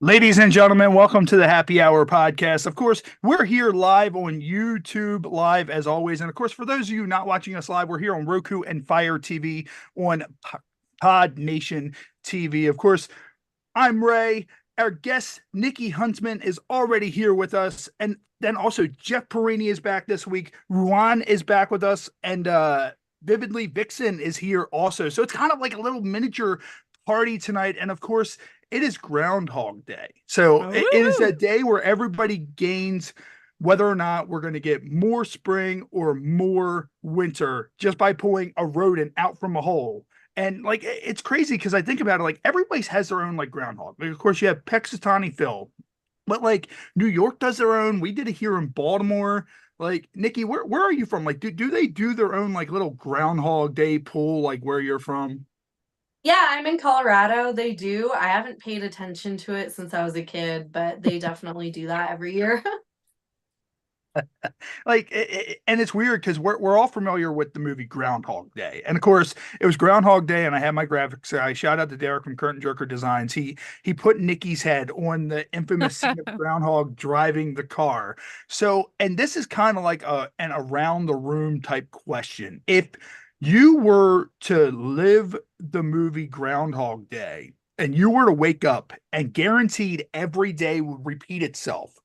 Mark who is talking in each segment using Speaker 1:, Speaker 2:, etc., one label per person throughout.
Speaker 1: Ladies and gentlemen, welcome to the Happy Hour podcast. Of course, we're here live on YouTube Live as always. And of course, for those of you not watching us live, we're here on Roku and Fire TV on Pod Nation TV. Of course, I'm Ray. Our guest, Nickey Huntsman, is already here with us. And then also Jeff Perini is back this week. Ruan is back with us. And Vividly Vixen is here also. So it's kind of like a little miniature party tonight. And of course, it is Groundhog Day. So it is a day where everybody gains whether or not we're going to get more spring or more winter just by pulling a rodent out from a hole. And like, it's crazy because I think about it, like every place has their own like groundhog. Like, of course, you have Pexitani Phil, but like New York does their own. We did it here in Baltimore. Like, Nickey, where are you from? Like, do they do their own like little Groundhog Day pool, like where you're from?
Speaker 2: Yeah, I'm in Colorado. They do. I haven't paid attention to it since I was a kid, but they definitely do that every year.
Speaker 1: Like, and it's weird because we're all familiar with the movie Groundhog Day, and of course it was Groundhog Day, and I had my graphics guy. Shout out to Derek from Curtain Jerker Designs. He put Nickey's head on the infamous scene of Groundhog driving the car. So, and this is kind of like an around the room type question. If you were to live the movie Groundhog Day and you were to wake up and guaranteed every day would repeat itself,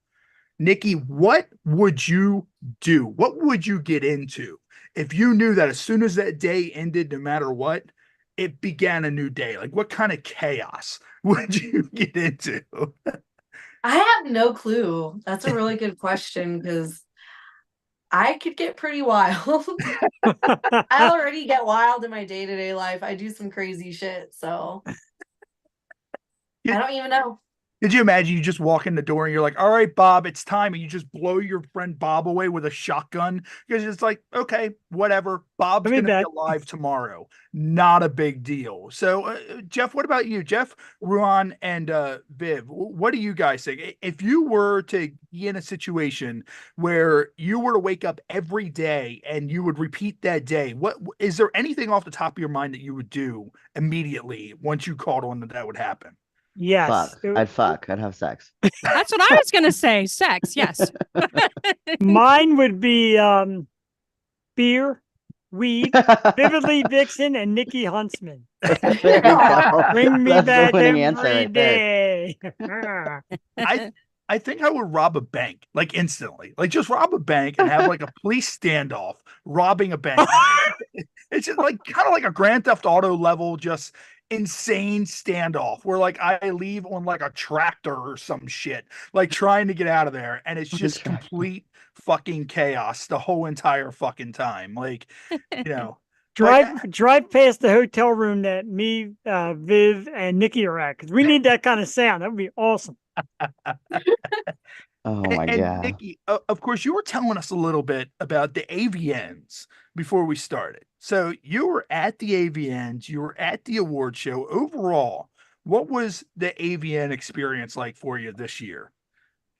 Speaker 1: Nickey, what would you do? What would you get into if you knew that as soon as that day ended, no matter what, it began a new day? Like, what kind of chaos would you get into?
Speaker 2: I have no clue. That's a really good question because I could get pretty wild. I already get wild in my day-to-day life. I do some crazy shit, so I don't even know.
Speaker 1: Did you imagine you just walk in the door and you're like, all right, Bob, it's time. And you just blow your friend Bob away with a shotgun because it's like, okay, whatever. Bob's going to be alive tomorrow. Not a big deal. So, Jeff, what about you? Jeff, Ruan, and Viv, what do you guys think? If you were to be in a situation where you were to wake up every day and you would repeat that day, what is there anything off the top of your mind that you would do immediately once you caught on that would happen?
Speaker 3: Yes. I'd fuck. I'd have sex.
Speaker 4: That's what I was going to say. Sex. Yes.
Speaker 5: Mine would be beer, weed, Vividly Vixen, and Nickey Huntsman. Bring me back every day.
Speaker 1: I think I would rob a bank, like instantly. Like just rob a bank and have like a police standoff robbing a bank. It's just like kind of like a Grand Theft Auto level, just insane standoff where like I leave on like a tractor or some shit, like trying to get out of there, and it's just complete fucking chaos the whole entire fucking time. Like, you know,
Speaker 5: drive past the hotel room that me, Viv, and Nickey are at, because we need that kind of sound. That would be awesome.
Speaker 3: Oh my God.
Speaker 1: Nickey, of course, you were telling us a little bit about the AVNs before we started. So you were at the AVNs, you were at the award show. Overall, what was the AVN experience like for you this year?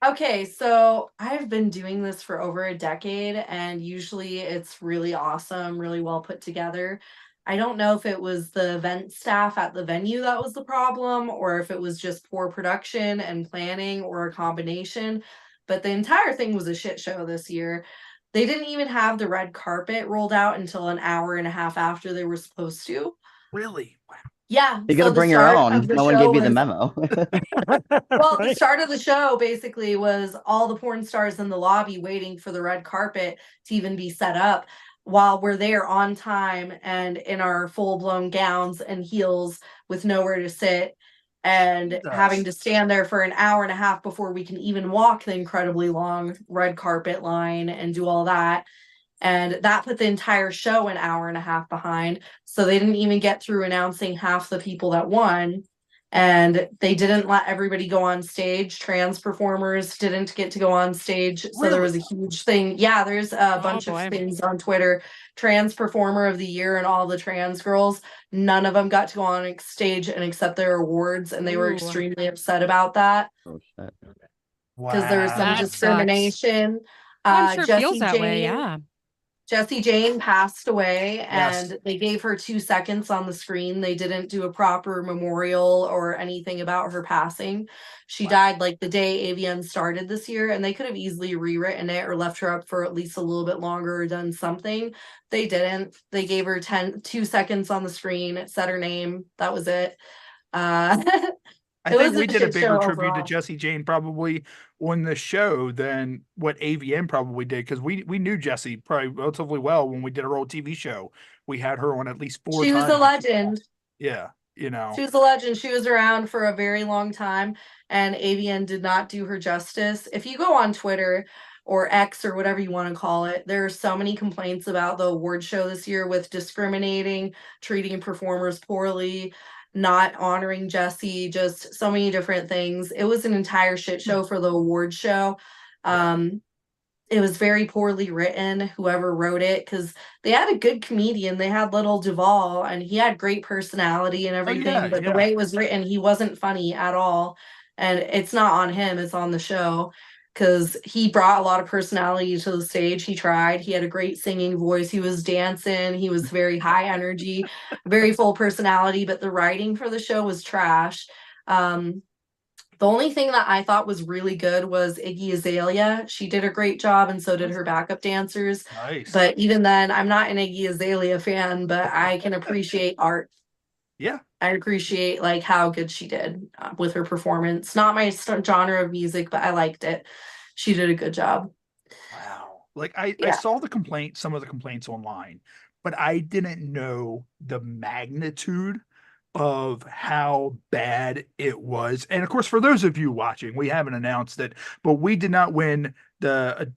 Speaker 2: Okay, so I've been doing this for over a decade, and usually it's really awesome, really well put together. I don't know if it was the event staff at the venue that was the problem, or if it was just poor production and planning, or a combination, but the entire thing was a shit show this year. They didn't even have the red carpet rolled out until an hour and a half after they were supposed to.
Speaker 1: Really? Wow.
Speaker 2: Yeah.
Speaker 3: You gotta bring your own. No one gave you the memo.
Speaker 2: Well, the start of the show basically was all the porn stars in the lobby waiting for the red carpet to even be set up, while we're there on time and in our full-blown gowns and heels with nowhere to sit. and having to stand there for an hour and a half before we can even walk the incredibly long red carpet line and do all that. And that put the entire show an hour and a half behind. So they didn't even get through announcing half the people that won. And they didn't let everybody go on stage. Trans performers didn't get to go on stage. So there was a huge thing. Yeah, there's a bunch of things on Twitter. Trans performer of the year and all the trans girls, none of them got to go on stage and accept their awards. And they were extremely upset about that. Because there was some discrimination.
Speaker 4: I'm sure it feels that way, yeah.
Speaker 2: Jessie Jane passed away, and they gave her 2 seconds on the screen. They didn't do a proper memorial or anything about her passing. She died like the day AVN started this year, and they could have easily rewritten it or left her up for at least a little bit longer or done something. They didn't. They gave her 2 seconds on the screen, said her name. That was it.
Speaker 1: I think we did a bigger tribute to Jessie Jane probably on the show than what AVN probably did, because we knew Jessie probably relatively well when we did our old TV show. We had her on at least 4 times.
Speaker 2: She was a legend.
Speaker 1: Yeah, you know.
Speaker 2: She was a legend. She was around for a very long time, and AVN did not do her justice. If you go on Twitter or X or whatever you want to call it, there are so many complaints about the award show this year with discriminating, treating performers poorly, not honoring Jessie, just so many different things. It was an entire shit show for the award show. It was very poorly written, whoever wrote it, because they had a good comedian. They had Little Duval, and he had great personality and everything, but the way it was written, he wasn't funny at all. And it's not on him, it's on the show, because he brought a lot of personality to the stage. He tried. He had a great singing voice. He was dancing. He was very high energy, very full personality, but the writing for the show was trash. The only thing that I thought was really good was Iggy Azalea. She did a great job, and so did her backup dancers.
Speaker 1: Nice.
Speaker 2: But even then, I'm not an Iggy Azalea fan, but I can appreciate art.
Speaker 1: Yeah.
Speaker 2: I appreciate like how good she did with her performance. Not my genre of music, but I liked it. She did a good job.
Speaker 1: Wow. Like I saw some of the complaints online, but I didn't know the magnitude of how bad it was. And of course, for those of you watching, we haven't announced it, but we did not win the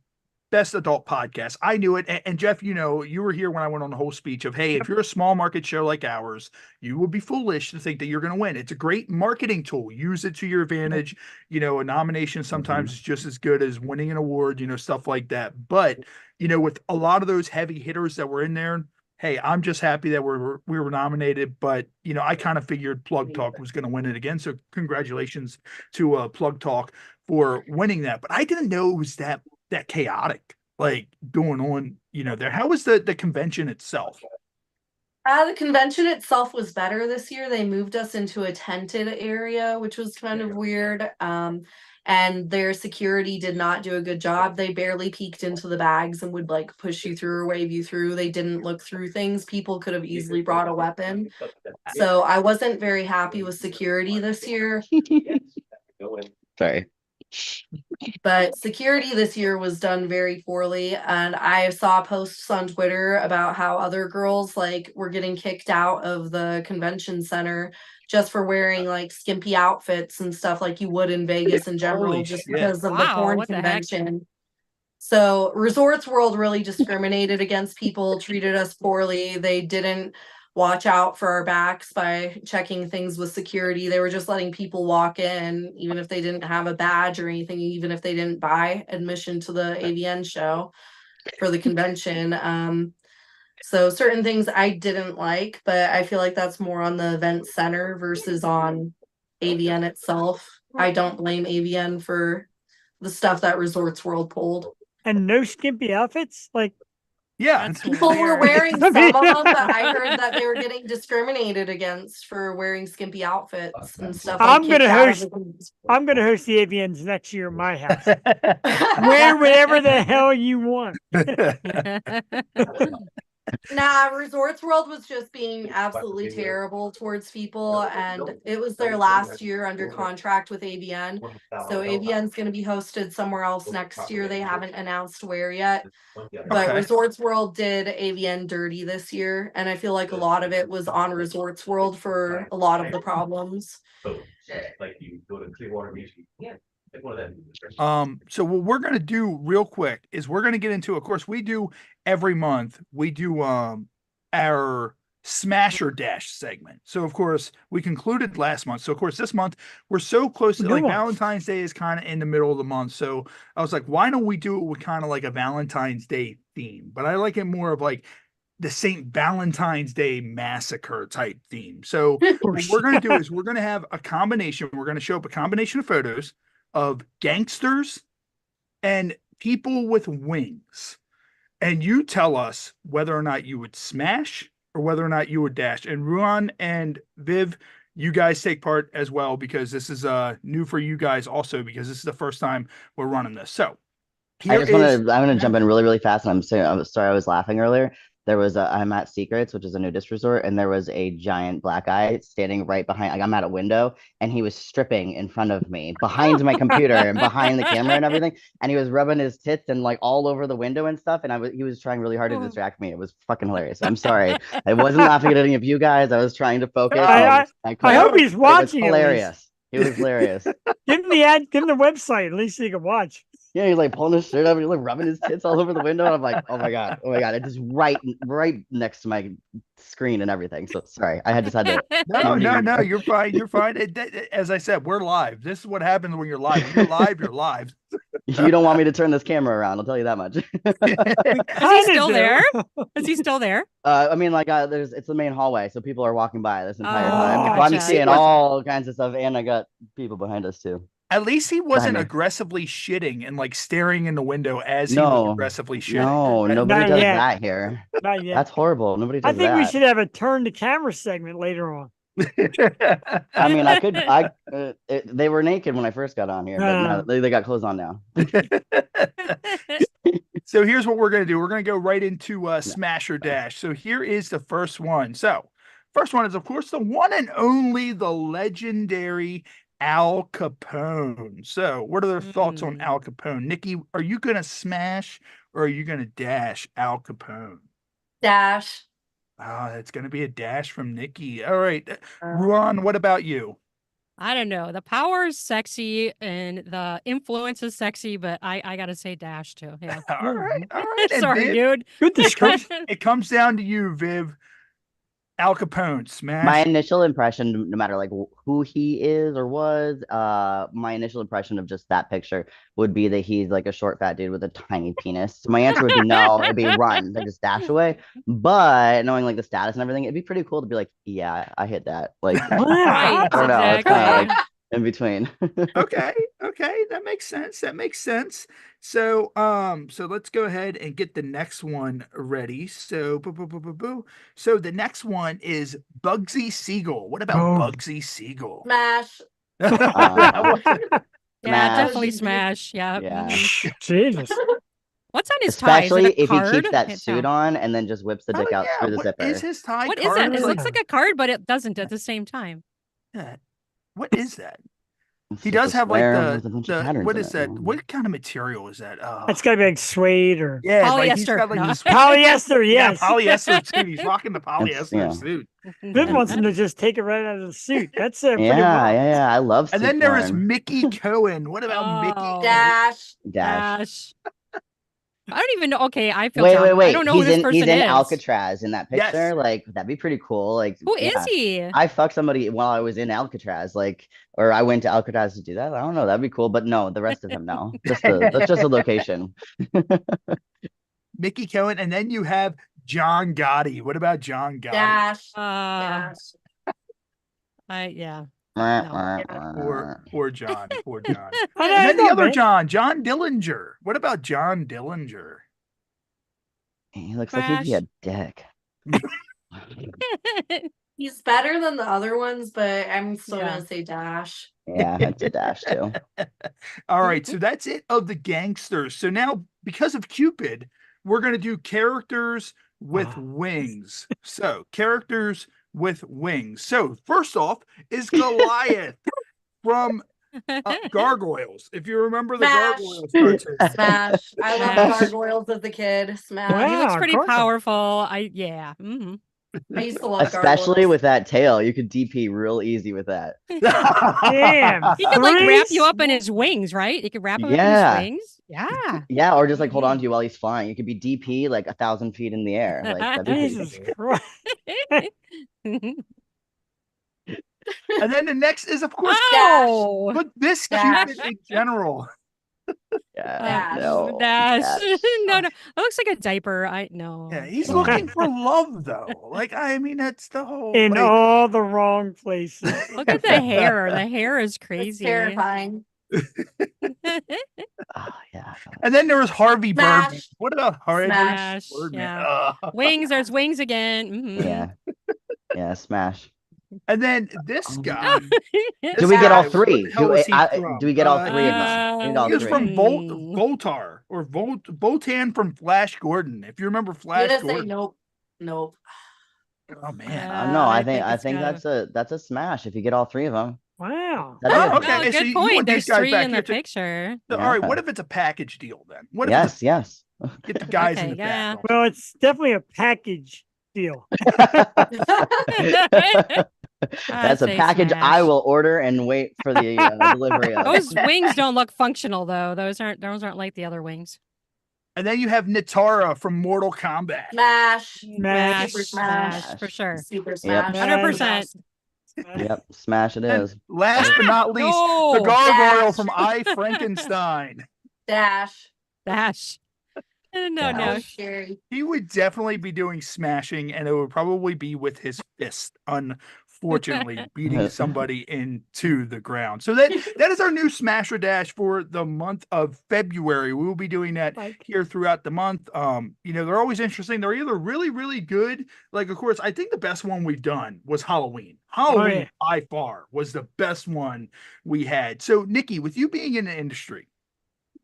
Speaker 1: Best Adult Podcast. I knew it. And Jeff, you know, you were here when I went on the whole speech of, hey, if you're a small market show like ours, you would be foolish to think that you're going to win. It's a great marketing tool. Use it to your advantage. You know, a nomination sometimes is just as good as winning an award, you know, stuff like that. But, you know, with a lot of those heavy hitters that were in there, hey, I'm just happy that we were nominated, but you know, I kind of figured Plug Talk was going to win it again. So congratulations to Plug Talk for winning that. But I didn't know it was that chaotic, like going on, you know, there. How was the convention itself?
Speaker 2: The convention itself was better this year. They moved us into a tented area, which was kind of weird. And their security did not do a good job. They barely peeked into the bags and would like push you through or wave you through. They didn't look through things. People could have easily brought a weapon. So I wasn't very happy with security this year.
Speaker 3: Sorry.
Speaker 2: But security this year was done very poorly, and I saw posts on Twitter about how other girls like were getting kicked out of the convention center just for wearing like skimpy outfits and stuff like you would in Vegas in general, just because of the porn convention. So Resorts World really discriminated against people, treated us poorly. They didn't watch out for our backs by checking things with security. They were just letting people walk in, even if they didn't have a badge or anything, even if they didn't buy admission to the AVN show for the convention. So certain things I didn't like, but I feel like that's more on the event center versus on AVN itself. I don't blame AVN for the stuff that Resorts World pulled.
Speaker 5: And no skimpy outfits? Like,
Speaker 1: yeah,
Speaker 2: people were wearing some of them, but I heard that they were getting discriminated against for wearing skimpy outfits and stuff.
Speaker 5: I'm gonna host the AVNs next year at my house. Wear whatever the hell you want.
Speaker 2: Nah, Resorts World was just being absolutely terrible towards people, and it was their last year under contract with AVN. So AVN's going to be hosted somewhere else next year. They haven't announced where yet. But Resorts World did AVN dirty this year, and I feel like a lot of it was on Resorts World for a lot of the problems.
Speaker 3: Like you go to Clearwater Beach, yeah, like one of them.
Speaker 1: So what we're gonna do real quick is we're gonna get into, of course, we do every month, we do our smash or dash segment. So of course we concluded last month. So of course this month we're so close to,
Speaker 5: Good
Speaker 1: like,
Speaker 5: one.
Speaker 1: Valentine's Day is kind of in the middle of the month. So I was like, why don't we do it with kind of like a Valentine's Day theme? But I like it more of like the St. Valentine's Day Massacre type theme. So what we're going to do is we're going to have a combination. We're going to show up a combination of photos of gangsters and people with wings. And you tell us whether or not you would smash or whether or not you would dash. And Ruan and Viv, you guys take part as well, because this is new for you guys also, because this is the first time we're running this. So
Speaker 6: I just want to, I'm going to jump in really, really fast. And I'm sorry, I was laughing earlier. There was I'm at Secrets, which is a nudist resort, and there was a giant black guy standing right behind, like I'm at a window, and he was stripping in front of me, behind my computer and behind the camera and everything, and he was rubbing his tits and like all over the window and stuff, and he was trying really hard to distract me. It was fucking hilarious. I'm sorry, I wasn't laughing at any of you guys. I was trying to focus.
Speaker 5: I hope he's watching.
Speaker 6: It was hilarious. It was hilarious.
Speaker 5: Give him the website, at least you can watch.
Speaker 6: Yeah, he's like pulling his shirt up and he's like rubbing his tits all over the window. And I'm like, oh my god, it's just right next to my screen and everything. So sorry, I just had to.
Speaker 1: No, you're fine. You're fine. As I said, we're live. This is what happens when you're live. When you're live, you're live.
Speaker 6: You don't want me to turn this camera around. I'll tell you that much.
Speaker 4: Is he still there? Is he still there?
Speaker 6: I mean, like, it's the main hallway, so people are walking by this entire time.
Speaker 4: Gotcha.
Speaker 6: I'm seeing all kinds of stuff, and I got people behind us too.
Speaker 1: At least he wasn't aggressively shitting and like staring in the window as he was aggressively shitting.
Speaker 6: No, nobody does that here.
Speaker 5: Not yet.
Speaker 6: That's horrible. Nobody does that.
Speaker 5: I think we should have a turn the camera segment later on.
Speaker 6: I mean, they were naked when I first got on here, but no, they got clothes on now.
Speaker 1: So here's what we're going to do. We're going to go right into Smash or Dash. So here is the first one. So first one is, of course, the one and only, the legendary Al Capone. So what are their thoughts on Al Capone? Nickey, are you going to smash or are you going to dash Al Capone?
Speaker 2: Dash.
Speaker 1: Oh, it's going to be a dash from Nickey. All right. Ruan, what about you?
Speaker 4: I don't know. The power is sexy and the influence is sexy, but I got to say dash too. Yeah.
Speaker 1: All right.
Speaker 4: Sorry,
Speaker 1: Viv,
Speaker 4: dude.
Speaker 5: Good description.
Speaker 1: it comes down to you, Viv. Al Capone, smash.
Speaker 6: My initial impression, no matter like who he is or was, my initial impression of just that picture would be that he's like a short, fat dude with a tiny penis. So my answer would be no, it'd be run, like just dash away. But knowing like the status and everything, it'd be pretty cool to be like, yeah, I hit that. Like,
Speaker 4: Right,
Speaker 6: I don't know, it's kind of like in between.
Speaker 1: Okay, that makes sense. So so let's go ahead and get the next one ready. So so the next one is Bugsy Siegel. What about Bugsy Siegel?
Speaker 2: Smash.
Speaker 4: Yeah, definitely smash. Yeah.
Speaker 5: Jesus.
Speaker 4: What's on his tie?
Speaker 6: Especially if he keeps that suit on and then just whips the dick out through the
Speaker 1: what
Speaker 6: zipper.
Speaker 1: is his tie?
Speaker 4: What is that? It looks like a card, but it doesn't at the same time.
Speaker 1: What is that? He does have like the what is that? What kind of material is that?
Speaker 5: It's gotta be like suede or
Speaker 4: Polyester.
Speaker 1: Like he's got like this
Speaker 5: polyester. Yes,
Speaker 1: polyester suit. He's rocking the polyester suit.
Speaker 5: Viv wants him to just take it right out of the suit. That's
Speaker 6: yeah. I love.
Speaker 1: And then there is Mickey Cohen. What about Mickey?
Speaker 2: Dash.
Speaker 4: I don't even know. Okay, I feel.
Speaker 6: Wait.
Speaker 4: I don't know who this person
Speaker 6: he's in
Speaker 4: is.
Speaker 6: Alcatraz in that picture.
Speaker 1: Yes.
Speaker 6: Like that'd be pretty cool. Like
Speaker 4: Who is he?
Speaker 6: I fucked somebody while I was in Alcatraz. Like, or I went to Alcatraz to do that. I don't know. That'd be cool. But no, the rest of him, no. That's just a location.
Speaker 1: Mickey Cohen, and then you have John Gotti. What about John Gotti?
Speaker 2: Dash.
Speaker 4: Yeah.
Speaker 1: Poor John. And then the other John Dillinger. What about John Dillinger?
Speaker 6: He looks like he'd be a dick.
Speaker 2: He's better than the other ones, but I'm still gonna say dash.
Speaker 6: Yeah, it's a dash too.
Speaker 1: All right, so that's it of the gangsters. So now, because of Cupid, we're gonna do characters with wings. So characters with wings. So first off is Goliath from Gargoyles. If you remember the Gargoyles cartoon.
Speaker 2: Smash. I love Gargoyles as a kid. Smash.
Speaker 4: He looks
Speaker 5: Wow,
Speaker 4: pretty
Speaker 5: of course.
Speaker 4: powerful.
Speaker 2: I used to love
Speaker 6: Especially
Speaker 2: gargoyles.
Speaker 6: with that tail, you could DP real easy with that.
Speaker 5: Damn.
Speaker 4: He could like wrap you
Speaker 5: Three
Speaker 4: up in his wings, right? He could wrap him up in his
Speaker 6: Yeah.
Speaker 4: wings. Yeah.
Speaker 6: Yeah, or just like hold on to you while he's flying. You could be DP like 1,000 feet in the air. Like that'd be pretty
Speaker 5: Jesus
Speaker 6: cool.
Speaker 5: Christ.
Speaker 1: And then the next is, of course,
Speaker 4: Oh,
Speaker 1: but this
Speaker 2: Dash.
Speaker 1: Cupid in general.
Speaker 6: Yeah,
Speaker 2: Dash.
Speaker 6: no,
Speaker 4: Dash.
Speaker 6: Dash.
Speaker 4: No, that looks like a diaper. I no.
Speaker 1: Yeah, he's
Speaker 6: Yeah.
Speaker 1: looking for love, though. Like, I mean, that's the whole.
Speaker 5: In
Speaker 1: like,
Speaker 5: all the wrong places.
Speaker 4: Look at the hair. The hair is
Speaker 2: It's
Speaker 4: crazy.
Speaker 2: terrifying.
Speaker 6: Oh, yeah.
Speaker 1: And then there was Harvey Birdman.
Speaker 2: Smash.
Speaker 1: What about Harvey
Speaker 4: Smash,
Speaker 1: Birdman?
Speaker 4: yeah. Wings. There's wings again. Mhm.
Speaker 6: Yeah. Yeah, smash.
Speaker 1: And then this guy.
Speaker 6: Do we get all
Speaker 1: This guy,
Speaker 6: three?
Speaker 1: where the hell was he from?
Speaker 6: Do we get all three of them? We get all
Speaker 1: He was
Speaker 6: three.
Speaker 1: from
Speaker 4: Hmm.
Speaker 1: Voltar or Votan from Flash Gordon. If you remember
Speaker 2: I'm
Speaker 1: Flash
Speaker 2: gonna say
Speaker 1: Gordon.
Speaker 2: nope.
Speaker 1: Oh man.
Speaker 6: No, I
Speaker 4: it's
Speaker 6: think
Speaker 4: gotta-
Speaker 6: that's a smash if you get all three of them.
Speaker 5: Wow.
Speaker 6: That'd be
Speaker 1: Oh,
Speaker 6: a-
Speaker 1: okay.
Speaker 4: Oh,
Speaker 1: so
Speaker 4: good
Speaker 1: you
Speaker 4: point.
Speaker 1: want
Speaker 4: There's
Speaker 1: these guys
Speaker 4: three
Speaker 1: back
Speaker 4: in
Speaker 1: here
Speaker 4: the
Speaker 1: too.
Speaker 4: picture.
Speaker 1: So, all right,
Speaker 6: Yeah.
Speaker 1: what if it's a package deal then? What if it's
Speaker 6: Yes.
Speaker 1: get the guys in
Speaker 4: Okay,
Speaker 1: the
Speaker 4: yeah.
Speaker 1: back?
Speaker 5: Well, it's definitely a package deal.
Speaker 6: That's a
Speaker 4: say
Speaker 6: package I
Speaker 4: smash.
Speaker 6: will order and wait for the delivery of.
Speaker 4: Those wings don't look functional though. Those aren't like the other wings.
Speaker 1: And then you have Nitara from Mortal Kombat.
Speaker 2: Smash.
Speaker 5: Smash.
Speaker 2: Super smash.
Speaker 4: For sure.
Speaker 2: Super
Speaker 6: Yep.
Speaker 2: smash.
Speaker 4: 100%.
Speaker 6: Yep, smash it
Speaker 1: And
Speaker 6: is.
Speaker 1: last but not least, the
Speaker 4: No.
Speaker 1: gargoyle
Speaker 2: Dash.
Speaker 1: from I Frankenstein.
Speaker 2: Dash.
Speaker 4: Dash. No,
Speaker 6: Dash.
Speaker 2: That
Speaker 4: no.
Speaker 2: was scary.
Speaker 1: He would definitely be doing smashing, and it would probably be with his fist, unfortunately, beating somebody into the ground. So that is our new Smash or Dash for the month of February. We will be doing that here throughout the month. They're always interesting. They're either really, really good. Like, of course, I think the best one we've done was Halloween. Halloween by far was the best one we had. So, Nickey, with you being in the industry,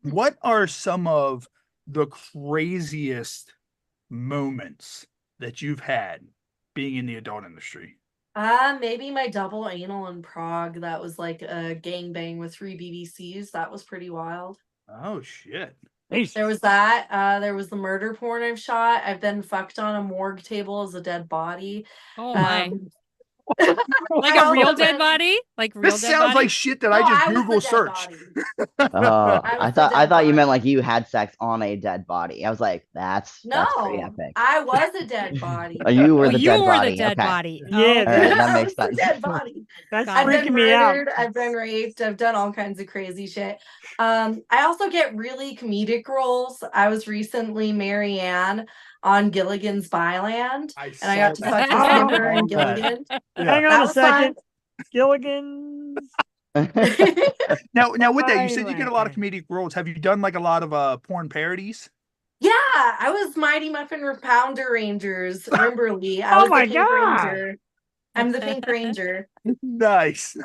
Speaker 1: what are some of the craziest moments that you've had being in the adult industry?
Speaker 2: Maybe my double anal in Prague. That was like a gangbang with 3 BDCs. That was pretty wild.
Speaker 1: Oh shit.
Speaker 2: There was that. There was the murder porn I've shot. I've been fucked on a morgue table as a dead body.
Speaker 4: Oh my. Like
Speaker 2: I
Speaker 4: a real
Speaker 2: also
Speaker 4: dead
Speaker 2: been-
Speaker 4: body? Like real
Speaker 1: This
Speaker 4: dead
Speaker 1: sounds
Speaker 4: body?
Speaker 1: like shit that
Speaker 2: No,
Speaker 1: I just
Speaker 2: was the
Speaker 1: Google
Speaker 2: dead
Speaker 1: searched.
Speaker 2: body.
Speaker 6: Oh,
Speaker 2: I
Speaker 6: I
Speaker 2: was
Speaker 6: thought
Speaker 2: the
Speaker 6: I
Speaker 2: dead
Speaker 6: thought you meant
Speaker 2: body.
Speaker 6: like you had sex on a dead body. I was like, that's pretty
Speaker 2: No,
Speaker 6: epic.
Speaker 2: I was a dead body.
Speaker 6: Oh, you were
Speaker 4: Oh,
Speaker 6: the
Speaker 4: you
Speaker 6: dead
Speaker 4: were
Speaker 6: body.
Speaker 4: the dead
Speaker 6: Okay.
Speaker 4: body.
Speaker 5: Yeah,
Speaker 4: Oh,
Speaker 6: All right, that
Speaker 2: I
Speaker 6: makes
Speaker 2: was
Speaker 6: sense.
Speaker 2: a dead body.
Speaker 5: That's
Speaker 4: Got
Speaker 2: I've
Speaker 4: it.
Speaker 2: been
Speaker 5: freaking me out.
Speaker 2: murdered. I've been raped. I've done all kinds of crazy shit. I also get really comedic roles. I was recently Mary Ann on Gilligan's Byland, and I got to
Speaker 1: saw
Speaker 2: fuck
Speaker 1: that.
Speaker 2: Timber and
Speaker 1: All that.
Speaker 2: Gilligan.
Speaker 5: Hang
Speaker 1: Yeah.
Speaker 5: on a
Speaker 2: was fun.
Speaker 5: second. Gilligan's.
Speaker 1: Now with that, you said you get a lot of
Speaker 5: Byland.
Speaker 1: comedic roles. Have you done like a lot of porn parodies?
Speaker 2: Yeah, I was Mighty Muffin Pounder Rangers, Rimberly. I
Speaker 5: Oh
Speaker 2: was
Speaker 5: my
Speaker 2: the Pink
Speaker 5: God.
Speaker 2: Ranger. I'm the Pink Ranger.
Speaker 1: Nice.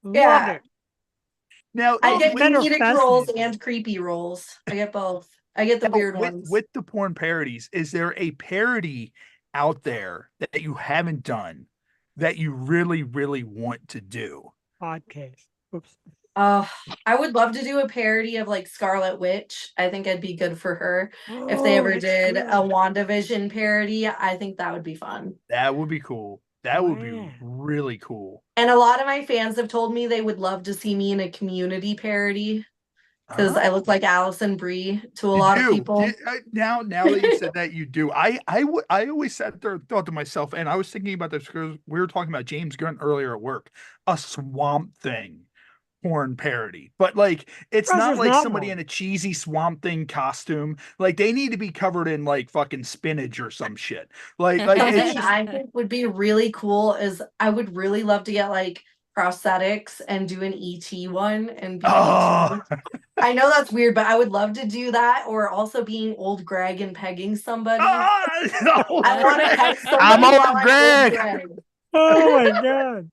Speaker 5: Love
Speaker 2: Yeah.
Speaker 5: it.
Speaker 1: Now,
Speaker 2: I get
Speaker 5: men are
Speaker 2: comedic roles
Speaker 5: fascinating.
Speaker 2: and creepy roles. I get both. I get the
Speaker 1: now,
Speaker 2: weird
Speaker 1: with,
Speaker 2: ones.
Speaker 1: with the porn parodies, is there a parody out there that you haven't done that you really, really want to do?
Speaker 5: Podcast. Oops.
Speaker 2: I would love to do a parody of like Scarlet Witch. I think I'd be good for her. If they
Speaker 5: Oh,
Speaker 2: ever
Speaker 5: that's
Speaker 2: did
Speaker 5: good.
Speaker 2: a WandaVision parody, I think that would be fun.
Speaker 1: That would be cool. That would be
Speaker 5: Wow.
Speaker 1: really cool.
Speaker 2: And a lot of my fans have told me they would love to see me in a Community parody because I look like Allison Brie to a lot of people.
Speaker 1: Now that you said that, you do. I always sat there and thought to myself, and I was thinking about this because we were talking about James Gunn earlier at work, a Swamp Thing porn parody, but like it's not
Speaker 5: Russell's
Speaker 1: like
Speaker 5: not
Speaker 1: somebody
Speaker 5: wrong.
Speaker 1: in a cheesy Swamp Thing costume. Like they need to be covered in like fucking spinach or some shit. Like it's
Speaker 2: Something
Speaker 1: just,
Speaker 2: I think would be really cool is I would really love to get like prosthetics and do an ET one and be
Speaker 1: oh,
Speaker 2: ET. I know that's weird, but I would love to do that, or also being old Greg and pegging somebody. I want to peg somebody
Speaker 1: I'm
Speaker 2: while
Speaker 1: old
Speaker 2: I'm
Speaker 1: Greg.
Speaker 2: Greg.
Speaker 5: Oh my God.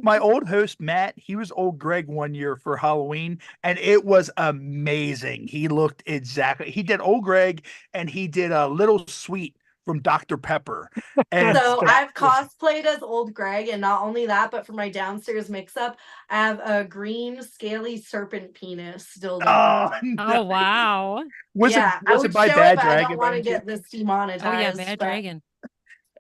Speaker 1: My old host Matt, he was old Greg one year for Halloween, and it was amazing. He looked exactly. He did old Greg, and he did a Little Sweet from Dr. Pepper. And
Speaker 2: So
Speaker 1: that
Speaker 2: I've
Speaker 1: was-
Speaker 2: cosplayed as old Greg, and not only that, but for my downstairs mix-up, I have a green scaly serpent penis still.
Speaker 1: Oh,
Speaker 4: Oh
Speaker 1: no.
Speaker 4: wow.
Speaker 1: Was
Speaker 2: yeah,
Speaker 1: it
Speaker 2: I
Speaker 1: was
Speaker 2: would
Speaker 1: it by
Speaker 2: show
Speaker 1: Bad
Speaker 2: it, but I
Speaker 1: Dragon?
Speaker 2: don't want
Speaker 1: by
Speaker 2: to
Speaker 1: any
Speaker 2: get this demonetized.
Speaker 4: Oh yeah, Bad
Speaker 2: but
Speaker 4: Dragon.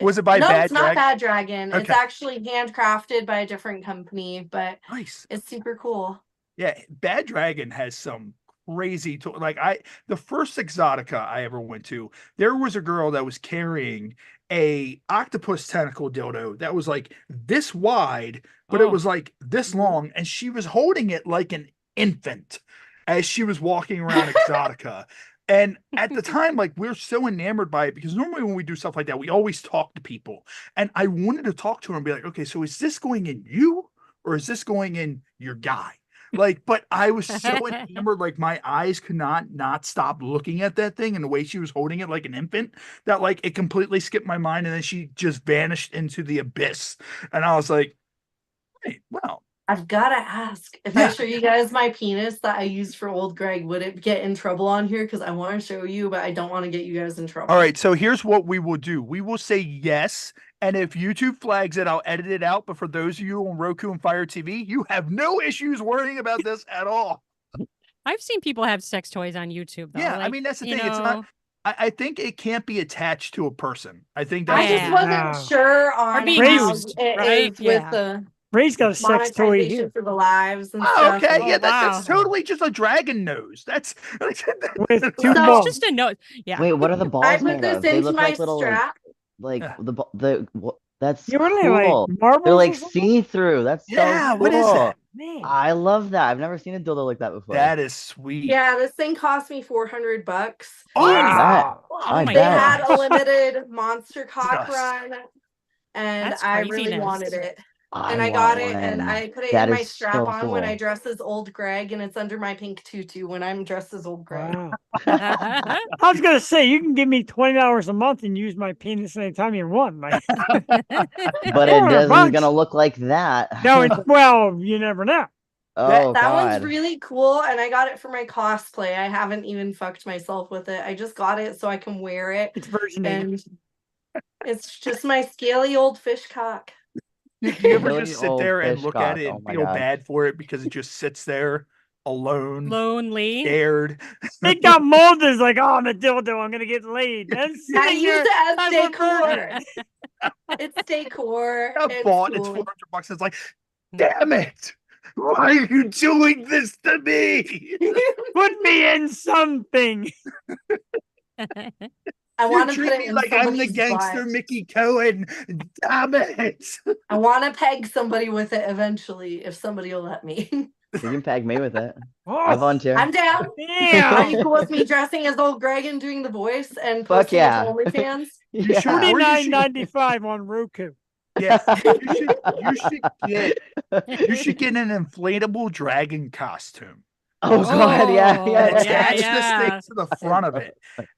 Speaker 1: Was it by
Speaker 2: No,
Speaker 1: Bad
Speaker 2: it's not
Speaker 1: Drag?
Speaker 2: Bad Dragon. It's
Speaker 1: Okay.
Speaker 2: actually handcrafted by a different company, but
Speaker 1: Nice.
Speaker 2: it's super cool.
Speaker 1: Yeah, Bad Dragon has some crazy the first Exotica I ever went to, there was a girl that was carrying a octopus tentacle dildo that was like this wide, but it
Speaker 5: Oh.
Speaker 1: was like this long, and she was holding it like an infant as she was walking around Exotica. And at the time, like, we're so enamored by it because normally when we do stuff like that, we always talk to people. And I wanted to talk to her and be like, okay, so is this going in you or is this going in your guy? Like, but I was so enamored, like my eyes could not stop looking at that thing and the way she was holding it like an infant, that like it completely skipped my mind, and then she just vanished into the abyss. And I was like, hey, well,
Speaker 2: I've gotta ask, if
Speaker 1: Yeah.
Speaker 2: I show you guys my penis that I used for old Greg, would it get in trouble on here? Because I want to show you, but I don't want to get you guys in trouble.
Speaker 1: all right, so here's what we will do. We will say yes, and if YouTube flags it, I'll edit it out. But for those of you on Roku and Fire TV, you have no issues worrying about this at all.
Speaker 4: I've seen people have sex toys on YouTube though.
Speaker 1: Yeah, I
Speaker 4: like,
Speaker 1: mean, that's the
Speaker 4: you
Speaker 1: thing. It's
Speaker 4: know,
Speaker 1: not. I think it can't be attached to a person. I think
Speaker 2: I
Speaker 1: that's
Speaker 2: just
Speaker 4: Yeah.
Speaker 2: wasn't
Speaker 5: Wow.
Speaker 2: sure on
Speaker 4: being
Speaker 2: how
Speaker 5: used,
Speaker 2: it
Speaker 4: right?
Speaker 2: is
Speaker 4: Yeah.
Speaker 2: with the
Speaker 5: Ray's got a sex toy
Speaker 2: monetization
Speaker 5: here
Speaker 2: for the lives and
Speaker 1: Oh,
Speaker 2: stuff.
Speaker 1: okay,
Speaker 4: Oh,
Speaker 1: yeah, that's
Speaker 4: wow.
Speaker 1: totally just a dragon nose. That's
Speaker 5: with
Speaker 2: So-
Speaker 5: two
Speaker 2: It's
Speaker 5: balls.
Speaker 4: just a note. Yeah.
Speaker 6: Wait, what are the balls
Speaker 2: I put
Speaker 6: made
Speaker 2: this
Speaker 6: of? They
Speaker 2: into
Speaker 6: look
Speaker 2: my
Speaker 6: like little
Speaker 2: strap.
Speaker 1: Yeah.
Speaker 6: that's
Speaker 5: You really
Speaker 6: cool.
Speaker 5: like marbles?
Speaker 6: They're
Speaker 5: or
Speaker 6: like
Speaker 5: something?
Speaker 6: see-through. That's
Speaker 1: Yeah,
Speaker 6: so
Speaker 1: what is
Speaker 6: cool.
Speaker 1: that?
Speaker 5: Man.
Speaker 6: I love that. I've never seen a dildo like that before.
Speaker 1: That is sweet.
Speaker 2: Yeah, this thing cost me $400.
Speaker 1: Oh,
Speaker 5: Wow.
Speaker 6: I
Speaker 2: They
Speaker 6: bet.
Speaker 2: had a limited monster cock
Speaker 1: Yes.
Speaker 2: run, and
Speaker 4: That's
Speaker 2: I really
Speaker 4: craziness.
Speaker 2: wanted it. And
Speaker 6: I
Speaker 2: I got
Speaker 6: want
Speaker 2: it, and
Speaker 6: one.
Speaker 2: I put it
Speaker 6: That
Speaker 2: in my
Speaker 6: is
Speaker 2: strap
Speaker 6: so
Speaker 2: on when I
Speaker 6: cool.
Speaker 2: dress as old Greg, and it's under my pink tutu when I'm dressed as old Greg.
Speaker 5: Wow. I was gonna say you can give me $20 a month and use my penis anytime you want. Like,
Speaker 6: But it
Speaker 5: $400
Speaker 6: doesn't
Speaker 5: bucks.
Speaker 6: gonna look like that.
Speaker 5: no, it's well, you never know.
Speaker 6: Oh
Speaker 2: That
Speaker 6: God.
Speaker 2: one's really cool, and I got it for my cosplay. I haven't even fucked myself with it. I just got it so I can wear it,
Speaker 5: It's version 8.
Speaker 2: and it's just my scaly old fish cock.
Speaker 1: You ever
Speaker 6: Really
Speaker 1: just sit
Speaker 6: old
Speaker 1: there and
Speaker 6: fish
Speaker 1: look
Speaker 6: cock.
Speaker 1: at it
Speaker 6: Oh
Speaker 1: and
Speaker 6: my
Speaker 1: feel
Speaker 6: God.
Speaker 1: bad for it because it just sits there alone,
Speaker 4: Lonely.
Speaker 1: scared?
Speaker 5: It got molded. It's like, oh, I'm a dildo. I'm gonna get laid. And it's
Speaker 2: I
Speaker 5: sitting
Speaker 2: use
Speaker 5: there
Speaker 2: it as
Speaker 5: as a
Speaker 2: decor.
Speaker 5: virgin.
Speaker 2: It's decor.
Speaker 1: I
Speaker 2: It's
Speaker 1: bought it's
Speaker 2: cool.
Speaker 1: $400. It's like, damn it! Why are you doing this to me?
Speaker 5: Put me in something.
Speaker 2: I
Speaker 1: You
Speaker 2: want to
Speaker 1: treat
Speaker 2: put it
Speaker 1: me
Speaker 2: in
Speaker 1: like I'm the
Speaker 2: somebody's
Speaker 1: gangster
Speaker 2: butt.
Speaker 1: Mickey Cohen. Damn it!
Speaker 2: I want to peg somebody with it eventually, if somebody will let me.
Speaker 6: You can peg me with it. I
Speaker 5: Oh,
Speaker 6: volunteer.
Speaker 2: I'm down. Are
Speaker 5: damn.
Speaker 2: you cool with me dressing as old Greg and doing the voice and
Speaker 6: Fuck
Speaker 2: posting
Speaker 6: yeah.
Speaker 2: it to OnlyFans?
Speaker 1: You should-
Speaker 6: Yeah.
Speaker 1: or you should-
Speaker 5: $49.95 on Roku.
Speaker 1: Yeah, you should get an inflatable dragon costume.
Speaker 6: Oh God, yeah,
Speaker 4: Oh,
Speaker 6: yeah.
Speaker 1: And
Speaker 4: yeah,
Speaker 1: attach
Speaker 4: yeah.
Speaker 1: this thing to the front of it.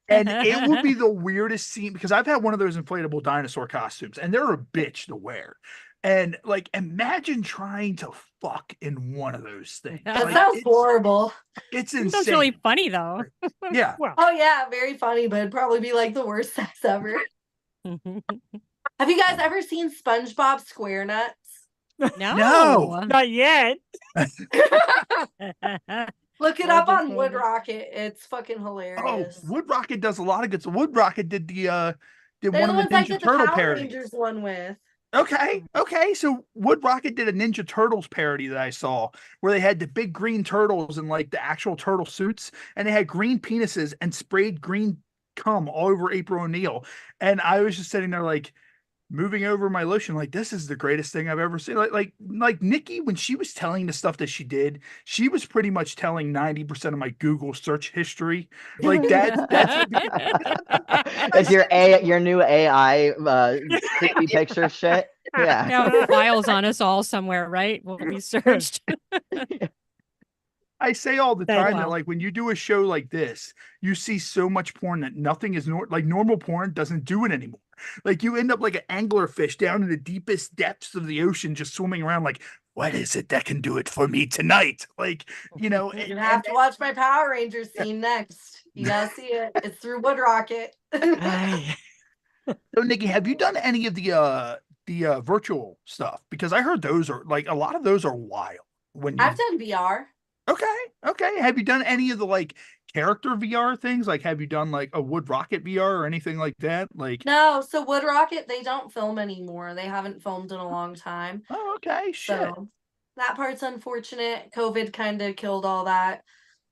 Speaker 1: And it would be the weirdest scene because I've had one of those inflatable dinosaur costumes and they're a bitch to wear. And like, imagine trying to fuck in one of those things.
Speaker 2: That
Speaker 4: Like,
Speaker 2: sounds horrible.
Speaker 1: It's
Speaker 4: That's
Speaker 1: insane.
Speaker 4: really funny though.
Speaker 1: Yeah.
Speaker 5: Well,
Speaker 2: Oh yeah, very funny, but it'd probably be like the worst sex ever. Have you guys ever seen SpongeBob SquareNuts?
Speaker 4: No.
Speaker 5: not yet.
Speaker 2: Look it up on Wood Rocket. It's fucking
Speaker 1: Oh,
Speaker 2: hilarious.
Speaker 1: Wood Rocket does a lot of good. So Wood Rocket did the did
Speaker 2: They're
Speaker 1: one
Speaker 2: the
Speaker 1: of
Speaker 2: ones
Speaker 1: the
Speaker 2: I
Speaker 1: Ninja
Speaker 2: did the
Speaker 1: Turtle
Speaker 2: Power
Speaker 1: parodies.
Speaker 2: Rangers one with.
Speaker 1: Okay. So Wood Rocket did a Ninja Turtles parody that I saw where they had the big green turtles in like the actual turtle suits, and they had green penises and sprayed green cum all over April O'Neil. And I was just sitting there like moving over my lotion, like this is the greatest thing I've ever seen. Like Nikki, when she was telling the stuff that she did, she was pretty much telling 90% of my Google search history. Like that's
Speaker 6: It's your new AI creepy picture shit. Yeah.
Speaker 4: Now files on us all somewhere, right? Will be searched.
Speaker 1: I say all the
Speaker 5: Thank
Speaker 1: time
Speaker 4: you.
Speaker 1: that like when you do a show like this, you see so much porn that nothing is like normal porn doesn't do it anymore. Like you end up like an anglerfish down in the deepest depths of the ocean, just swimming around like, what is it that can do it for me tonight? Like, you know,
Speaker 2: You have to watch my Power Rangers scene next. You gotta see it. It's through Wood Rocket.
Speaker 5: Ay.
Speaker 1: So Nikki, have you done any of the virtual stuff? Because I heard those are like a lot of those are wild. When you
Speaker 2: I've done VR.
Speaker 1: Okay. Have you done any of the like character VR things? Like, have you done like a Wood Rocket VR or anything like that? Like,
Speaker 2: No, so Wood Rocket, they don't film anymore. They haven't filmed in a long time.
Speaker 1: oh, okay, shit.
Speaker 2: So that part's unfortunate. COVID kind of killed all that.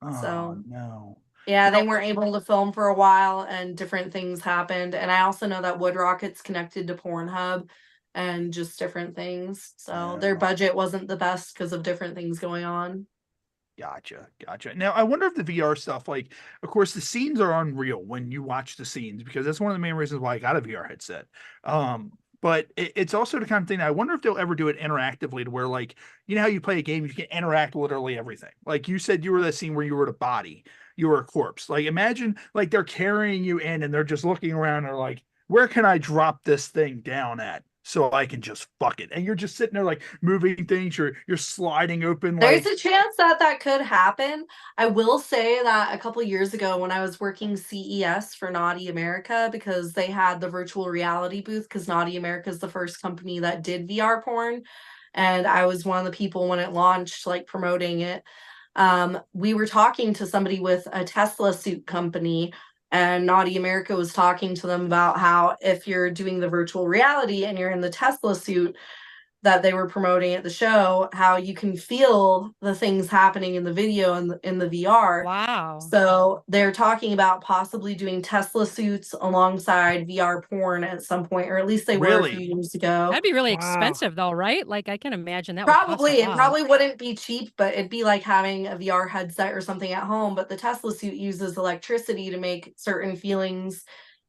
Speaker 1: Oh
Speaker 2: So
Speaker 1: no.
Speaker 2: yeah, they
Speaker 1: Now-
Speaker 2: weren't able to film for a while and different things happened. And I also know that Wood Rocket's connected to Pornhub and just different things. So their
Speaker 1: Yeah.
Speaker 2: budget wasn't the best because of different things going on.
Speaker 1: Gotcha. Now, I wonder if the VR stuff, like, of course, the scenes are unreal when you watch the scenes because that's one of the main reasons why I got a VR headset. But it's also the kind of thing that I wonder if they'll ever do it interactively to where, like, you know how you play a game, you can interact literally everything. Like you said, you were that scene where you were the body, you were a corpse. Like, imagine like they're carrying you in and they're just looking around and they're like, where can I drop this thing down at? So I can just fuck it. And you're just sitting there like moving things, you're sliding open like
Speaker 2: There's a chance that that could happen. I will say that a couple years ago when I was working CES for Naughty America, because they had the virtual reality booth, because Naughty America is the first company that did VR porn. And I was one of the people when it launched, like promoting it. We were talking to somebody with a Tesla suit company, and Naughty America was talking to them about how if you're doing the virtual reality and you're in the Tesla suit that they were promoting at the show, how you can feel the things happening in the video and in the VR.
Speaker 4: Wow.
Speaker 2: So they're talking about possibly doing Tesla suits alongside VR porn at some point, or at least they were a
Speaker 1: Really?
Speaker 2: few years ago.
Speaker 4: That'd be really
Speaker 5: Wow.
Speaker 4: expensive though, right? Like I can imagine that would cost
Speaker 2: Probably,
Speaker 4: a
Speaker 2: it
Speaker 4: lot.
Speaker 2: probably wouldn't be cheap, but it'd be like having a VR headset or something at home. But the Tesla suit uses electricity to make certain feelings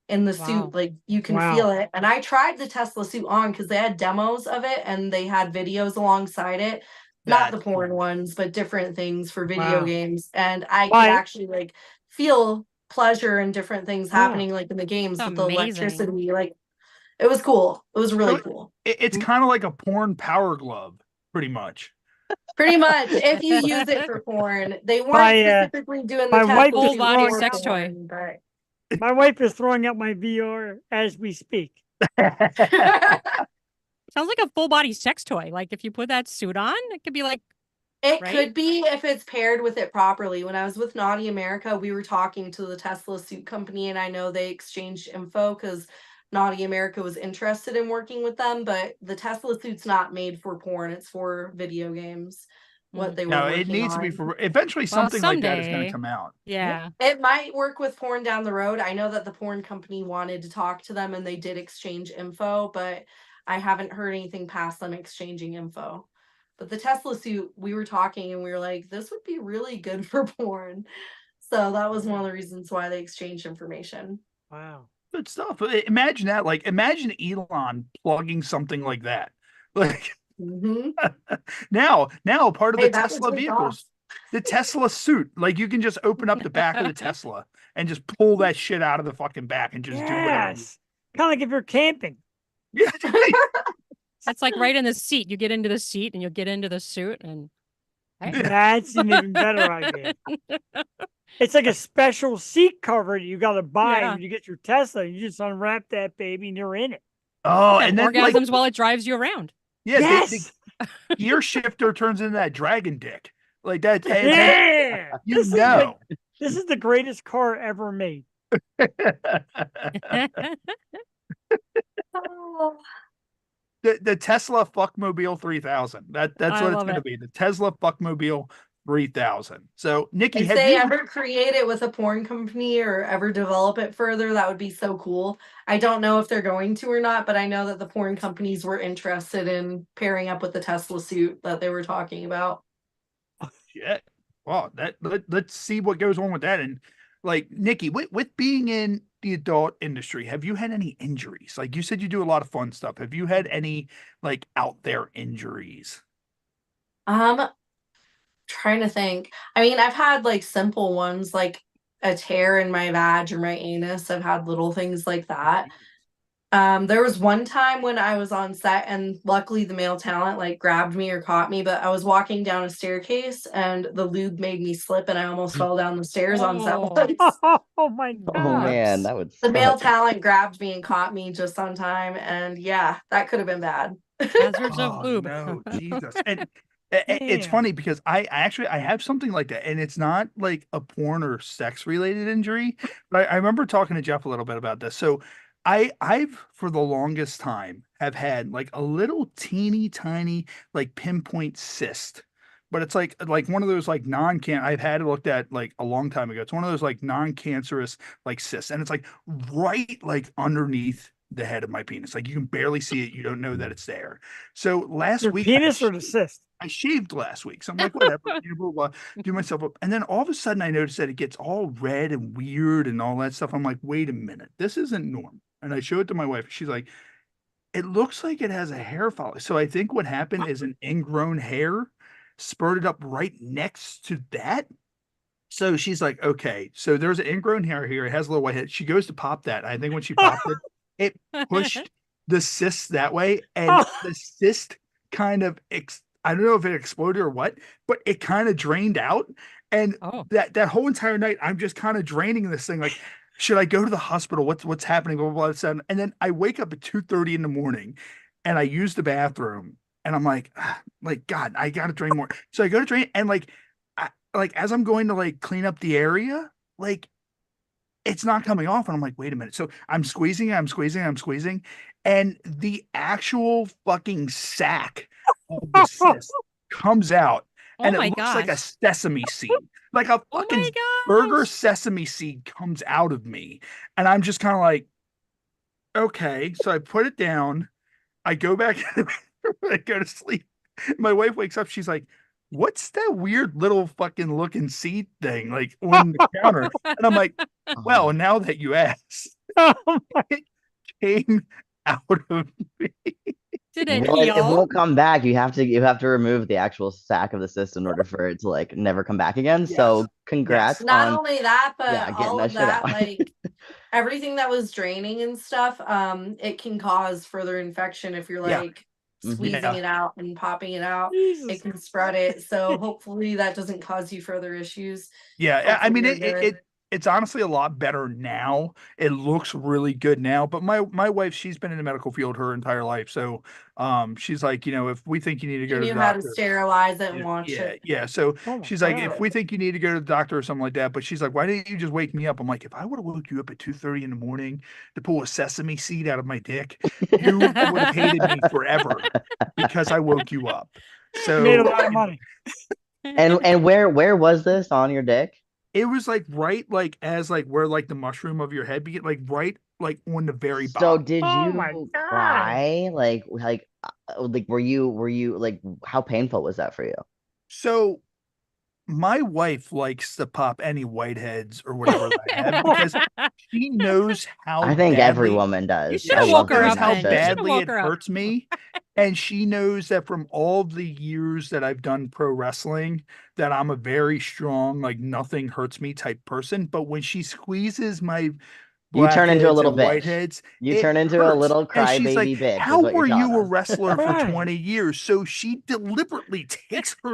Speaker 2: in the
Speaker 4: Wow.
Speaker 2: suit, like you can
Speaker 5: Wow.
Speaker 2: feel it. And I tried the Tesla suit on because they had demos of it and they had videos alongside it, not the
Speaker 1: That's
Speaker 2: porn
Speaker 1: cool.
Speaker 2: ones, but different things for video
Speaker 5: Wow.
Speaker 2: games. And I could
Speaker 5: My-
Speaker 2: actually like feel pleasure and different things
Speaker 5: Yeah.
Speaker 2: happening like in the games
Speaker 4: That's
Speaker 2: with the
Speaker 4: amazing.
Speaker 2: electricity. Like it was cool. It was really
Speaker 1: So
Speaker 2: cool.
Speaker 1: it's kind of like a porn power glove, pretty much.
Speaker 2: Pretty much, if you use it for porn, they weren't
Speaker 5: My,
Speaker 2: specifically doing the
Speaker 5: my wife
Speaker 2: Tesla
Speaker 5: is
Speaker 4: Full body
Speaker 5: throwing
Speaker 4: sex
Speaker 5: out-
Speaker 4: toy.
Speaker 2: but
Speaker 5: My wife is throwing up my VR as we speak.
Speaker 4: Sounds like a full body sex toy. Like if you put that suit on, it could be like
Speaker 2: It
Speaker 4: Right?
Speaker 2: could be if it's paired with it properly. When I was with Naughty America, we were talking to the Tesla suit company, and I know they exchanged info because Naughty America was interested in working with them. But the Tesla suit's not made for porn; it's for video games. What they were
Speaker 1: No,
Speaker 2: working
Speaker 1: it needs to be
Speaker 2: on.
Speaker 1: for eventually something like that is going
Speaker 4: someday.
Speaker 1: to come out.
Speaker 4: yeah.
Speaker 2: It might work with porn down the road. I know that the porn company wanted to talk to them, and they did exchange info, but I haven't heard anything past them exchanging info. But the Tesla suit, we were talking and we were like, this would be really good for porn. So that was one of the reasons why they exchanged information.
Speaker 5: Wow.
Speaker 1: Good stuff. Imagine that. Like, imagine Elon plugging something like that. Like
Speaker 2: Mhm.
Speaker 1: now part of
Speaker 2: Hey,
Speaker 1: the
Speaker 2: that would
Speaker 1: Tesla
Speaker 2: take
Speaker 1: vehicles, the Tesla suit. Like you can just open up the back of the Tesla and just pull that shit out of the fucking back and just do whatever.
Speaker 5: Yes. Kind of like if you're camping.
Speaker 1: Yeah.
Speaker 4: That's like right in the seat. You get into the seat and you'll get into the suit and hey.
Speaker 5: That's an even better idea. It's like a special seat cover that you got to buy
Speaker 4: Yeah.
Speaker 5: when you get your Tesla. You just unwrap that baby and you're in it.
Speaker 1: Oh,
Speaker 4: And
Speaker 1: and then like,
Speaker 4: orgasms while it drives you around.
Speaker 1: yeah,
Speaker 5: Yes.
Speaker 1: the gear shifter turns into that dragon dick. Like that. and
Speaker 5: Yeah.
Speaker 1: you
Speaker 5: This is
Speaker 1: know.
Speaker 5: this is the greatest car ever made.
Speaker 2: Oh,
Speaker 1: The Tesla Fuckmobile 3000. That's
Speaker 4: I
Speaker 1: what it's
Speaker 4: love
Speaker 1: going to
Speaker 4: it.
Speaker 1: be. The Tesla Fuckmobile 3000. So, Nickey,
Speaker 2: if
Speaker 1: have
Speaker 2: they
Speaker 1: you
Speaker 2: ever create it with a porn company or ever develop it further, that would be so cool. I don't know if they're going to or not, but I know that the porn companies were interested in pairing up with the Tesla suit that they were talking about.
Speaker 1: shit? Well, let's see what goes on with that. And like Nickey, with being in the adult industry, have you had any injuries? Like you said, you do a lot of fun stuff. Have you had any like out there injuries?
Speaker 2: Trying to think. I mean, I've had like simple ones like a tear in my vag or my anus. I've had little things like that. There was one time when I was on set and luckily the male talent like grabbed me or caught me, but I was walking down a staircase and the lube made me slip and I almost fell down the stairs on set
Speaker 4: Oh.
Speaker 2: once.
Speaker 5: Oh my God.
Speaker 6: Oh man,
Speaker 4: Sucks.
Speaker 6: that would
Speaker 2: The male
Speaker 6: suck.
Speaker 2: talent grabbed me and caught me just on time, and yeah, that could have been bad.
Speaker 4: Hazards of
Speaker 1: Oh,
Speaker 4: lube.
Speaker 1: no, Jesus. And It's
Speaker 5: Damn.
Speaker 1: funny because I actually I have something like that, and it's not like a porn or sex related injury, but I remember talking to Jeff a little bit about this. So I've for the longest time have had like a little teeny tiny like pinpoint cyst. But it's like one of those like non-can I've had it looked at like a long time ago. It's one of those like non-cancerous like cysts. And it's like right like underneath the head of my penis. Like you can barely see it. You don't know that it's there. So last
Speaker 5: Your
Speaker 1: week
Speaker 5: penis or the cyst?
Speaker 1: I shaved last week. So I'm like, whatever, blah, blah, blah, do myself up. And then all of a sudden I noticed that it gets all red and weird and all that stuff. I'm like, wait a minute, this isn't normal. And I show it to my wife. She's like, it looks like it has a hair follicle. So I think what happened is an ingrown hair spurted up right next to that. So she's like, okay, so there's an ingrown hair here. It has a little white head. She goes to pop that. I think when she popped it, it pushed the cyst that way. And the cyst kind of, I don't know if it exploded or what, but it kind of drained out. And
Speaker 4: Oh.
Speaker 1: that whole entire night, I'm just kind of draining this thing. Like, should I go to the hospital? What's happening? Blah, blah, blah. And then I wake up at 2:30 in the morning and I use the bathroom and I'm like, God, I got to drain more. So I go to drain and like as I'm going to like clean up the area, like it's not coming off. And I'm like, wait a minute. So I'm squeezing, and the actual fucking sack of the cyst comes out.
Speaker 4: Oh
Speaker 1: And it
Speaker 4: my
Speaker 1: looks like a
Speaker 4: gosh.
Speaker 1: sesame seed. Like a
Speaker 4: Oh
Speaker 1: fucking
Speaker 4: my
Speaker 1: burger
Speaker 4: gosh.
Speaker 1: sesame seed comes out of me. And I'm just kind of like, okay. So I put it down. I go back in the bedroom, I go to sleep. My wife wakes up. She's like, what's that weird little fucking looking seed thing like on the counter? And I'm like, well, now that you ask, it came out of me.
Speaker 4: Did it
Speaker 6: Well, it
Speaker 4: heal?
Speaker 6: won't come back. You have to remove the actual sack of the cyst in order for it to like never come back again. So
Speaker 1: Yes.
Speaker 6: congrats
Speaker 2: Not
Speaker 6: on
Speaker 2: only that, but
Speaker 6: yeah, getting
Speaker 2: all
Speaker 6: that
Speaker 2: of
Speaker 6: shit
Speaker 2: that,
Speaker 6: out.
Speaker 2: like everything that was draining and stuff, it can cause further infection if you're
Speaker 1: Yeah.
Speaker 2: like
Speaker 6: Mhm.
Speaker 2: squeezing
Speaker 1: Yeah.
Speaker 2: it out and popping it out.
Speaker 5: Jesus.
Speaker 2: It can spread it. So hopefully that doesn't cause you further issues.
Speaker 1: Yeah, I mean
Speaker 2: Hopefully you're good.
Speaker 1: it's honestly a lot better now. It looks really good now. But my wife, she's been in the medical field her entire life. So she's like, if we think you need to
Speaker 2: She
Speaker 1: go to
Speaker 2: knew
Speaker 1: the
Speaker 2: how to
Speaker 1: doctor.
Speaker 2: sterilize it and
Speaker 1: Yeah,
Speaker 2: wash
Speaker 1: yeah,
Speaker 2: it.
Speaker 1: yeah. So
Speaker 5: Oh my
Speaker 1: she's like, if
Speaker 5: God.
Speaker 1: we think you need to go to the doctor or something like that, but she's like, why didn't you just wake me up? I'm like, if I would have woke you up at 2:30 in the morning to pull a sesame seed out of my dick, you would have hated me forever because I woke you up. So
Speaker 5: Made a lot of money.
Speaker 6: And where was this on your dick?
Speaker 1: it was like right like as like where like the mushroom of your head be like right like on the very
Speaker 6: So
Speaker 1: bottom.
Speaker 6: did
Speaker 5: Oh my
Speaker 6: you
Speaker 5: God.
Speaker 6: cry? Like were you like how painful was that for you?
Speaker 1: So my wife likes to pop any whiteheads or whatever that I have because she knows how
Speaker 6: I think every
Speaker 1: badly
Speaker 6: woman does.
Speaker 4: You
Speaker 6: I
Speaker 4: should have
Speaker 1: she
Speaker 6: love
Speaker 4: woke her
Speaker 1: knows
Speaker 6: doing
Speaker 4: up
Speaker 1: how
Speaker 6: that
Speaker 4: then. You
Speaker 6: shit.
Speaker 4: should have
Speaker 1: badly
Speaker 4: woke
Speaker 1: it
Speaker 4: her up.
Speaker 1: hurts me. And she knows that from all the years that I've done pro wrestling, that I'm a very strong, like nothing hurts me type person. But when she squeezes my
Speaker 6: You turn into a
Speaker 1: blackheads
Speaker 6: little
Speaker 1: and
Speaker 6: bitch.
Speaker 1: whiteheads,
Speaker 6: You
Speaker 1: it
Speaker 6: turn into a
Speaker 1: hurts.
Speaker 6: little
Speaker 1: And she's like,
Speaker 6: crybaby bitch, is
Speaker 1: how
Speaker 6: what you're
Speaker 1: were you
Speaker 6: telling
Speaker 1: a
Speaker 6: us.
Speaker 1: wrestler for
Speaker 5: Right.
Speaker 1: 20 years? So she deliberately takes her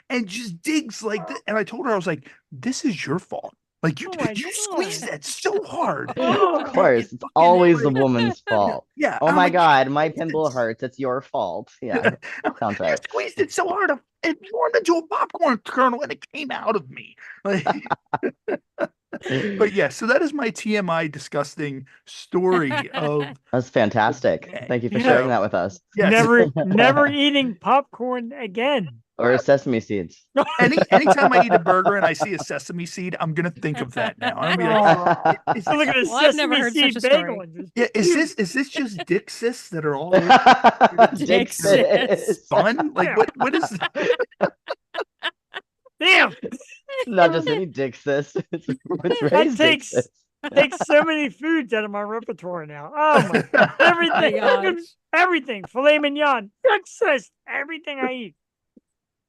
Speaker 1: and just digs like that. And I told her, I was like, this is your fault. Like you
Speaker 5: Oh my
Speaker 1: you squeeze
Speaker 5: God.
Speaker 1: that so hard.
Speaker 5: Oh.
Speaker 6: Of course,
Speaker 1: It
Speaker 6: it's
Speaker 1: fucking,
Speaker 6: always the
Speaker 1: like,
Speaker 6: woman's fault.
Speaker 1: yeah.
Speaker 6: Oh
Speaker 1: I'm
Speaker 6: my
Speaker 1: like,
Speaker 6: God, my
Speaker 1: "You
Speaker 6: pimple
Speaker 1: squeezed it
Speaker 6: hurts. It's your fault. Yeah, sounds
Speaker 1: you
Speaker 6: right.
Speaker 1: squeezed it so hard, it formed into a popcorn kernel and it came out of me." Like, but yeah, so that is my TMI disgusting story of
Speaker 6: That's fantastic.
Speaker 1: day.
Speaker 6: Thank you for
Speaker 5: Yeah.
Speaker 6: sharing that with us.
Speaker 1: Yes.
Speaker 5: Never eating popcorn again.
Speaker 6: Or sesame seeds.
Speaker 1: Anytime I eat a burger and I see a sesame seed, I'm gonna think of that now. I'm gonna be like,
Speaker 5: Oh.
Speaker 1: is,
Speaker 5: So look at this
Speaker 4: Well, I've never
Speaker 5: sesame
Speaker 4: heard
Speaker 5: seed
Speaker 4: such a story.
Speaker 5: bagel. and just-
Speaker 1: yeah, is this just dick cysts that are all over
Speaker 6: Dick
Speaker 4: cysts.
Speaker 6: cysts.
Speaker 1: fun? Like
Speaker 5: Yeah.
Speaker 1: what is
Speaker 5: Damn.
Speaker 6: Not just any dick cyst. It's raised dick
Speaker 5: takes-
Speaker 6: cysts.
Speaker 5: Takes so many foods out of my repertoire now. Oh my God.
Speaker 4: Oh my
Speaker 5: Everything.
Speaker 4: gosh.
Speaker 5: Everything. Filet mignon. Breakfast. Everything I eat.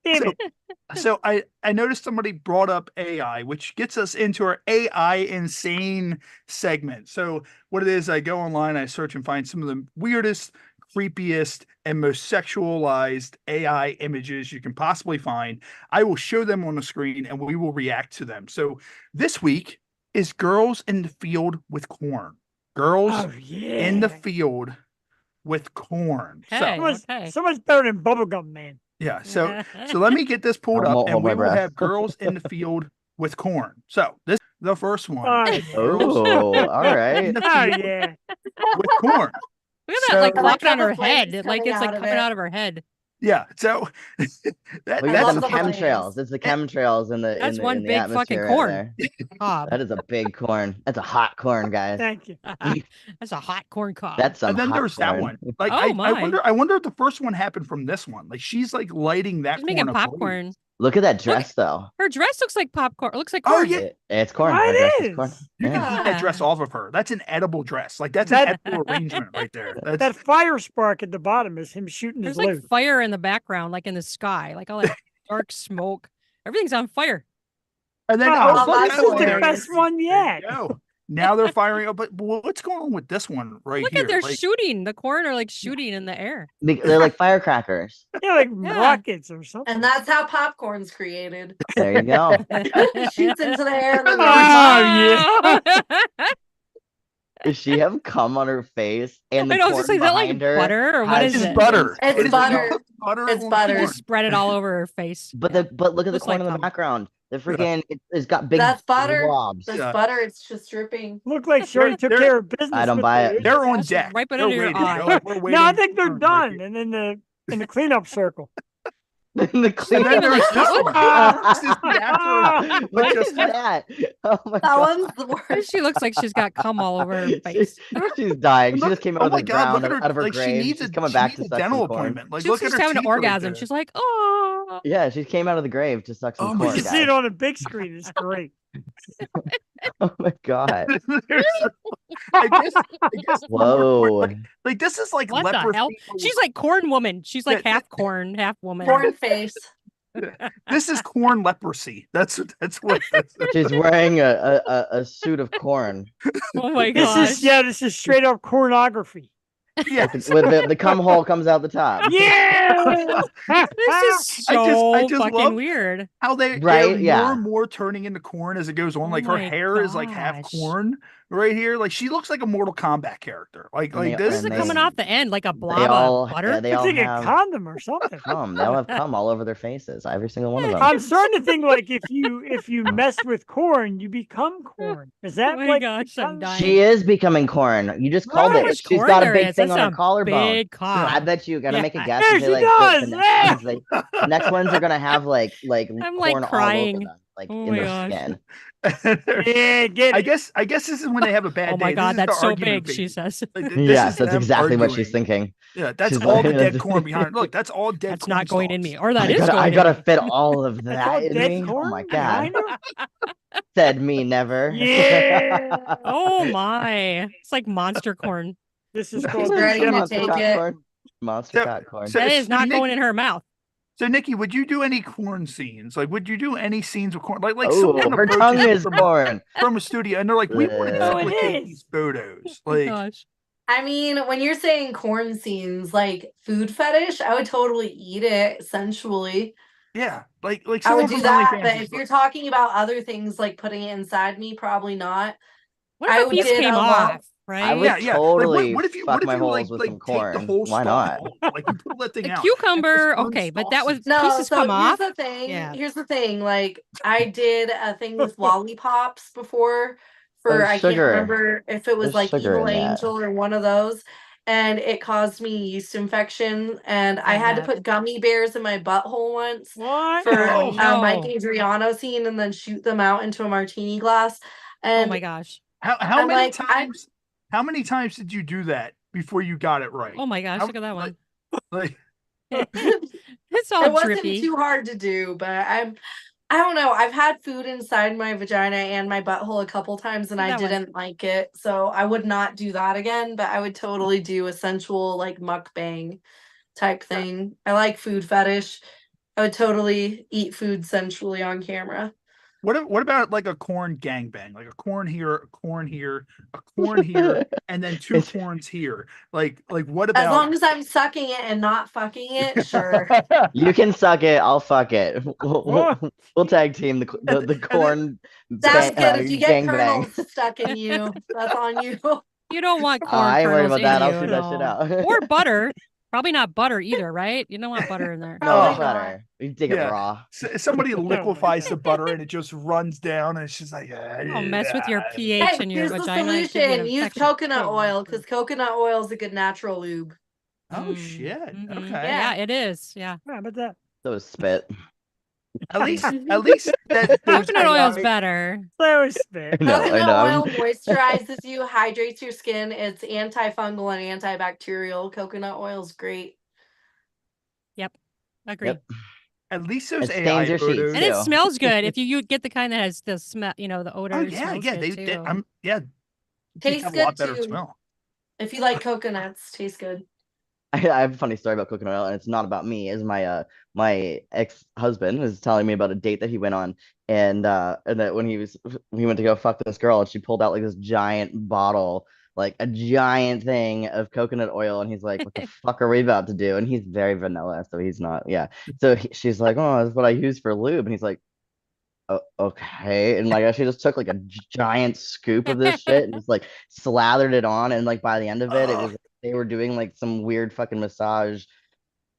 Speaker 5: Damn
Speaker 1: So-
Speaker 5: it.
Speaker 1: So I noticed somebody brought up AI, which gets us into our AI insane segment. So what it is, I go online, I search and find some of the weirdest, creepiest, and most sexualized AI images you can possibly find. I will show them on the screen and we will react to them. So this week is girls in the field with corn. Girls
Speaker 5: Oh yeah.
Speaker 1: in the field with corn.
Speaker 4: Hey.
Speaker 1: So
Speaker 5: So much,
Speaker 4: Okay.
Speaker 5: so much better than bubblegum, man.
Speaker 1: Yeah. So let me get this pulled
Speaker 6: I
Speaker 1: up,
Speaker 6: won't
Speaker 1: and
Speaker 6: hold my
Speaker 1: we will
Speaker 6: breath.
Speaker 1: have girls in the field with corn. So this the first one.
Speaker 5: Oh,
Speaker 1: is
Speaker 5: yeah.
Speaker 1: girls
Speaker 6: Oh, all
Speaker 1: in
Speaker 6: right.
Speaker 1: the
Speaker 5: Oh,
Speaker 1: field
Speaker 5: yeah.
Speaker 1: with corn.
Speaker 4: Look at that, like
Speaker 1: So-
Speaker 2: I like
Speaker 4: flopping on
Speaker 2: how
Speaker 4: her
Speaker 2: the flames
Speaker 4: head. Like
Speaker 2: coming
Speaker 4: it's like
Speaker 2: out of
Speaker 4: coming
Speaker 2: it.
Speaker 4: out of her head.
Speaker 1: Yeah. So
Speaker 6: We
Speaker 2: I
Speaker 6: got
Speaker 2: love
Speaker 6: them
Speaker 2: the flames.
Speaker 6: chemtrails. It's the chemtrails in the
Speaker 4: That's one
Speaker 6: in the
Speaker 4: big fucking
Speaker 6: atmosphere right
Speaker 4: corn.
Speaker 6: there.
Speaker 4: Cob.
Speaker 6: That is a big corn. That's a hot corn, guys.
Speaker 5: Thank you.
Speaker 4: That's a hot corn cob.
Speaker 6: That's some
Speaker 1: and then
Speaker 6: hot
Speaker 1: there's that
Speaker 6: corn.
Speaker 1: one. Like
Speaker 4: Oh,
Speaker 1: I
Speaker 4: my.
Speaker 1: wonder if the first one happened from this one. Like she's like lighting that
Speaker 4: She's making
Speaker 1: corn ablaze.
Speaker 4: popcorn.
Speaker 6: Look at that dress, though.
Speaker 4: Her dress looks like popcorn. It looks like
Speaker 1: Oh,
Speaker 4: corn.
Speaker 1: yeah.
Speaker 6: It's corn.
Speaker 5: Why
Speaker 6: Her dress
Speaker 5: it
Speaker 6: is corn.
Speaker 5: is?
Speaker 1: You can
Speaker 6: Yeah.
Speaker 1: eat that dress
Speaker 4: Yeah.
Speaker 1: off of her. That's an edible dress. Like that's an
Speaker 5: That-
Speaker 1: edible arrangement right there. That's
Speaker 5: That fire spark at the bottom is him shooting
Speaker 4: There's
Speaker 5: his
Speaker 4: like
Speaker 5: load.
Speaker 4: fire in the background, like in the sky, like all that dark smoke. Everything's on fire.
Speaker 1: and then
Speaker 5: Oh,
Speaker 1: look,
Speaker 2: that's
Speaker 1: now
Speaker 5: this is the
Speaker 1: there-
Speaker 5: best one
Speaker 1: there
Speaker 5: yet.
Speaker 1: you go. Now they're firing up. But what's going on with this one right
Speaker 4: Look
Speaker 1: here?
Speaker 4: at they're
Speaker 1: Like,
Speaker 4: shooting. The corn are like shooting in the air.
Speaker 6: They're like firecrackers.
Speaker 5: Yeah, like
Speaker 4: Yeah.
Speaker 5: rockets or something.
Speaker 2: And that's how popcorn's created.
Speaker 6: There you go.
Speaker 2: Shoots into the air and then
Speaker 5: Oh, yeah.
Speaker 6: Does she have cum on her face and the
Speaker 4: I know, I was
Speaker 6: corn
Speaker 4: just like, is that like
Speaker 6: behind her?
Speaker 4: butter or what
Speaker 6: has
Speaker 4: is
Speaker 1: it's
Speaker 4: it?
Speaker 1: butter.
Speaker 2: It's
Speaker 1: It is
Speaker 2: butter.
Speaker 1: butter.
Speaker 2: It's
Speaker 1: on
Speaker 2: butter.
Speaker 1: corn.
Speaker 4: Just spread it all over her face.
Speaker 6: But
Speaker 4: Yeah.
Speaker 6: but look at the
Speaker 4: Looks
Speaker 6: corn
Speaker 4: like
Speaker 6: in the
Speaker 4: cum.
Speaker 6: background. The freaking it's got big
Speaker 2: That's butter.
Speaker 6: blobs.
Speaker 2: That's
Speaker 1: Yeah.
Speaker 2: butter. It's just dripping.
Speaker 5: Look like Shorty took
Speaker 1: they're-
Speaker 5: care of business.
Speaker 6: I don't
Speaker 5: with
Speaker 6: buy
Speaker 5: the-
Speaker 6: it.
Speaker 1: They're on
Speaker 4: That's
Speaker 1: deck.
Speaker 4: right
Speaker 1: They're
Speaker 4: under your
Speaker 1: waiting.
Speaker 4: eye.
Speaker 1: They're like, we're waiting.
Speaker 5: No, I think they're
Speaker 1: for-
Speaker 5: done. And then in the cleanup circle.
Speaker 6: the
Speaker 1: And
Speaker 6: clean.
Speaker 1: then there's this one. This is the after.
Speaker 6: What
Speaker 1: just-
Speaker 6: is that? Oh my
Speaker 2: That
Speaker 6: god.
Speaker 2: one's the worst.
Speaker 4: She looks like she's got cum all over her face.
Speaker 6: She's dying. She
Speaker 1: Look-
Speaker 6: just came
Speaker 1: oh
Speaker 6: out of
Speaker 1: my
Speaker 6: the
Speaker 1: God, look
Speaker 6: ground,
Speaker 1: at her.
Speaker 6: out of her
Speaker 1: Like she
Speaker 6: grave.
Speaker 1: needs
Speaker 6: She's
Speaker 1: a,
Speaker 6: coming
Speaker 1: she
Speaker 6: back
Speaker 1: needs
Speaker 6: to
Speaker 1: a
Speaker 6: suck
Speaker 1: dental
Speaker 6: some corn.
Speaker 1: appointment. Like
Speaker 4: She's
Speaker 1: look at
Speaker 4: just
Speaker 1: her
Speaker 4: having an
Speaker 1: teeth right
Speaker 4: orgasm.
Speaker 1: there.
Speaker 4: She's like, oh.
Speaker 6: Yeah, she came out of the grave to suck some
Speaker 1: Oh my
Speaker 6: corn.
Speaker 5: You
Speaker 1: God.
Speaker 5: see it
Speaker 6: Guys.
Speaker 5: on a big screen. It's great.
Speaker 6: Oh my god.
Speaker 1: I guess
Speaker 6: Whoa.
Speaker 1: like this is like
Speaker 4: What the
Speaker 1: leprosy.
Speaker 4: hell? She's like corn woman. She's like
Speaker 1: Yeah,
Speaker 4: half corn, half woman.
Speaker 2: Corn face.
Speaker 1: This is corn leprosy. That's what this is.
Speaker 6: She's wearing a suit of corn.
Speaker 4: Oh my
Speaker 5: This
Speaker 4: gosh.
Speaker 5: this is straight up pornography.
Speaker 1: Yeah.
Speaker 6: With the cum hole comes out the top.
Speaker 5: Yeah.
Speaker 4: This is
Speaker 1: I
Speaker 4: so
Speaker 1: just
Speaker 4: fucking
Speaker 1: love-
Speaker 4: weird.
Speaker 1: How they're
Speaker 6: Right, yeah.
Speaker 1: more and more turning into corn as it goes on.
Speaker 4: Oh
Speaker 1: Like her
Speaker 4: my
Speaker 1: hair is like half
Speaker 4: gosh.
Speaker 1: corn right here. Like she looks like a Mortal Kombat character. Like
Speaker 6: And they-
Speaker 1: this
Speaker 4: This is
Speaker 6: and they-
Speaker 4: coming off the end like a
Speaker 6: They
Speaker 4: blob
Speaker 6: all,
Speaker 4: of butter.
Speaker 6: yeah, they
Speaker 5: It's
Speaker 6: all
Speaker 5: like a
Speaker 6: have
Speaker 5: condom or something.
Speaker 6: cum. They all have cum all over their faces. Every single one of them.
Speaker 5: I'm starting to think like if you mess with corn, you become corn. Is that
Speaker 4: Oh my
Speaker 5: like
Speaker 4: gosh, I'm dying.
Speaker 6: She is becoming corn. You just called
Speaker 4: How
Speaker 6: it.
Speaker 4: much
Speaker 6: She's
Speaker 4: corn
Speaker 6: got a
Speaker 4: there
Speaker 6: big
Speaker 4: is.
Speaker 6: thing
Speaker 4: That's
Speaker 6: on her
Speaker 4: a
Speaker 6: collarbone.
Speaker 4: Big cob.
Speaker 6: I bet you gotta
Speaker 4: Yeah.
Speaker 6: make a guess.
Speaker 5: There
Speaker 6: and say,
Speaker 5: she
Speaker 6: like,
Speaker 5: does!
Speaker 6: the next ones are gonna have like
Speaker 4: I'm, like,
Speaker 6: corn all
Speaker 4: crying.
Speaker 6: over them, like
Speaker 4: Oh
Speaker 6: in
Speaker 4: my
Speaker 6: their
Speaker 4: gosh.
Speaker 6: skin.
Speaker 5: Yeah, get
Speaker 1: I
Speaker 5: it.
Speaker 1: guess this is when they have a bad
Speaker 4: Oh
Speaker 1: day.
Speaker 4: my
Speaker 1: This
Speaker 4: god,
Speaker 1: is the
Speaker 4: that's so
Speaker 1: argument
Speaker 4: big, she
Speaker 1: phase.
Speaker 4: says.
Speaker 1: Like, this
Speaker 6: Yes,
Speaker 1: is
Speaker 6: that's
Speaker 1: them
Speaker 6: exactly what she's
Speaker 1: arguing.
Speaker 6: thinking.
Speaker 1: Yeah, that's
Speaker 6: She's
Speaker 1: all
Speaker 6: like-
Speaker 1: the dead
Speaker 6: that's-
Speaker 1: corn behind. Look, that's all dead.
Speaker 4: That's
Speaker 1: corn
Speaker 4: not going in
Speaker 1: stalks.
Speaker 4: me. Or that is
Speaker 6: I
Speaker 4: going
Speaker 6: gotta
Speaker 4: in me.
Speaker 6: fit all of
Speaker 5: That's all
Speaker 6: that in
Speaker 5: dead
Speaker 6: me. Oh
Speaker 5: corn
Speaker 6: my god.
Speaker 5: behind her?
Speaker 6: Said me never.
Speaker 5: Yeah.
Speaker 4: Oh my. It's like monster corn.
Speaker 5: This is
Speaker 1: He's
Speaker 5: called
Speaker 2: ready to
Speaker 6: Monster
Speaker 2: take
Speaker 6: cock
Speaker 2: it.
Speaker 6: corn. Monster
Speaker 1: So-
Speaker 6: cock corn.
Speaker 1: so-
Speaker 4: That is not
Speaker 1: Nick-
Speaker 4: going in her mouth.
Speaker 1: So, Nikki, would you do any corn scenes? Like, would you do any scenes with corn? Like
Speaker 6: Oh,
Speaker 1: someone
Speaker 6: her
Speaker 1: approaches
Speaker 6: tongue
Speaker 1: you
Speaker 6: is corn.
Speaker 1: from a studio, and they're like, "We want to
Speaker 6: Oh,
Speaker 5: it
Speaker 1: duplicate
Speaker 5: is.
Speaker 1: these photos."
Speaker 4: Oh
Speaker 1: Like,
Speaker 4: gosh.
Speaker 2: I mean, when you're saying corn scenes, like food fetish, I would totally eat it sensually.
Speaker 1: yeah, like
Speaker 2: I would
Speaker 1: someone
Speaker 2: do
Speaker 1: from
Speaker 2: that.
Speaker 1: OnlyFans
Speaker 2: But
Speaker 1: is
Speaker 2: if you're
Speaker 1: like-
Speaker 2: talking about other things like putting it inside me, probably not.
Speaker 4: What
Speaker 2: I
Speaker 4: if a piece
Speaker 2: did
Speaker 4: came
Speaker 2: a lot-
Speaker 4: off? Right?
Speaker 6: I would
Speaker 1: yeah, yeah.
Speaker 6: totally
Speaker 1: like, what if you,
Speaker 6: fuck
Speaker 1: what if
Speaker 6: my
Speaker 1: you
Speaker 6: holes
Speaker 1: like,
Speaker 6: with
Speaker 1: like
Speaker 6: some
Speaker 1: take
Speaker 6: corn.
Speaker 1: the whole
Speaker 6: Why
Speaker 1: stalk
Speaker 6: not?
Speaker 1: off? Like you pull that thing
Speaker 4: The
Speaker 1: out.
Speaker 4: cucumber,
Speaker 1: It's
Speaker 4: okay, but that was
Speaker 2: No,
Speaker 4: pieces
Speaker 2: so
Speaker 4: come
Speaker 2: here's
Speaker 4: off.
Speaker 2: the thing.
Speaker 4: Yeah.
Speaker 2: Here's the thing. Like I did a thing with lollipops before for
Speaker 6: There's
Speaker 2: I
Speaker 6: sugar.
Speaker 2: can't remember if it was
Speaker 6: There's
Speaker 2: like
Speaker 6: sugar
Speaker 2: Evil
Speaker 6: in that.
Speaker 2: Angel or one of those. And it caused me yeast infection. And I had to
Speaker 4: Yeah.
Speaker 2: put gummy bears in my butthole once
Speaker 5: What?
Speaker 2: for
Speaker 1: Oh,
Speaker 2: a Mike
Speaker 4: no.
Speaker 2: Adriano scene and then shoot them out into a martini glass.
Speaker 4: Oh
Speaker 2: And
Speaker 4: my gosh.
Speaker 1: How
Speaker 2: I'm
Speaker 1: many
Speaker 2: like, I-
Speaker 1: times? How many times did you do that before you got it right?
Speaker 4: Oh my gosh,
Speaker 1: How-
Speaker 4: look at that one.
Speaker 1: Like,
Speaker 4: It's all
Speaker 2: it wasn't
Speaker 4: drippy.
Speaker 2: too hard to do, but I don't know. I've had food inside my vagina and my butthole a couple times and I
Speaker 4: That one.
Speaker 2: didn't like it. So I would not do that again, but I would totally do a sensual like mukbang type thing. I like food fetish. I would totally eat food sensually on camera.
Speaker 1: what about like a corn gangbang? Like a corn here, a corn here, a corn here, and then two
Speaker 6: It's-
Speaker 1: corns here. Like what
Speaker 2: As
Speaker 1: about?
Speaker 2: long as I'm sucking it and not fucking it, sure.
Speaker 6: You can suck it. I'll fuck it. We'll tag team the
Speaker 1: then-
Speaker 6: corn.
Speaker 2: That's
Speaker 6: bang-
Speaker 2: good. If you get
Speaker 6: gangbang.
Speaker 2: kernels stuck in you, that's on you.
Speaker 4: You don't want
Speaker 6: Oh,
Speaker 4: corn
Speaker 6: I ain't worried
Speaker 4: kernels
Speaker 6: about that.
Speaker 4: in
Speaker 6: I'll
Speaker 4: you,
Speaker 6: shoot that shit
Speaker 4: no.
Speaker 6: out.
Speaker 4: Or butter. Probably not butter either, right? You don't want butter in there.
Speaker 6: No
Speaker 2: Probably not.
Speaker 6: butter. You take it
Speaker 1: Yeah.
Speaker 6: raw.
Speaker 1: Somebody
Speaker 5: my
Speaker 1: liquefies
Speaker 5: God.
Speaker 1: the butter and it just runs down, and it's just like,
Speaker 4: Don't mess with your
Speaker 1: "Ah."
Speaker 4: pH
Speaker 2: Hey,
Speaker 4: in your
Speaker 2: here's the
Speaker 4: vagina. It give you an
Speaker 2: solution. Use
Speaker 4: infection.
Speaker 2: coconut oil because coconut oil is a good natural lube.
Speaker 1: Oh
Speaker 4: Mm,
Speaker 1: shit.
Speaker 4: mhm.
Speaker 1: Okay.
Speaker 2: Yeah.
Speaker 4: Yeah, it is. Yeah.
Speaker 5: How about that?
Speaker 6: So is spit.
Speaker 1: At least that there's
Speaker 4: Coconut oil's
Speaker 1: AI
Speaker 4: better.
Speaker 5: So spit.
Speaker 6: I know.
Speaker 2: Coconut
Speaker 6: I'm-
Speaker 2: oil moisturizes you, hydrates your skin. It's antifungal and antibacterial. Coconut oil is great.
Speaker 4: Agree.
Speaker 6: Yep.
Speaker 1: At least those
Speaker 6: It
Speaker 1: AI
Speaker 6: stains your sheets,
Speaker 1: photos.
Speaker 4: And it
Speaker 6: too.
Speaker 4: smells good. If you get the kind that has the smell, the odor.
Speaker 1: Oh
Speaker 4: it
Speaker 1: yeah,
Speaker 4: smells
Speaker 1: yeah.
Speaker 4: good
Speaker 1: They
Speaker 4: too.
Speaker 2: Tastes
Speaker 1: have a lot
Speaker 2: good
Speaker 1: better
Speaker 2: too.
Speaker 1: smell.
Speaker 2: If you like coconuts, tastes good.
Speaker 6: I have a funny story about coconut oil, and it's not about me. It's my ex-husband is telling me about a date that he went on, and that when he went to go fuck this girl, and she pulled out like this giant bottle, like a giant thing of coconut oil, and he's like, "What the fuck are we about to do?" And he's very vanilla, so he's not. Yeah. So she's like, "Oh, that's what I use for lube," and he's like, "Oh, okay." And like, she just took like a giant scoop of this shit and just like slathered it on, and like by the end of it, it
Speaker 1: Ugh.
Speaker 6: was they were doing like some weird fucking massage,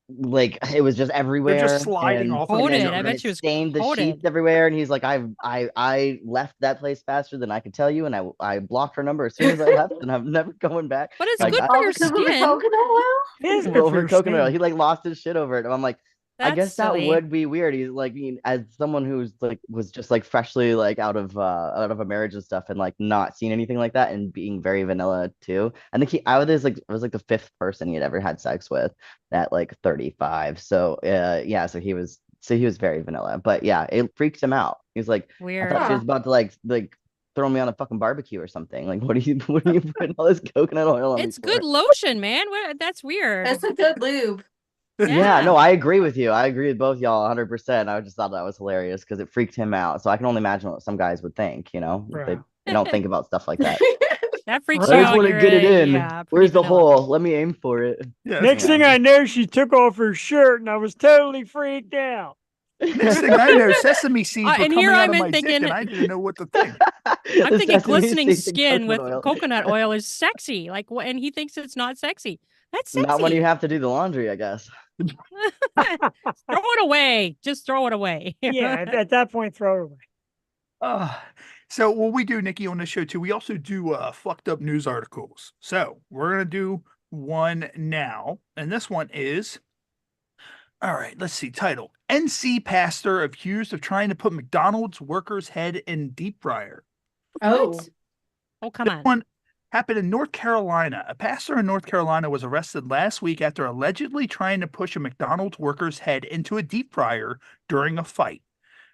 Speaker 6: like it was just
Speaker 1: They're
Speaker 6: everywhere,
Speaker 1: just sliding
Speaker 6: and
Speaker 1: off of
Speaker 4: Coated.
Speaker 1: each
Speaker 6: and
Speaker 4: I
Speaker 1: other.
Speaker 4: bet
Speaker 6: it
Speaker 4: she was
Speaker 6: stained the sheets
Speaker 4: coated.
Speaker 6: everywhere. And he's like, I left that place faster than I could tell you, and I blocked her number as soon as I left, and I'm never going back.
Speaker 4: But it's
Speaker 6: Like,
Speaker 4: good
Speaker 6: I-
Speaker 4: for
Speaker 2: All
Speaker 4: your
Speaker 2: because of the
Speaker 4: skin.
Speaker 2: coconut oil?
Speaker 5: It is good for
Speaker 6: over
Speaker 5: your
Speaker 6: coconut oil.
Speaker 5: skin.
Speaker 6: He like lost his shit over it. And I'm like, I
Speaker 4: That's
Speaker 6: guess that
Speaker 4: silly.
Speaker 6: would be weird. He's like, as someone who's like was just like freshly like out of a marriage and stuff, and like not seen anything like that, and being very vanilla too. I think I was like the fifth person he had ever had sex with at like 35. So yeah, so he was very vanilla. But yeah, it freaked him out. He's like, I
Speaker 4: Weird.
Speaker 6: thought she was about to like throw me on a fucking barbecue or something. Like, what are you putting all this coconut oil on me
Speaker 4: It's
Speaker 6: for?
Speaker 4: good lotion, man. That's weird.
Speaker 2: It's a good lube.
Speaker 6: Yeah, no, I agree with you. I agree with both y'all 100%. I just thought that was hilarious because it freaked him out. So I can only imagine what some guys would think, They
Speaker 5: Bro.
Speaker 6: don't think about stuff like that.
Speaker 4: That freaks
Speaker 5: I
Speaker 4: you
Speaker 6: I just
Speaker 4: out.
Speaker 6: want to
Speaker 4: You're
Speaker 6: get it in.
Speaker 4: yeah, pretty
Speaker 6: Where's the
Speaker 4: vanilla.
Speaker 6: hole? Let me aim for it.
Speaker 1: Yeah.
Speaker 5: Next thing I know, she took off her shirt and I was totally freaked out.
Speaker 1: Next thing I know, sesame seeds were
Speaker 4: and
Speaker 1: coming
Speaker 4: here
Speaker 1: out
Speaker 4: I'm
Speaker 1: of
Speaker 4: in
Speaker 1: my dick,
Speaker 4: thinking-
Speaker 1: and I didn't know what to think.
Speaker 4: I'm
Speaker 6: The
Speaker 4: thinking
Speaker 6: sesame
Speaker 4: glistening
Speaker 6: seeds and
Speaker 4: skin with
Speaker 6: coconut oil.
Speaker 4: coconut oil is sexy. Like, and he thinks it's not sexy. That's sexy.
Speaker 6: Not when you have to do the laundry, I guess.
Speaker 4: Throw it away. Just throw it away.
Speaker 5: Yeah, at that point, throw it away.
Speaker 1: So what we do, Nikki, on this show too, we also do fucked up news articles. So we're gonna do one now, and this one is all right. Let's see. Title: NC pastor accused of trying to put McDonald's workers' head in deep fryer.
Speaker 2: Oh.
Speaker 4: What? Oh, come on.
Speaker 1: One happened in North Carolina. A pastor in North Carolina was arrested last week after allegedly trying to push a McDonald's worker's head into a deep fryer during a fight.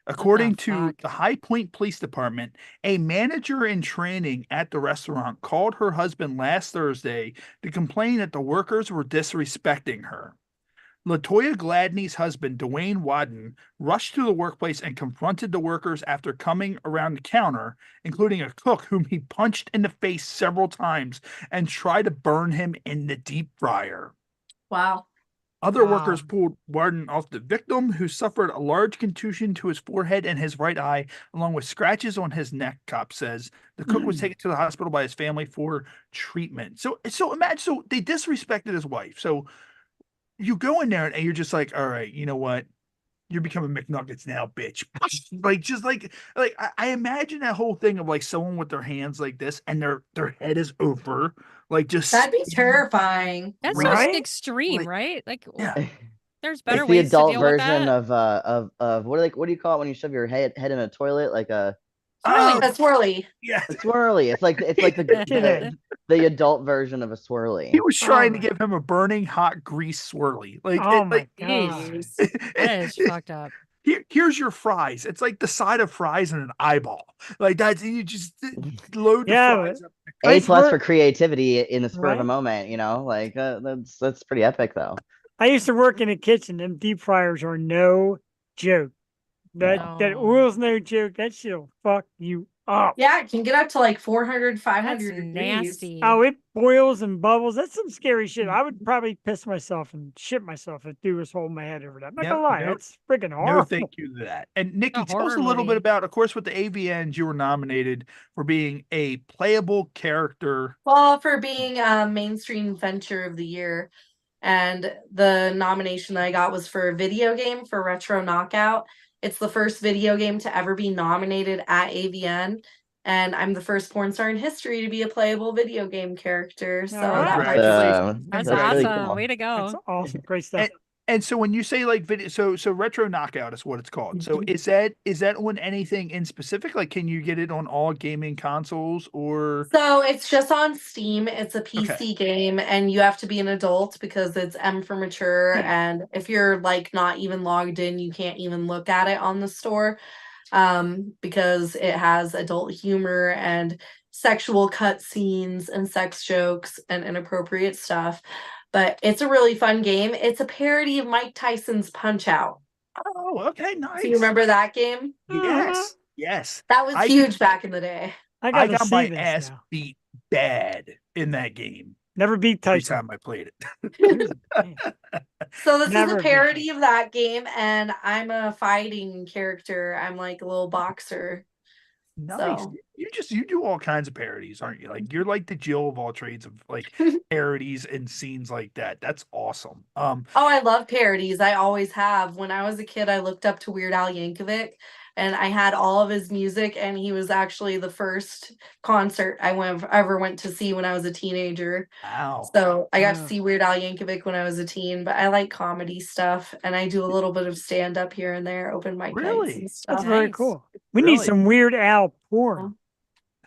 Speaker 1: According to
Speaker 4: fuck?
Speaker 1: the High Point Police Department, a manager in training at the restaurant called her husband last Thursday to complain that the workers were disrespecting her. Latoya Gladney's husband, Dwayne Wadden, rushed to the workplace and confronted the workers after coming around the counter, including a cook whom he punched in the face several times and tried to burn him in the deep fryer.
Speaker 2: Wow.
Speaker 1: Other
Speaker 4: Wow.
Speaker 1: workers pulled Warden off the victim, who suffered a large contusion to his forehead and his right eye, along with scratches on his neck, cop says. The cook was taken to the hospital by his family for treatment. So imagine, so they disrespected his wife. So you go in there and you're just like, all right, you know what? You're becoming McNuggets now, bitch. like I imagine that whole thing of like someone with their hands like this and their head is over, like just
Speaker 2: That'd be terrifying.
Speaker 4: That's
Speaker 5: Right?
Speaker 4: so extreme,
Speaker 1: Like-
Speaker 4: right? Like,
Speaker 1: yeah.
Speaker 4: there's better
Speaker 6: It's the
Speaker 4: ways to
Speaker 6: adult
Speaker 4: deal with
Speaker 6: version
Speaker 4: that.
Speaker 6: of what do you call it when you shove your head in a toilet, like a
Speaker 1: Oh,
Speaker 2: That's swirly.
Speaker 1: yeah.
Speaker 6: swirly. It's like the adult version of a swirly.
Speaker 1: He was trying to
Speaker 5: my-
Speaker 1: give him a burning hot grease swirly. Like,
Speaker 5: Oh
Speaker 1: it-
Speaker 5: my
Speaker 1: like
Speaker 5: god.
Speaker 4: That is fucked up.
Speaker 1: here's your fries. It's like the side of fries and an eyeball. Like that's you just load the
Speaker 5: Yeah,
Speaker 1: fries up.
Speaker 6: A
Speaker 5: Nice
Speaker 6: plus
Speaker 5: work.
Speaker 6: for creativity in the spur of a
Speaker 5: Right?
Speaker 6: moment, like that's pretty epic though.
Speaker 5: I used to work in a kitchen. Them deep fryers are no joke. That
Speaker 4: No.
Speaker 5: oil's no joke. That shit'll fuck you up.
Speaker 2: Yeah, it can get up to like 400,
Speaker 4: That's
Speaker 2: 500 degrees.
Speaker 4: nasty.
Speaker 5: Oh, it boils and bubbles. That's some scary shit. I would probably piss myself and shit myself if dude was holding my head over that. I'm not gonna
Speaker 1: Yep,
Speaker 5: lie,
Speaker 1: nope.
Speaker 5: that's freaking
Speaker 1: No,
Speaker 5: horrible.
Speaker 1: thank you to that. And Nikki,
Speaker 4: A
Speaker 1: tell us a
Speaker 4: horror
Speaker 1: little bit
Speaker 4: movie.
Speaker 1: about, of course, with the AVNs, you were nominated for being a playable character.
Speaker 2: Well, for being mainstream venture of the year. And the nomination that I got was for a video game for Retro Knockout. It's the first video game to ever be nominated at AVN. And I'm the first porn star in history to be a playable video game character. So
Speaker 5: Alright.
Speaker 2: that part's
Speaker 1: Congratulations.
Speaker 4: That's
Speaker 6: really
Speaker 4: awesome.
Speaker 6: cool.
Speaker 4: Way to
Speaker 5: That's
Speaker 4: go.
Speaker 5: awesome. Great stuff.
Speaker 1: And so when you say like video, so retro knockout is what it's called. So is that on anything in specific? Like, can you get it on all gaming consoles or?
Speaker 2: So it's just on Steam. It's a PC game, and you have to be an adult because it's M for mature. And if you're like not even logged in, you can't even look at it on the store, because it has adult humor and sexual cut scenes and sex jokes and inappropriate stuff. But it's a really fun game. It's a parody of Mike Tyson's Punch Out.
Speaker 1: Oh, okay, nice.
Speaker 2: Do you remember that game?
Speaker 1: Yes, yes.
Speaker 2: That was
Speaker 1: I-
Speaker 2: huge back in the day.
Speaker 5: I
Speaker 1: I
Speaker 5: gotta
Speaker 1: got
Speaker 5: see
Speaker 1: my
Speaker 5: this
Speaker 1: ass
Speaker 5: now.
Speaker 1: beat bad in that game
Speaker 5: Never beat
Speaker 1: every
Speaker 5: Tyson.
Speaker 1: time I played it.
Speaker 5: Man.
Speaker 2: So this
Speaker 5: Never
Speaker 2: is a
Speaker 5: beat
Speaker 2: parody of that game, and I'm a fighting character. I'm like a little boxer.
Speaker 1: Nice.
Speaker 2: So.
Speaker 1: You do all kinds of parodies, aren't you? Like you're like the Jill of all trades of like parodies and scenes like that. That's awesome.
Speaker 2: Oh, I love parodies. I always have. When I was a kid, I looked up to Weird Al Yankovic, and I had all of his music, and he was actually the first concert I ever went to see when I was a teenager.
Speaker 1: Wow.
Speaker 2: So I got to
Speaker 5: Wow.
Speaker 2: see Weird Al Yankovic when I was a teen, but I like comedy stuff, and I do a little bit of stand up here and there, open mic nights
Speaker 1: Really?
Speaker 2: and
Speaker 5: That's
Speaker 2: stuff.
Speaker 5: very
Speaker 4: Nice.
Speaker 5: cool. We need
Speaker 1: Really?
Speaker 5: some Weird Al porn.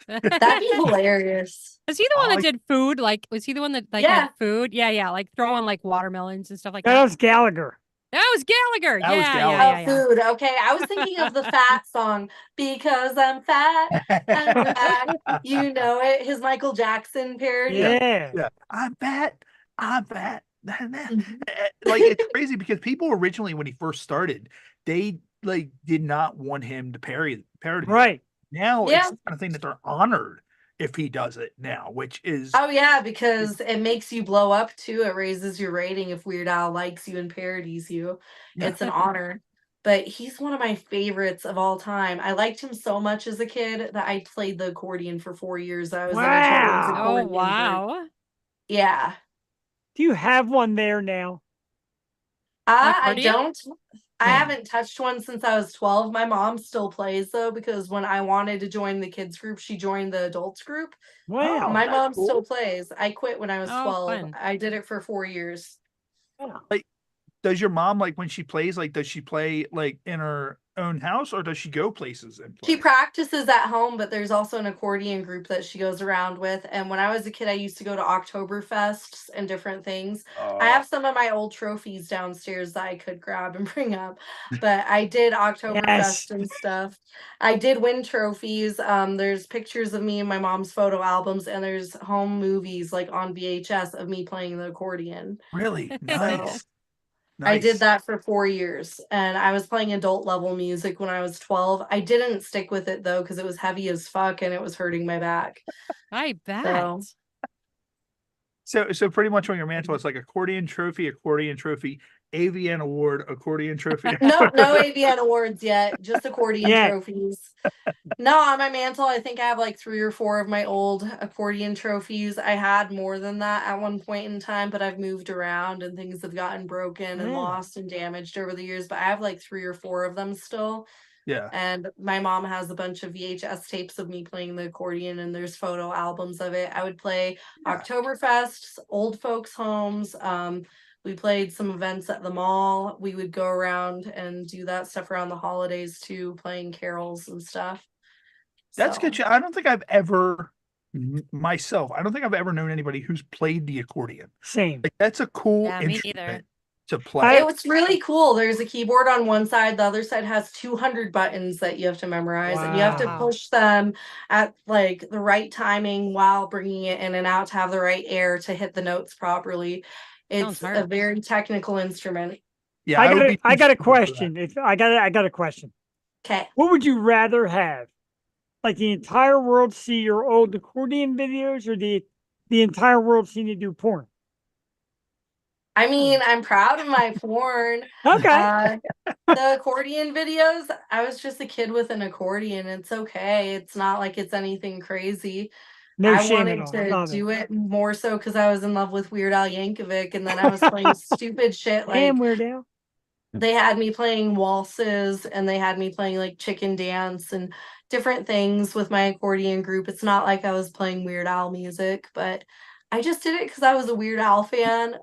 Speaker 2: That'd be hilarious.
Speaker 4: Was he the one
Speaker 1: I
Speaker 4: that did food? Like, was he the one that like
Speaker 2: Yeah.
Speaker 4: had food? Yeah, yeah, like throwing like watermelons and stuff like
Speaker 5: That
Speaker 4: that.
Speaker 5: was Gallagher.
Speaker 4: That was Gallagher.
Speaker 1: That was
Speaker 4: Yeah,
Speaker 1: Gallagher.
Speaker 2: Oh,
Speaker 4: yeah, yeah.
Speaker 2: food. Okay, I was thinking of the fat song because I'm fat. I'm fat. You know it. His Michael Jackson parody.
Speaker 5: Yeah.
Speaker 1: Yeah. I'm fat. I'm fat.
Speaker 2: Mhm.
Speaker 1: Like it's crazy because people originally when he first started, they like did not want him to parody that.
Speaker 5: Right.
Speaker 1: Now
Speaker 2: Yeah.
Speaker 1: it's the kind of thing that they're honored if he does it now, which is
Speaker 2: Oh yeah, because it makes you blow up too. It raises your rating if Weird Al likes you and parodies you.
Speaker 1: Yeah.
Speaker 2: It's an honor. But he's one of my favorites of all time. I liked him so much as a kid that I played the accordion for 4 years. I was in a children's
Speaker 5: Wow.
Speaker 4: Oh
Speaker 2: accordion group.
Speaker 4: wow.
Speaker 2: Yeah.
Speaker 5: Do you have one there now?
Speaker 2: I
Speaker 4: accordion?
Speaker 2: don't. I
Speaker 5: Yeah.
Speaker 2: haven't touched one since I was 12. My mom still plays though, because when I wanted to join the kids group, she joined the adults group.
Speaker 5: Wow.
Speaker 2: My
Speaker 1: that's
Speaker 2: mom
Speaker 1: cool.
Speaker 2: still plays. I quit when I was
Speaker 4: Oh,
Speaker 2: 12.
Speaker 4: fun.
Speaker 2: I did it for 4 years.
Speaker 1: Does your mom like when she plays, like does she play like in her own house or does she go places and play?
Speaker 2: She practices at home, but there's also an accordion group that she goes around with. And when I was a kid, I used to go to Oktoberfests and different things. I have some of my old trophies downstairs that I could grab and bring up, but I did Oktoberfest
Speaker 5: Yes.
Speaker 2: and stuff. I did win trophies. There's pictures of me in my mom's photo albums, and there's home movies like on VHS of me playing the accordion.
Speaker 1: Really nice.
Speaker 2: I did
Speaker 1: Nice.
Speaker 2: that for 4 years, and I was playing adult level music when I was 12. I didn't stick with it though because it was heavy as fuck and it was hurting my back.
Speaker 4: I bet.
Speaker 1: So pretty much on your mantle, it's like accordion trophy, AVN award, accordion trophy.
Speaker 2: No AVN awards yet, just accordion
Speaker 5: Yeah.
Speaker 2: trophies. No, on my mantle, I think I have like 3 or 4 of my old accordion trophies. I had more than that at one point in time, but I've moved around and things have gotten broken and
Speaker 5: Mm.
Speaker 2: lost and damaged over the years. But I have like 3 or 4 of them still.
Speaker 1: Yeah.
Speaker 2: And my mom has a bunch of VHS tapes of me playing the accordion, and there's photo albums of it. I would play
Speaker 1: Yeah.
Speaker 2: Oktoberfests, old folks' homes. We played some events at the mall. We would go around and do that stuff around the holidays too, playing carols and stuff.
Speaker 1: That's
Speaker 2: So,
Speaker 1: good. I don't think I've ever myself, I don't think I've ever known anybody who's played the accordion.
Speaker 5: Same.
Speaker 1: Like that's a cool
Speaker 4: Yeah, me neither.
Speaker 1: instrument to play.
Speaker 2: it was really cool. There's a keyboard on one side, the other side has 200 buttons that you have to memorize, and you have to
Speaker 4: Wow.
Speaker 2: push them at like the right timing while bringing it in and out to have the right air to hit the notes properly.
Speaker 4: Sounds
Speaker 2: It's a
Speaker 4: hard.
Speaker 2: very technical instrument.
Speaker 1: Yeah,
Speaker 5: I
Speaker 1: would
Speaker 5: got
Speaker 1: be
Speaker 5: I
Speaker 1: too
Speaker 5: got a
Speaker 1: stupid for that.
Speaker 5: question. I got a question.
Speaker 2: Okay.
Speaker 5: What would you rather have? Like the entire world see your old accordion videos or the entire world see you do porn?
Speaker 2: I mean, I'm proud of my porn.
Speaker 5: Okay.
Speaker 2: The accordion videos, I was just a kid with an accordion. It's okay. It's not like it's anything crazy.
Speaker 5: No
Speaker 2: I
Speaker 5: shame
Speaker 2: wanted
Speaker 5: at all.
Speaker 2: to
Speaker 5: Love
Speaker 2: do it more so because I was in love with Weird Al Yankovic, and then I was playing stupid shit like
Speaker 5: And Weird Al.
Speaker 2: they had me playing waltzes and they had me playing like chicken dance and different things with my accordion group. It's not like I was playing Weird Al music, but I just did it because I was a Weird Al fan.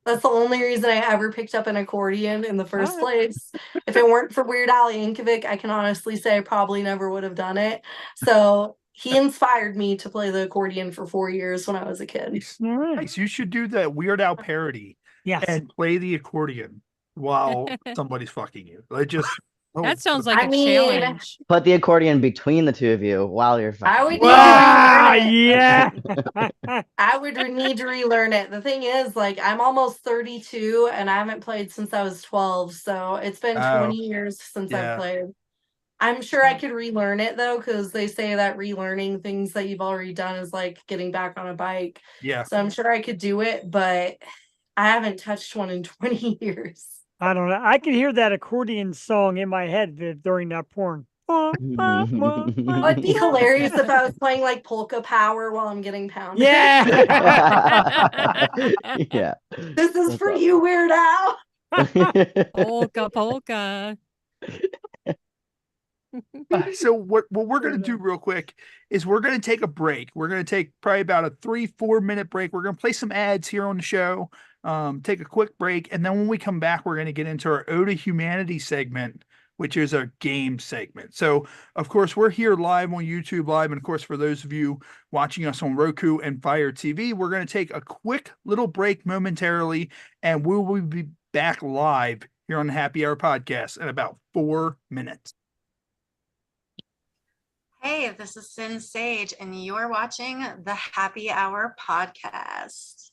Speaker 2: That's the only reason I ever picked up an accordion in the first place. If it weren't for Weird Al Yankovic, I can honestly say I probably never would have done it. So he inspired me to play the accordion for 4 years when I was a kid.
Speaker 1: Nice.
Speaker 5: All right.
Speaker 1: Nice. You should do the Weird Al parody
Speaker 5: Yes.
Speaker 1: and play the accordion while somebody's fucking you. Like just
Speaker 4: That sounds like
Speaker 2: I
Speaker 4: a
Speaker 2: mean,
Speaker 4: challenge.
Speaker 6: Put the accordion between the two of you while you're
Speaker 2: I would
Speaker 6: fucking.
Speaker 5: Wow,
Speaker 2: need to
Speaker 5: yeah.
Speaker 2: I would need to relearn it. The thing is, like, I'm almost 32 and I haven't played since I was 12. So it's been 20 years since
Speaker 1: yeah.
Speaker 2: I've played. I'm sure I could relearn it though, because they say that relearning things that you've already done is like getting back on a bike.
Speaker 1: Yeah.
Speaker 2: So I'm sure I could do it, but I haven't touched one in 20 years.
Speaker 5: I don't know. I can hear that accordion song in my head during that porn.
Speaker 2: It'd be hilarious if I was playing like polka power while I'm getting pounded.
Speaker 5: Yeah.
Speaker 6: Yeah.
Speaker 2: This is for you, Weird Al.
Speaker 4: Polka.
Speaker 1: So what we're going to do real quick is we're going to take a break. We're going to take probably about a 3-4 minute break. We're going to play some ads here on the show, take a quick break. And then when we come back, we're going to get into our Ode to Humanity segment, which is our game segment. So of course we're here live on YouTube Live. And of course, for those of you watching us on Roku and Fire TV, we're going to take a quick little break momentarily, and we will be back live here on the Happy Hour podcast in about 4 minutes.
Speaker 7: Hey, this is Sin Sage, and you're watching the Happy Hour podcast.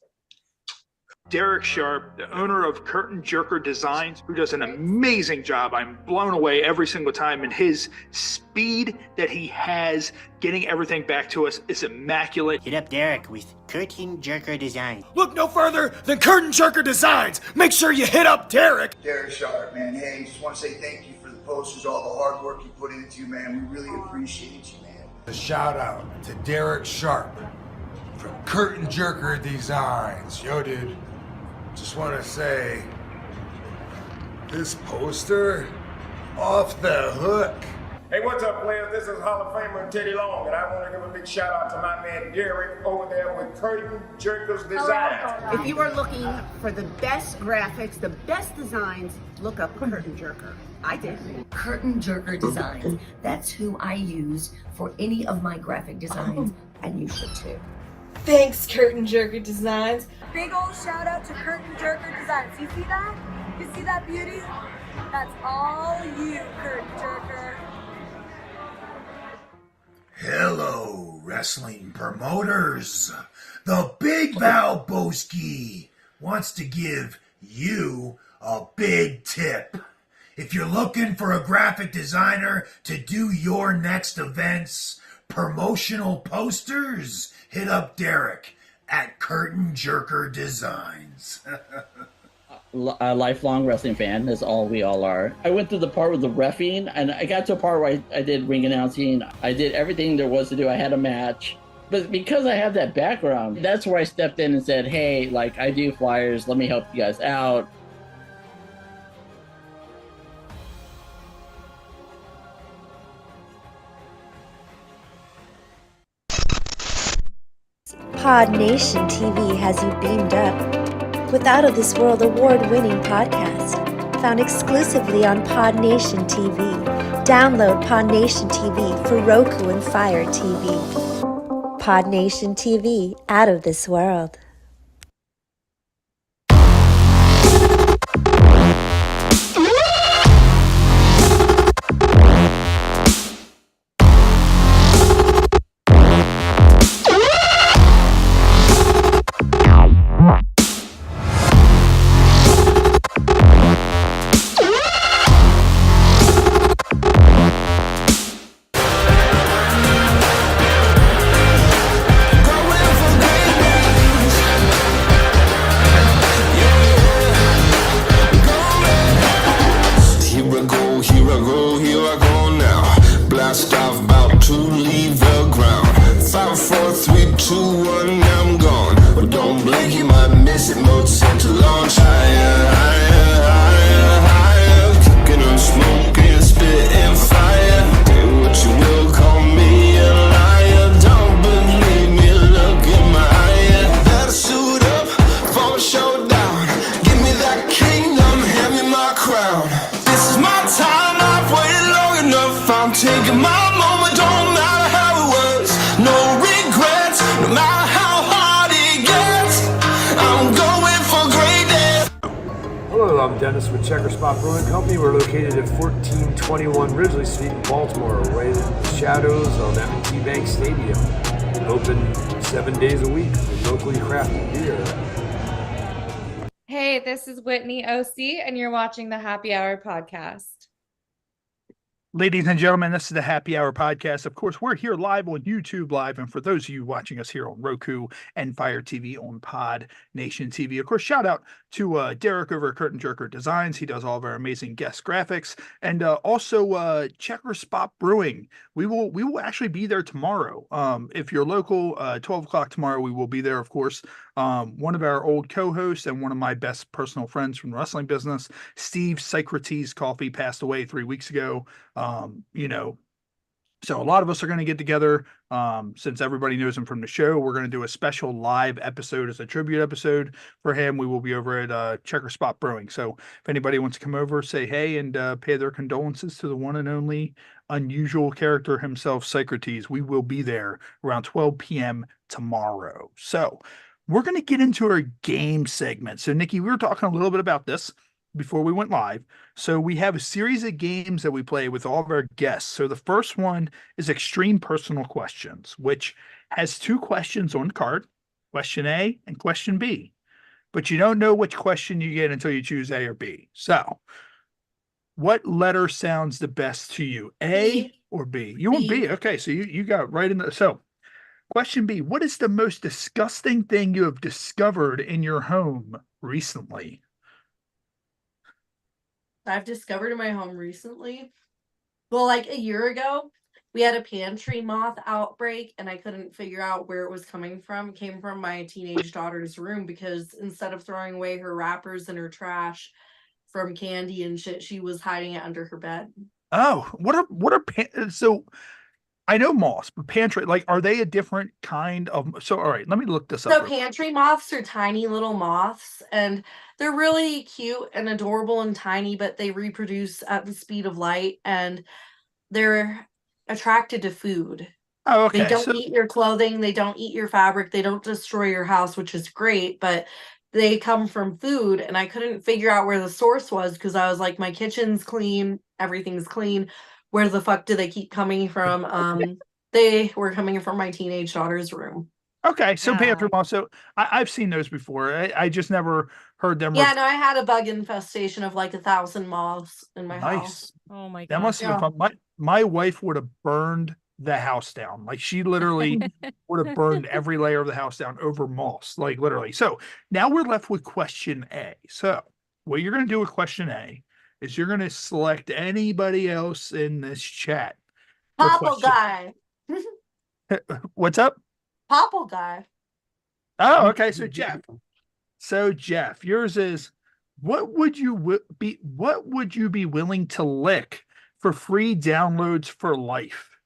Speaker 1: Derek Sharp, the owner of Curtain Jerker Designs, who does an amazing job. I'm blown away every single time, and his speed that he has getting everything back to us is immaculate.
Speaker 8: Hit up Derek with Curtain Jerker Designs.
Speaker 9: Look no further than Curtain Jerker Designs. Make sure you hit up Derek.
Speaker 10: Derek Sharp, man. Hey, just want to say thank you for the posters, all the hard work you put into, man. We really appreciate you, man.
Speaker 9: A shout out to Derek Sharp from Curtain Jerker Designs. Yo, dude, just want to say, this poster, off the hook.
Speaker 11: Hey, what's up, players? This is Hall of Famer Teddy Long, and I want to give a big shout out to my man Derek over there with Curtain Jerkers Designs.
Speaker 12: If you are looking for the best graphics, the best designs, look up Curtain Jerker. I did.
Speaker 13: Curtain Jerker Designs. That's who I use for any of my graphic designs, and you should too.
Speaker 14: Thanks, Curtain Jerker Designs.
Speaker 15: Big old shout out to Curtain Jerker Designs. You see that? You see that beauty? That's all you, Curtain Jerker.
Speaker 9: Hello, wrestling promoters. The Big Valboski wants to give you a big tip. If you're looking for a graphic designer to do your next events, promotional posters, hit up Derek at Curtain Jerker Designs.
Speaker 16: A lifelong wrestling fan, that's all we all are. I went through the part with the reffing, and I got to a part where I did ring announcing. I did everything there was to do. I had a match. But because I have that background, that's where I stepped in and said, hey, like, I do flyers, let me help you guys out.
Speaker 17: Pod Nation TV has you beamed up with Out of This World award-winning podcast, found exclusively on Pod Nation TV. Download Pod Nation TV for Roku and Fire TV. Pod Nation TV, Out of This World.
Speaker 18: Here I go now. Blast off, about to leave the ground. 4, 3, 2, 1, I'm gone. But don't blink, you might miss it. Mode set to launch. Higher, higher, higher, higher. Cooking and smoking, spitting fire. Do what you will, call me a liar. Don't believe me, look in my eye. Better suit up for a showdown. Give me that kingdom, hand me my crown. This is my time, I've waited long enough. I'm taking my moment, don't matter how it was. No regrets, no matter how hard it gets. I'm going for greatness.
Speaker 19: Hello, I'm Dennis with Checker Spot Brewing Company. We're located at 1421 Ridgely Street in Baltimore, right in the shadows of M&T Bank Stadium. Open 7 days a week with locally crafted beer.
Speaker 20: Hey, this is Whitney OC, and you're watching the Happy Hour podcast.
Speaker 1: Ladies and gentlemen, this is the Happy Hour podcast. Of course, we're here live on YouTube Live, and for those of you watching us here on Roku and Fire TV on Pod Nation TV, of course, shout out to Derek over at Curtain Jerker Designs. He does all of our amazing guest graphics, and also Checker Spot Brewing. We will actually be there tomorrow. If you're local, 12 o'clock tomorrow, we will be there. Of course, one of our old co-hosts and one of my best personal friends from the wrestling business, Steve Socrates Coffee, passed away 3 weeks ago. So a lot of us are going to get together. Since everybody knows him from the show, we're going to do a special live episode as a tribute episode for him. We will be over at Checker Spot Brewing. So if anybody wants to come over, say hey, and pay their condolences to the one and only unusual character himself, Socrates, we will be there around 12 p.m. tomorrow. So we're going to get into our game segment. So Nickey, we were talking a little bit about this before we went live. So we have a series of games that we play with all of our guests. So the first one is Extreme Personal Questions, which has 2 questions on the card, question A and question B. But you don't know which question you get until you choose A or B. So what letter sounds the best to you, A or B? You want B. Okay, so you got right in the... So question B, what is the most disgusting thing you have discovered in your home recently?
Speaker 2: I've discovered in my home recently. Well, like a year ago, we had a pantry moth outbreak and I couldn't figure out where it was coming from. It came from my teenage daughter's room because instead of throwing away her wrappers and her trash from candy and shit, she was hiding it under her bed.
Speaker 1: Oh, so I know moths, but pantry, like, are they a different kind of, so, all right, let me look this up.
Speaker 2: So pantry moths are tiny little moths and they're really cute and adorable and tiny, but they reproduce at the speed of light and they're attracted to food.
Speaker 1: Oh, okay.
Speaker 2: They don't eat your clothing. They don't eat your fabric. They don't destroy your house, which is great, but they come from food. And I couldn't figure out where the source was because I was like, my kitchen's clean. Everything's clean. Where the fuck do they keep coming from? They were coming from my teenage daughter's room.
Speaker 1: Okay, so pantry moths. So I've seen those before. I just never heard them.
Speaker 2: Yeah, no, I had a bug infestation of like 1,000 moths in my house.
Speaker 4: Oh my god,
Speaker 1: that must have been fun. My wife would have burned the house down. Like she literally would have burned every layer of the house down over moths. Like literally. So now we're left with question A. So what you're going to do with question A is you're going to select anybody else in this chat.
Speaker 2: Popple guy.
Speaker 1: What's up?
Speaker 2: Popple guy.
Speaker 1: Oh, okay. So Jeff, yours is what would you be willing to lick for free downloads for life?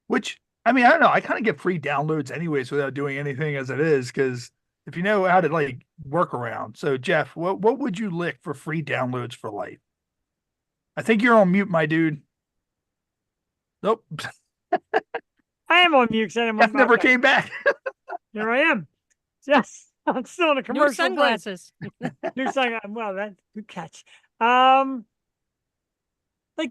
Speaker 1: Which, I mean, I don't know. I kind of get free downloads anyways without doing anything as it is, because if you know how to like work around. So Jeff, what would you lick for free downloads for life? I think you're on mute, my dude. Nope.
Speaker 5: I am on mute.
Speaker 1: Jeff never came back.
Speaker 5: Here I am. Yes, I'm still in a commercial.
Speaker 4: New sunglasses.
Speaker 5: New sunglasses. Well, that's good catch. Like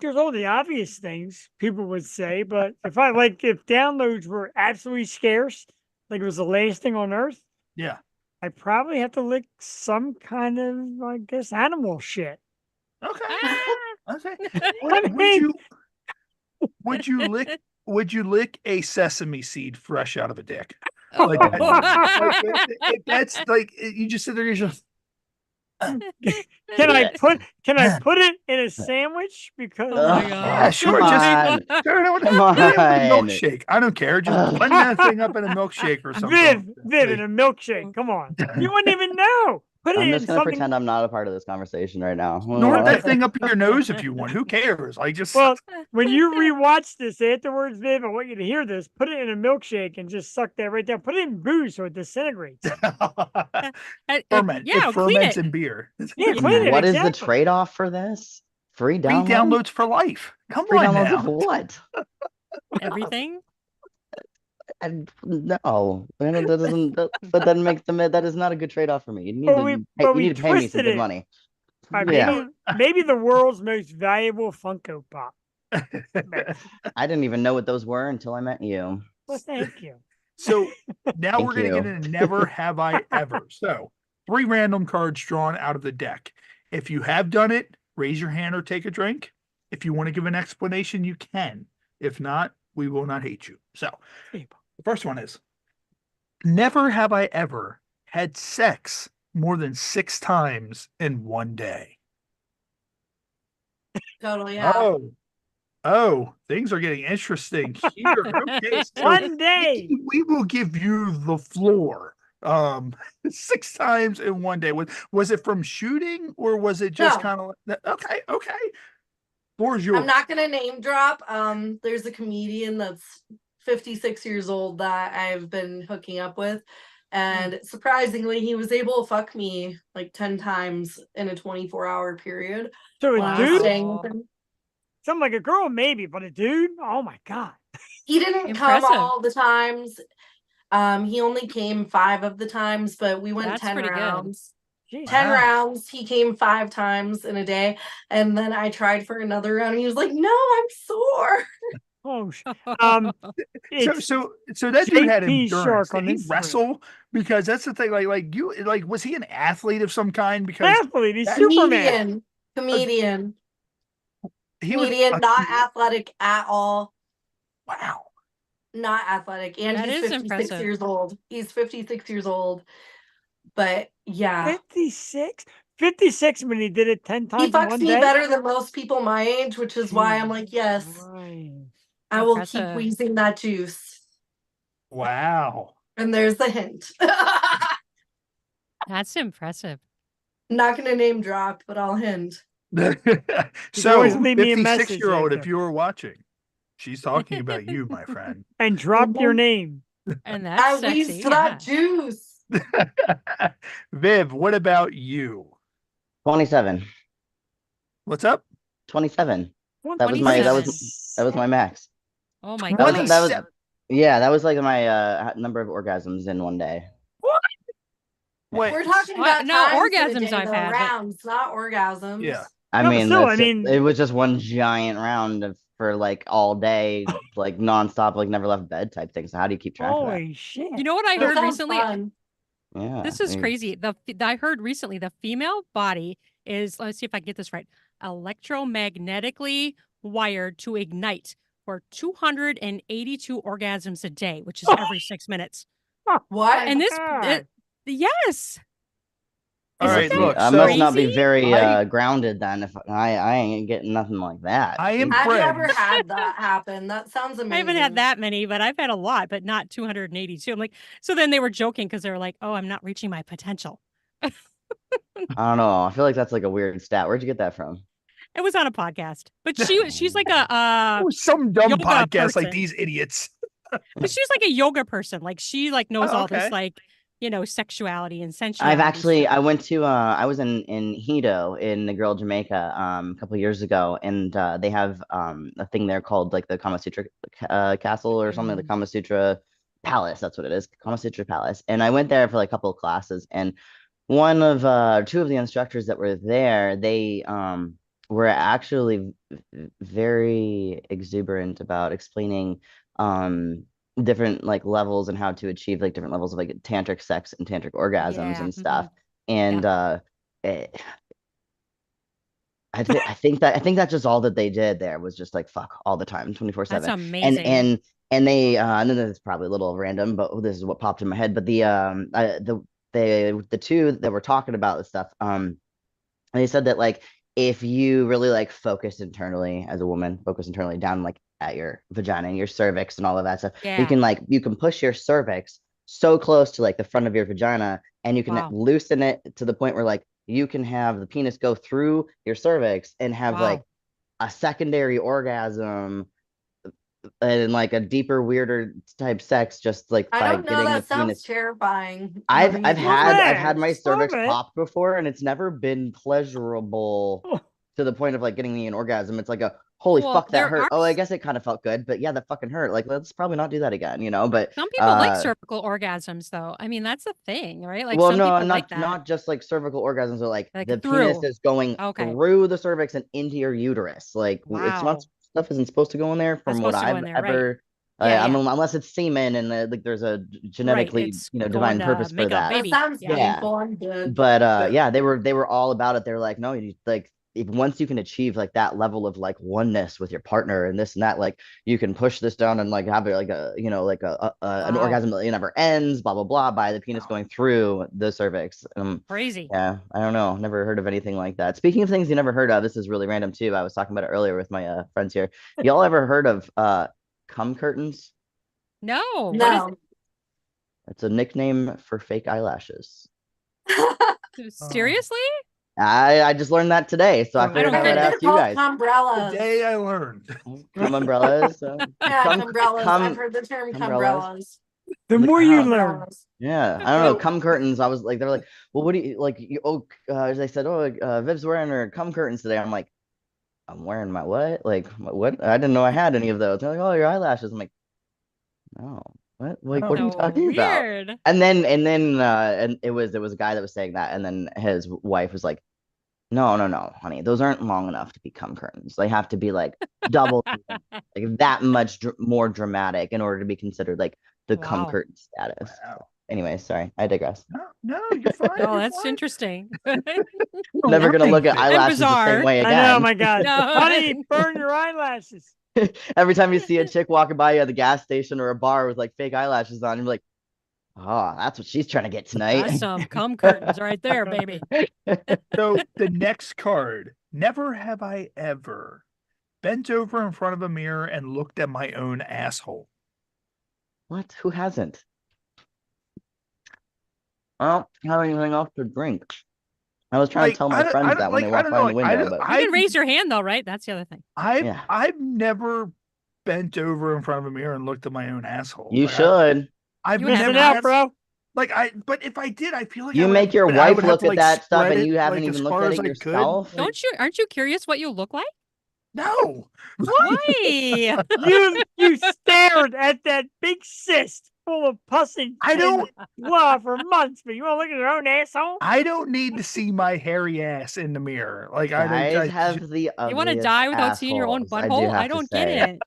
Speaker 5: there's all the obvious things people would say, but if downloads were absolutely scarce, like it was the last thing on earth,
Speaker 1: yeah,
Speaker 5: I probably have to lick some kind of, I guess, animal shit.
Speaker 1: Okay. Okay. Would you lick a sesame seed fresh out of a dick? Like that's like you just sit there, you just
Speaker 5: Can I put it in a sandwich? Because
Speaker 4: Oh my
Speaker 1: Yeah,
Speaker 4: god.
Speaker 1: sure.
Speaker 6: Come
Speaker 1: Just
Speaker 6: on.
Speaker 1: turn it
Speaker 6: Come
Speaker 1: put it in a
Speaker 6: on.
Speaker 1: milkshake. I don't care. Just blend that thing up in a milkshake or something.
Speaker 5: Viv in a milkshake. Come on. You wouldn't even know. Put it
Speaker 6: I'm
Speaker 5: in
Speaker 6: just gonna
Speaker 5: something.
Speaker 6: pretend I'm not a part of this conversation right now.
Speaker 1: Snort that thing up your nose if you want. Who cares? Like just
Speaker 5: Well, when you rewatch this afterwards, Viv, I want you to hear this. Put it in a milkshake and just suck that right down. Put it in booze so it disintegrates.
Speaker 1: ferment.
Speaker 4: Yeah,
Speaker 1: It
Speaker 4: clean
Speaker 1: ferments
Speaker 4: it.
Speaker 1: in beer.
Speaker 5: Yeah, clean it.
Speaker 6: What is the
Speaker 5: exactly.
Speaker 6: trade-off for this? Free
Speaker 1: Free
Speaker 6: download?
Speaker 1: downloads for life. Come
Speaker 6: Free
Speaker 1: on
Speaker 6: downloads
Speaker 1: now.
Speaker 6: of what?
Speaker 4: Everything.
Speaker 6: No, that doesn't. That makes that is not a good trade-off for me. You need
Speaker 5: But
Speaker 6: to
Speaker 5: we-
Speaker 6: pay,
Speaker 5: but
Speaker 6: you
Speaker 5: we
Speaker 6: need to pay me some
Speaker 5: twisted
Speaker 6: good
Speaker 5: it.
Speaker 6: money.
Speaker 5: All right,
Speaker 6: Yeah,
Speaker 5: maybe the world's most valuable Funko Pop.
Speaker 6: I didn't even know what those were until I met you.
Speaker 5: Well, thank you.
Speaker 1: So now
Speaker 6: Thank
Speaker 1: we're gonna
Speaker 6: you.
Speaker 1: get into Never Have I Ever. So 3 random cards drawn out of the deck. If you have done it, raise your hand or take a drink. If you want to give an explanation, you can. If not, we will not hate you. So the first one is never have I ever had sex more than 6 times in one day.
Speaker 2: Totally have.
Speaker 1: Oh, things are getting interesting here. Okay, so
Speaker 5: One day.
Speaker 1: we will give you the floor. 6 times in one day. Was it from shooting or was it just
Speaker 2: No.
Speaker 1: kind of okay? Floor is yours.
Speaker 2: I'm not gonna name drop. There's a comedian that's 56 years old that I've been hooking up with, and surprisingly, he was able to fuck me like 10 times in a 24-hour period.
Speaker 5: So
Speaker 2: when
Speaker 5: a
Speaker 2: I was
Speaker 5: dude?
Speaker 2: staying with him.
Speaker 5: Something like a girl, maybe, but a dude? Oh my god.
Speaker 2: He didn't come all the times. He only came 5 of the times, but we went
Speaker 4: That's
Speaker 2: 10
Speaker 4: pretty good.
Speaker 2: rounds.
Speaker 5: Jeez.
Speaker 2: 10
Speaker 1: Wow.
Speaker 2: rounds. He came 5 times in a day, and then I tried for another round. And he was like, "No, I'm sore."
Speaker 5: Oh,
Speaker 1: So that dude had
Speaker 5: JP
Speaker 1: endurance.
Speaker 5: Shark on
Speaker 1: Did he
Speaker 5: Instagram.
Speaker 1: wrestle? Because that's the thing. Like was he an athlete of some kind? Because
Speaker 5: Athlete, he's
Speaker 1: that-
Speaker 5: Superman.
Speaker 2: Comedian,
Speaker 1: he was
Speaker 2: not athletic at all.
Speaker 1: wow.
Speaker 2: Not athletic, and
Speaker 4: That
Speaker 2: he's
Speaker 4: is
Speaker 2: 56
Speaker 4: impressive.
Speaker 2: years old. He's 56 years old, but yeah,
Speaker 5: 56? 56 when he did it 10 times
Speaker 2: he
Speaker 5: in
Speaker 2: fucks
Speaker 5: one
Speaker 2: me
Speaker 5: day?
Speaker 2: better than most people my age, which is why I'm like, yes, I will keep
Speaker 4: Impressive.
Speaker 2: wheezing that juice.
Speaker 1: Wow.
Speaker 2: And there's the hint.
Speaker 4: That's impressive.
Speaker 2: Not gonna name drop, but I'll hint.
Speaker 1: So
Speaker 5: always leave me a
Speaker 1: 56-year-old,
Speaker 5: message
Speaker 1: if you were watching, she's talking about you, my friend.
Speaker 5: And drop your name.
Speaker 4: And
Speaker 2: I
Speaker 4: that's
Speaker 2: wheezed
Speaker 4: sexy.
Speaker 2: that juice.
Speaker 1: Viv, what about you?
Speaker 6: 27.
Speaker 1: What's up?
Speaker 6: 27. That was my
Speaker 4: 27.
Speaker 6: my max.
Speaker 4: Oh my
Speaker 6: That
Speaker 4: god.
Speaker 6: was, that was yeah, that was like my number of orgasms in one day.
Speaker 1: Wait,
Speaker 2: We're talking
Speaker 4: What?
Speaker 2: about
Speaker 4: No,
Speaker 2: times in a
Speaker 4: orgasms
Speaker 2: day,
Speaker 4: I've
Speaker 2: though,
Speaker 4: had, but-
Speaker 2: rounds, not orgasms.
Speaker 1: Yeah.
Speaker 6: I
Speaker 5: No, but
Speaker 6: mean,
Speaker 5: still,
Speaker 6: that's
Speaker 5: I mean-
Speaker 6: it was just one giant round for like all day, like nonstop, like never left bed type thing. So how do you keep track of that?
Speaker 5: Holy shit.
Speaker 4: You know what I
Speaker 2: That
Speaker 4: heard
Speaker 2: sounds
Speaker 4: recently?
Speaker 2: fun.
Speaker 6: Yeah,
Speaker 4: This is
Speaker 6: I mean,
Speaker 4: crazy. I heard recently the female body is, let's see if I get this right, electromagnetically wired to ignite for 282 orgasms a day, which is every 6 minutes.
Speaker 2: What?
Speaker 4: And this,
Speaker 5: God.
Speaker 4: yes.
Speaker 1: All
Speaker 4: Isn't
Speaker 1: right,
Speaker 4: that
Speaker 1: look.
Speaker 6: I
Speaker 1: So
Speaker 6: must not be
Speaker 4: crazy?
Speaker 6: very
Speaker 1: I-
Speaker 6: grounded then if I ain't getting nothing like that.
Speaker 1: I am
Speaker 6: Jesus.
Speaker 2: I've never
Speaker 1: friends.
Speaker 2: had that happen. That sounds amazing.
Speaker 4: I haven't had that many, but I've had a lot, but not 282. I'm like, so then they were joking because they were like, oh, I'm not reaching my potential.
Speaker 6: I don't know. I feel like that's like a weird stat. Where'd you get that from?
Speaker 4: It was on a podcast, but she's like a
Speaker 1: Oh, some dumb
Speaker 4: yoga
Speaker 1: podcast like
Speaker 4: person.
Speaker 1: these idiots.
Speaker 4: But she's like a yoga person. Like she like knows
Speaker 1: Oh,
Speaker 4: all
Speaker 1: okay.
Speaker 4: this like, sexuality and sensuality.
Speaker 6: I've actually
Speaker 4: stuff.
Speaker 6: I went to I was in Hito in Negril, Jamaica a couple of years ago, and they have a thing there called like the Kama Sutra castle or something, the Kama Sutra Palace, that's what it is, Kama Sutra Palace. And I went there for like a couple of classes, and one of two of the instructors that were there, they were actually very exuberant about explaining different like levels and how to achieve like different levels of like tantric sex and tantric orgasms
Speaker 4: Yeah,
Speaker 6: and stuff. And I think that's just all that they did there was just like fuck all the time, 24/7.
Speaker 4: That's amazing.
Speaker 6: And they and then this is probably a little random, but this is what popped in my head. But the two that were talking about this stuff, And they said that like if you really like focus internally as a woman, focus internally down like at your vagina and your cervix and all of that stuff,
Speaker 4: Yeah.
Speaker 6: you can push your cervix so close to like the front of your vagina, and you can
Speaker 4: Wow.
Speaker 6: loosen it to the point where like you can have the penis go through your cervix and have
Speaker 4: Wow.
Speaker 6: like a secondary orgasm and like a deeper, weirder type sex just like
Speaker 2: I
Speaker 6: by
Speaker 2: don't know.
Speaker 6: getting the
Speaker 2: That sounds
Speaker 6: penis.
Speaker 2: terrifying.
Speaker 6: I've
Speaker 2: How
Speaker 6: I've
Speaker 2: do you-
Speaker 6: had my
Speaker 5: Relax,
Speaker 6: cervix
Speaker 5: stop it.
Speaker 6: popped before, and it's never been pleasurable to the point of like getting me an orgasm. It's like a holy
Speaker 4: Well,
Speaker 6: fuck, that
Speaker 4: there
Speaker 6: hurt.
Speaker 4: are
Speaker 6: Oh, I guess it kind of felt good, but yeah, that fucking hurt. Like, let's probably not do that again, you know. But
Speaker 4: some people like cervical orgasms, though. I mean, that's the thing, right? Like
Speaker 6: well,
Speaker 4: some
Speaker 6: no,
Speaker 4: people like that.
Speaker 6: not just like cervical orgasms, but like
Speaker 4: Like
Speaker 6: the
Speaker 4: through.
Speaker 6: penis is going
Speaker 4: Okay.
Speaker 6: through the cervix and into your uterus. Like it's
Speaker 4: Wow.
Speaker 6: not stuff isn't supposed to go in there
Speaker 4: Not
Speaker 6: from what
Speaker 4: supposed to go
Speaker 6: I've
Speaker 4: in there, right?
Speaker 6: ever.
Speaker 4: Yeah,
Speaker 6: I
Speaker 4: yeah.
Speaker 6: mean, unless it's semen and like there's a genetically
Speaker 4: it's
Speaker 6: divine
Speaker 4: going to
Speaker 6: purpose for
Speaker 4: make a
Speaker 6: that.
Speaker 2: That
Speaker 4: baby.
Speaker 2: sounds
Speaker 4: Yeah.
Speaker 2: painful. I'm good.
Speaker 6: But yeah, they were all about it. They were like, no, you like if once you can achieve like that level of like oneness with your partner and this and that, like you can push this down and like have it like a like an
Speaker 4: Wow.
Speaker 6: orgasm that never ends, blah blah blah, by the penis going through the cervix.
Speaker 4: Crazy.
Speaker 6: Yeah, I don't know, never heard of anything like that. Speaking of things you never heard of, this is really random too. I was talking about it earlier with my friends here. Y'all ever heard of cum curtains?
Speaker 4: No. What is
Speaker 2: No.
Speaker 6: It's a nickname for fake eyelashes.
Speaker 4: it? Seriously?
Speaker 6: I just learned that today, so I
Speaker 4: I
Speaker 6: figured
Speaker 4: don't
Speaker 6: I
Speaker 4: get
Speaker 6: would
Speaker 4: it.
Speaker 6: ask you guys.
Speaker 2: Cumbrellas.
Speaker 1: Today I learned.
Speaker 6: Cum umbrellas.
Speaker 2: Yeah, cumbrellas. I've heard the term cumbrellas.
Speaker 5: The more you learn.
Speaker 6: Yeah, I don't know. Cum curtains. I was like, they were like, well, what do you like? They said, Viv's wearing her cum curtains today. I'm like, I'm wearing my what? Like, what? I didn't know I had any of those. They're like, oh, your eyelashes. I'm like, no, what? Like, what are you
Speaker 4: So
Speaker 6: talking about?
Speaker 4: weird.
Speaker 6: And then and it was a guy that was saying that, and then his wife was like, no, honey, those aren't long enough to be cum curtains. They have to be like double, like that much more dramatic in order to be considered like the cum
Speaker 4: Wow.
Speaker 6: curtain status. Anyway, sorry, I digress.
Speaker 1: No, you're fine.
Speaker 4: Oh,
Speaker 1: you're
Speaker 4: that's
Speaker 1: fine.
Speaker 4: interesting.
Speaker 6: Never gonna look at
Speaker 1: And
Speaker 6: eyelashes the
Speaker 4: bizarre.
Speaker 6: same way
Speaker 5: I
Speaker 6: again.
Speaker 5: know, my God.
Speaker 4: No.
Speaker 5: Honey, burn your eyelashes.
Speaker 6: Every time you see a chick walking by you at the gas station or a bar with like fake eyelashes on, you're like, oh, that's what she's trying to get tonight.
Speaker 4: That's some cum curtains right there, baby.
Speaker 1: So the next card, never have I ever bent over in front of a mirror and looked at my own asshole.
Speaker 6: What? Who hasn't? I don't have anything else to drink. I was trying to tell my friends that when they walk by in the window, but
Speaker 4: You can raise your hand though, right? That's the other thing.
Speaker 1: I've never bent over in front of a mirror and looked at my own asshole.
Speaker 6: you should.
Speaker 1: I've
Speaker 5: You missing
Speaker 1: never
Speaker 5: out, bro.
Speaker 1: but if I did, I feel like
Speaker 6: You
Speaker 1: I would
Speaker 6: make
Speaker 1: have-
Speaker 6: your
Speaker 1: I
Speaker 6: wife
Speaker 1: would have
Speaker 6: look
Speaker 1: to,
Speaker 6: at
Speaker 1: like,
Speaker 6: that stuff
Speaker 1: spread
Speaker 6: and you
Speaker 1: it,
Speaker 6: haven't
Speaker 1: like, as
Speaker 6: even looked
Speaker 1: far
Speaker 6: at
Speaker 1: as
Speaker 6: it
Speaker 1: I
Speaker 6: yourself.
Speaker 1: could. Like,
Speaker 4: Aren't you curious what you look like?
Speaker 1: No.
Speaker 4: Why?
Speaker 5: You stared at that big cyst full of pus and
Speaker 1: I don't-
Speaker 5: blah for months, but you want to look at your own asshole?
Speaker 1: I don't need to see my hairy ass in the mirror. Like
Speaker 6: Guys have the
Speaker 4: You want to
Speaker 6: ugliest
Speaker 4: die without seeing your own
Speaker 6: assholes, I do
Speaker 4: butthole?
Speaker 6: have
Speaker 4: I
Speaker 6: to
Speaker 4: don't get
Speaker 6: say.
Speaker 4: it.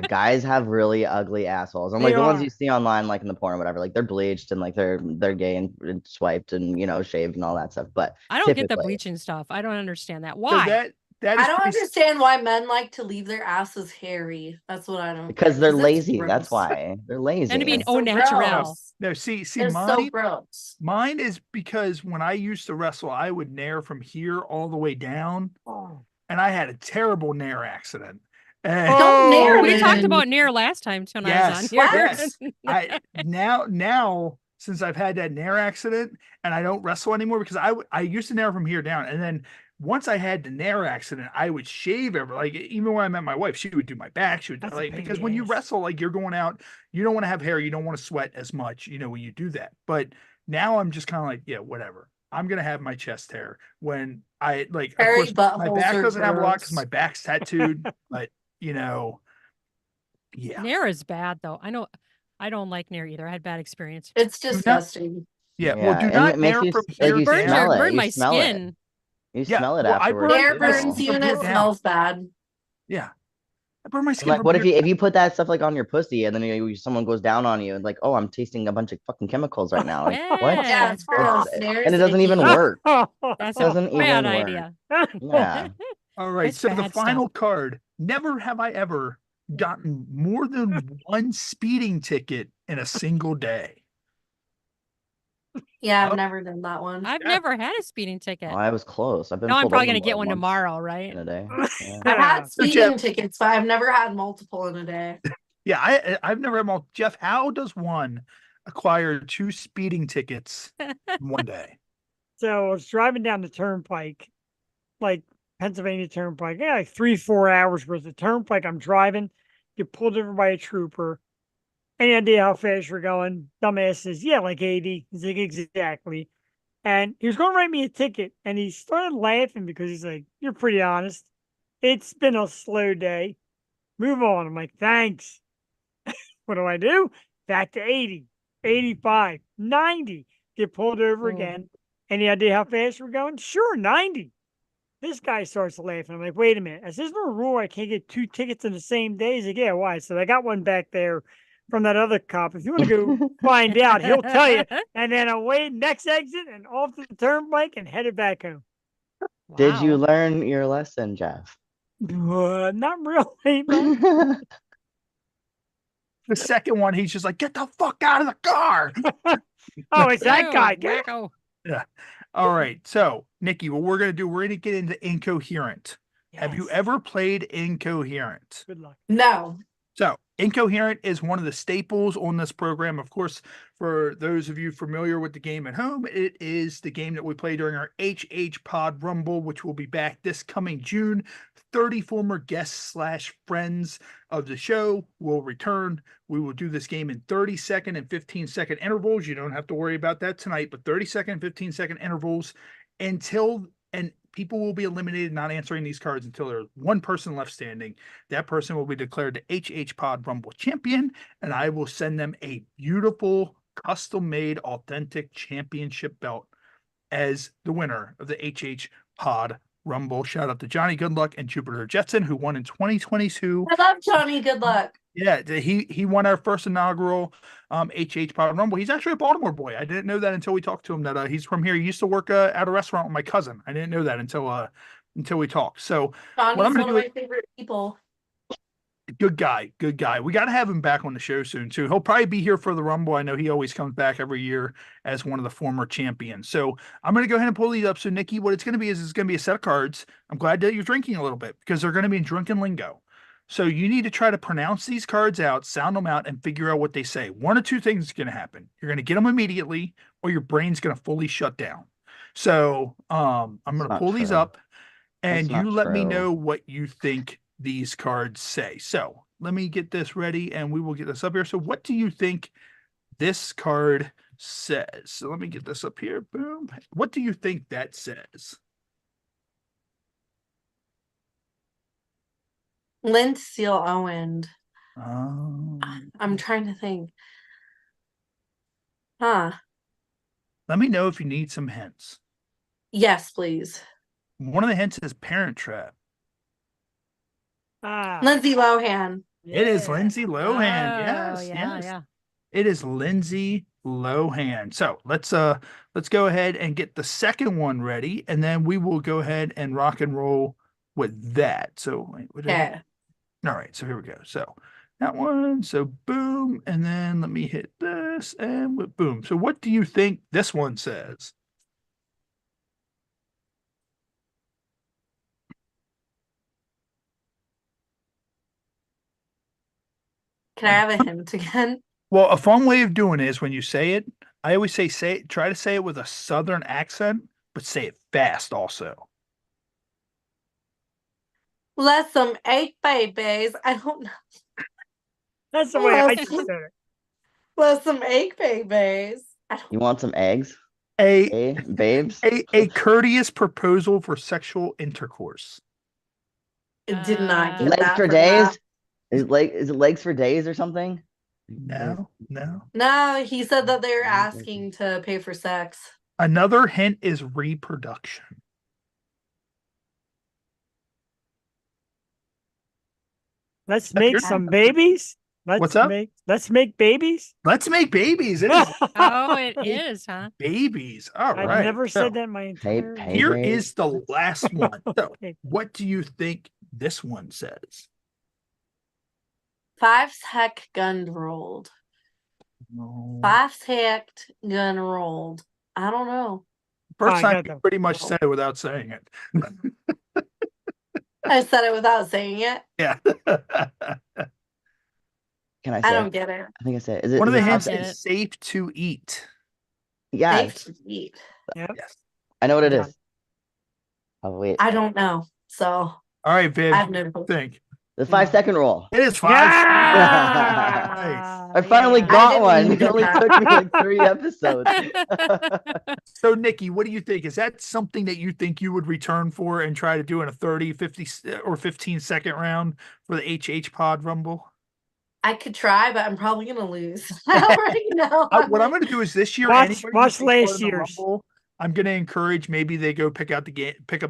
Speaker 6: Guys have really ugly assholes. I'm
Speaker 5: They
Speaker 6: like the ones
Speaker 5: are.
Speaker 6: you see online, like in the porn or whatever. Like they're bleached and like they're gay and swiped and shaved and all that stuff. But
Speaker 4: I don't get the
Speaker 6: typically-
Speaker 4: bleaching stuff. I don't understand that.
Speaker 1: So
Speaker 4: Why?
Speaker 1: that
Speaker 2: I
Speaker 1: is
Speaker 2: don't
Speaker 1: pretty-
Speaker 2: understand why men like to leave their asses hairy. That's what I don't.
Speaker 6: because they're
Speaker 2: That's
Speaker 6: lazy.
Speaker 2: gross.
Speaker 6: That's why they're lazy.
Speaker 4: And to be an
Speaker 2: So
Speaker 4: au naturel.
Speaker 2: gross.
Speaker 1: No, see,
Speaker 2: They're
Speaker 1: mine.
Speaker 2: so gross.
Speaker 1: Mine is because when I used to wrestle, I would nair from here all the way down, and I had a terrible nair accident. And
Speaker 2: Don't nair
Speaker 4: We
Speaker 2: it.
Speaker 4: talked about Nair last time too, when I was on
Speaker 1: Yes,
Speaker 4: here.
Speaker 1: yes. Now since I've had that nair accident and I don't wrestle anymore because I used to nair from here down, and then once I had the nair accident, I would shave even when I met my wife, she would do my back. She would
Speaker 5: That's a
Speaker 1: like
Speaker 5: pain
Speaker 1: because
Speaker 5: in
Speaker 1: when
Speaker 5: the
Speaker 1: you
Speaker 5: ass.
Speaker 1: wrestle, like you're going out, you don't want to have hair, you don't want to sweat as much, when you do that. But now I'm just kind of like, yeah, whatever. I'm gonna have my chest hair when I like. Of
Speaker 2: Hairy
Speaker 1: course, my
Speaker 2: buttholes
Speaker 1: back
Speaker 2: are
Speaker 1: doesn't have a lot because
Speaker 2: gross.
Speaker 1: my back's tattooed, but yeah.
Speaker 4: Nair is bad though. I don't like Nair either. I had bad experience.
Speaker 2: It's disgusting.
Speaker 1: Yeah, well, do
Speaker 6: and
Speaker 1: not
Speaker 6: it makes
Speaker 1: nair
Speaker 6: you
Speaker 1: from
Speaker 6: like
Speaker 1: here
Speaker 6: you
Speaker 4: Burns
Speaker 1: down.
Speaker 6: smell it.
Speaker 4: burn
Speaker 6: You
Speaker 4: my
Speaker 6: smell it.
Speaker 4: skin.
Speaker 6: You
Speaker 1: Yeah,
Speaker 6: smell it
Speaker 1: well, I
Speaker 6: afterwards.
Speaker 1: burn-
Speaker 2: Hair
Speaker 6: too.
Speaker 2: burns you and it
Speaker 1: down.
Speaker 2: smells bad.
Speaker 1: Yeah, I burn my
Speaker 6: And,
Speaker 1: skin.
Speaker 6: like,
Speaker 1: from
Speaker 6: what if
Speaker 1: here-
Speaker 6: you put that stuff like on your pussy and then someone goes down on you and like, oh, I'm tasting a bunch of fucking chemicals right now. Like, what?
Speaker 2: Yeah, it's gross.
Speaker 6: And it doesn't even work.
Speaker 4: That's
Speaker 6: Doesn't
Speaker 4: a
Speaker 6: even
Speaker 4: bad
Speaker 6: work.
Speaker 4: idea.
Speaker 6: Yeah.
Speaker 1: All right,
Speaker 4: That's
Speaker 1: so the
Speaker 4: bad stuff.
Speaker 1: final card. Never have I ever gotten more than one speeding ticket in a single day.
Speaker 2: Yeah, I've
Speaker 1: Oh.
Speaker 2: never done that one.
Speaker 4: I've never had a speeding ticket.
Speaker 6: Oh, I was close. I've been.
Speaker 4: No, I'm
Speaker 6: pulled
Speaker 4: probably
Speaker 6: over
Speaker 4: gonna get
Speaker 6: more
Speaker 4: one
Speaker 6: than once
Speaker 4: tomorrow, right?
Speaker 6: in a day. Yeah.
Speaker 2: I've had
Speaker 1: So,
Speaker 2: speeding
Speaker 1: Jeff-
Speaker 2: tickets, but I've never had multiple in a day.
Speaker 1: Yeah, I've never had multiple. Jeff, how does one acquire 2 speeding tickets in one day?
Speaker 5: So I was driving down the turnpike, like Pennsylvania Turnpike. Yeah, like 3-4 hours worth of turnpike. I'm driving, get pulled over by a trooper. Any idea how fast you're going? Dumbass says, yeah, like 80. He's like, exactly. And he was going to write me a ticket, and he started laughing because he's like, you're pretty honest. It's been a slow day. Move on. I'm like, thanks. What do? Back to 80, 85, 90. Get pulled over again. Any idea how fast we're going? Sure, 90. This guy starts laughing. I'm like, wait a minute. Is there a rule I can't get 2 tickets in the same day? He's like, yeah, why? So I got one back there from that other cop. If you want to go find out, he'll tell you. And then away, next exit, and off the turnpike and headed back home.
Speaker 6: Did you learn your lesson, Jeff?
Speaker 5: Not really. But...
Speaker 1: The second one, he's just like, get the fuck out of the car.
Speaker 5: Oh, it's that guy.
Speaker 4: Wacko.
Speaker 1: Yeah. All right. So, Nickey, what we're going to do, we're going to get into Incoherent. Have you ever played Incoherent?
Speaker 5: Good luck.
Speaker 2: No.
Speaker 1: So, Incoherent is one of the staples on this program. Of course, for those of you familiar with the game at home, it is the game that we play during our HHPod Rumble, which will be back this coming June. 30 former guests / friends of the show will return. We will do this game in 30-second and 15-second intervals. You don't have to worry about that tonight, but 30-second, 15-second intervals and people will be eliminated not answering these cards until there's one person left standing. That person will be declared the HHPod Rumble champion, and I will send them a beautiful, custom-made, authentic championship belt as the winner of the HHPod Rumble. Shout out to Johnny Goodluck and Jupiter Jetson, who won in 2022.
Speaker 2: I love Johnny Good Luck.
Speaker 1: Yeah, he won our first inaugural HHPod Rumble. He's actually a Baltimore boy. I didn't know that until we talked to him that he's from here. He used to work at a restaurant with my cousin. I didn't know that until we talked. So
Speaker 2: Johnny's
Speaker 1: what I'm
Speaker 2: one
Speaker 1: going
Speaker 2: of
Speaker 1: to
Speaker 2: my favorite people.
Speaker 1: Good guy. We got to have him back on the show soon too. He'll probably be here for the Rumble. I know he always comes back every year as one of the former champions. So I'm going to go ahead and pull these up. So Nickey, what it's going to be is it's going to be a set of cards. I'm glad that you're drinking a little bit because they're going to be in drunken lingo. So you need to try to pronounce these cards out, sound them out, and figure out what they say. One or two things is going to happen. You're going to get them immediately, or your brain's going to fully shut down. So I'm going to pull these up, and you let me know what you think these cards say. So let me get this ready, and we will get this up here. So what do you think this card says? So let me get this up here. Boom. What do you think that says?
Speaker 2: Lindsay Owen. I'm trying to think. Huh.
Speaker 1: Let me know if you need some hints.
Speaker 2: Yes, please.
Speaker 1: One of the hints is Parent Trap.
Speaker 2: Lindsay Lohan.
Speaker 1: It is Lindsay Lohan. Yes,
Speaker 4: yeah,
Speaker 1: yes.
Speaker 4: yeah.
Speaker 1: It is Lindsay Lohan. So let's go ahead and get the second one ready, and then we will go ahead and rock and roll with that. So wait, what is it? All right, so here we go. So that one, so boom, and then let me hit this and boom. So what do you think this one says?
Speaker 2: Can I have a hint again?
Speaker 1: Well, a fun way of doing it is when you say it, I always try to say it with a southern accent, but say it fast also.
Speaker 2: Let some egg babies. I don't know.
Speaker 5: That's the way I just said it.
Speaker 2: Let some egg babies.
Speaker 6: You want some eggs?
Speaker 1: Babes? A courteous proposal for sexual intercourse.
Speaker 2: It did not get
Speaker 6: Legs
Speaker 2: that
Speaker 6: for
Speaker 2: from
Speaker 6: days?
Speaker 2: that.
Speaker 6: Is it legs for days or something?
Speaker 1: No.
Speaker 2: No, he said that they're asking to pay for sex.
Speaker 1: Another hint is reproduction.
Speaker 5: Let's make some babies.
Speaker 1: What's up?
Speaker 5: Let's make babies.
Speaker 1: Let's make babies. It is
Speaker 4: Oh, it is, huh?
Speaker 1: babies. All right.
Speaker 5: I've never
Speaker 1: So,
Speaker 5: said that in my entire life.
Speaker 1: here is the last one. So, what do you think this one says?
Speaker 2: 5-sec gun rolled. 5-sec gun rolled. I don't know.
Speaker 1: First
Speaker 5: I
Speaker 1: time
Speaker 5: got
Speaker 1: you
Speaker 5: them.
Speaker 1: pretty much said it without saying it.
Speaker 2: I said it without saying it.
Speaker 1: Yeah.
Speaker 6: Can I
Speaker 2: I
Speaker 6: say?
Speaker 2: don't get it.
Speaker 6: I think I said. Is it?
Speaker 1: One of
Speaker 6: is
Speaker 1: the
Speaker 6: it
Speaker 1: hints
Speaker 6: something-
Speaker 1: is safe to eat.
Speaker 6: Yes,
Speaker 2: Safe to eat.
Speaker 5: Yep.
Speaker 1: Yes.
Speaker 6: I know what it
Speaker 5: Yeah.
Speaker 6: is. Oh wait,
Speaker 2: I don't know. So
Speaker 1: All right, Viv.
Speaker 2: I have no clue.
Speaker 1: Think.
Speaker 6: the 5-second rule.
Speaker 1: It is 5
Speaker 5: Yeah!
Speaker 6: I finally
Speaker 2: I
Speaker 6: got
Speaker 2: didn't
Speaker 6: one.
Speaker 2: even
Speaker 6: It
Speaker 2: get
Speaker 6: only
Speaker 2: that.
Speaker 6: took me like 3 episodes.
Speaker 1: So, Nickey, what do you think? Is that something that you think you would return for and try to do in a 30, 50, or 15-second round for the HHPod Rumble?
Speaker 2: I could try, but I'm probably gonna lose. I already know.
Speaker 1: What I'm going to do is this year,
Speaker 5: Watch
Speaker 1: anybody who takes part
Speaker 5: last
Speaker 1: in the
Speaker 5: year's.
Speaker 1: Rumble, I'm going to encourage maybe they go pick up the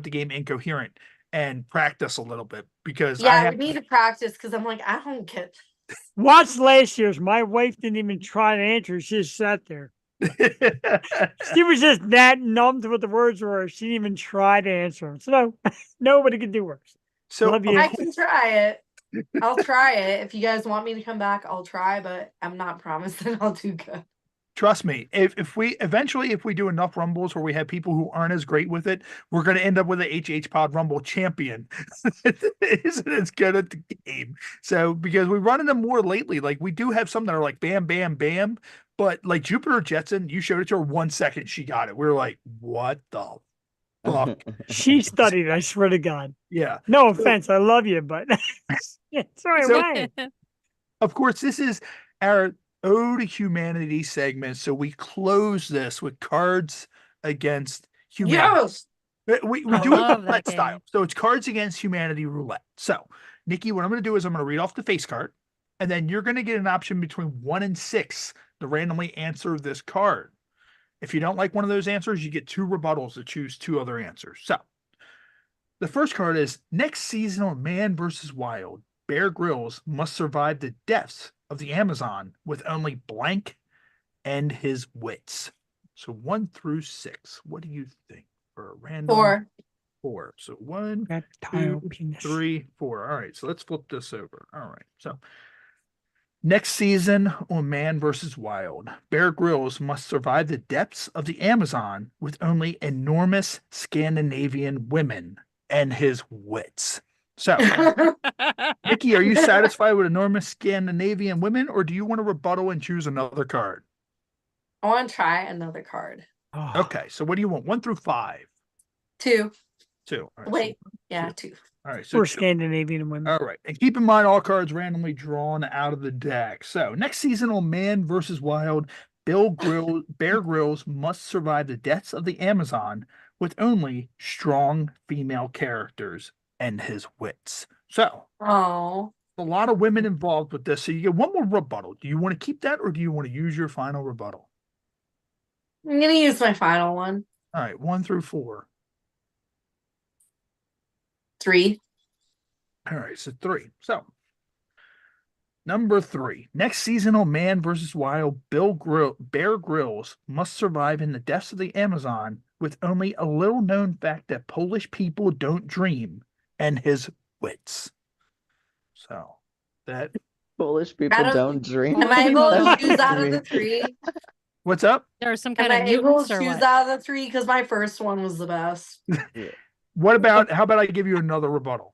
Speaker 1: game Incoherent and practice a little bit because I
Speaker 2: Yeah,
Speaker 1: have
Speaker 2: we need to practice because I'm like, I don't get.
Speaker 5: Watch last year's. My wife didn't even try to answer. She just sat there. She was just that numb to what the words were. She didn't even try to answer them. So no, nobody could do worse.
Speaker 1: So
Speaker 5: Love you.
Speaker 2: I can try it. I'll try it. If you guys want me to come back, I'll try, but I'm not promising I'll do good.
Speaker 1: trust me, if we do enough Rumbles where we have people who aren't as great with it, we're going to end up with an HHPod Rumble champion. Isn't as good at the game. So because we run into more lately, like we do have some that are like bam, bam, bam, but like Jupiter Jetson, you showed it to her 1 second, she got it. We were like, what the fuck?
Speaker 5: She studied, I swear to God.
Speaker 1: Yeah.
Speaker 5: No offense, I love you, but sorry,
Speaker 1: So-
Speaker 5: why?
Speaker 1: Of course, this is our Ode to Humanity segment. So we close this with Cards Against Humanity.
Speaker 2: Yes.
Speaker 1: We
Speaker 4: I
Speaker 1: do it
Speaker 4: love that
Speaker 1: roulette
Speaker 4: game.
Speaker 1: style. So it's Cards Against Humanity roulette. So, Nickey, what I'm going to do is I'm going to read off the face card, and then you're going to get an option between 1 and 6 to randomly answer this card. If you don't like one of those answers, you get 2 rebuttals to choose 2 other answers. So, the first card is next season on Man vs. Wild, Bear Grylls must survive the depths of the Amazon with only blank and his wits. So 1 through 6. What do you think for a random?
Speaker 2: 4.
Speaker 1: 4. So 1,
Speaker 5: Reptile
Speaker 1: 2,
Speaker 5: penis.
Speaker 1: 3, 4. All right. So let's flip this over. All right. So next season on Man vs. Wild, Bear Grylls must survive the depths of the Amazon with only enormous Scandinavian women and his wits. So, Nickey, are you satisfied with enormous Scandinavian women, or do you want to rebuttal and choose another card?
Speaker 2: I want to try another card.
Speaker 1: Okay. So what do you want? 1 through 5.
Speaker 2: 2.
Speaker 1: 2. All right,
Speaker 2: Wait.
Speaker 1: so-
Speaker 2: Yeah, 2.
Speaker 1: all right. So
Speaker 5: Or
Speaker 1: 2.
Speaker 5: Scandinavian women.
Speaker 1: All right. And keep in mind all cards randomly drawn out of the deck. So next season on Man vs. Wild, Bear Grylls must survive the depths of the Amazon with only strong female characters and his wits. So
Speaker 2: Oh.
Speaker 1: a lot of women involved with this. So you get 1 more rebuttal. Do you want to keep that or do you want to use your final rebuttal?
Speaker 2: I'm going to use my final one.
Speaker 1: All right. 1 through 4.
Speaker 2: 3.
Speaker 1: All right, so 3. So, number 3. Next season on Man vs. Wild, Bear Grylls must survive in the depths of the Amazon with only a little known fact that Polish people don't dream and his wits. So, that.
Speaker 6: Polish people
Speaker 2: Out of-
Speaker 6: don't dream.
Speaker 2: Am I able to
Speaker 6: That's
Speaker 2: choose out of the
Speaker 6: dream.
Speaker 2: 3?
Speaker 1: What's up?
Speaker 4: There's some
Speaker 2: Am
Speaker 4: kind
Speaker 2: I
Speaker 4: of
Speaker 2: able
Speaker 4: mutants
Speaker 2: to
Speaker 4: or
Speaker 2: choose
Speaker 4: what?
Speaker 2: out of the 3? Because my first one was the best.
Speaker 1: How about I give you another rebuttal?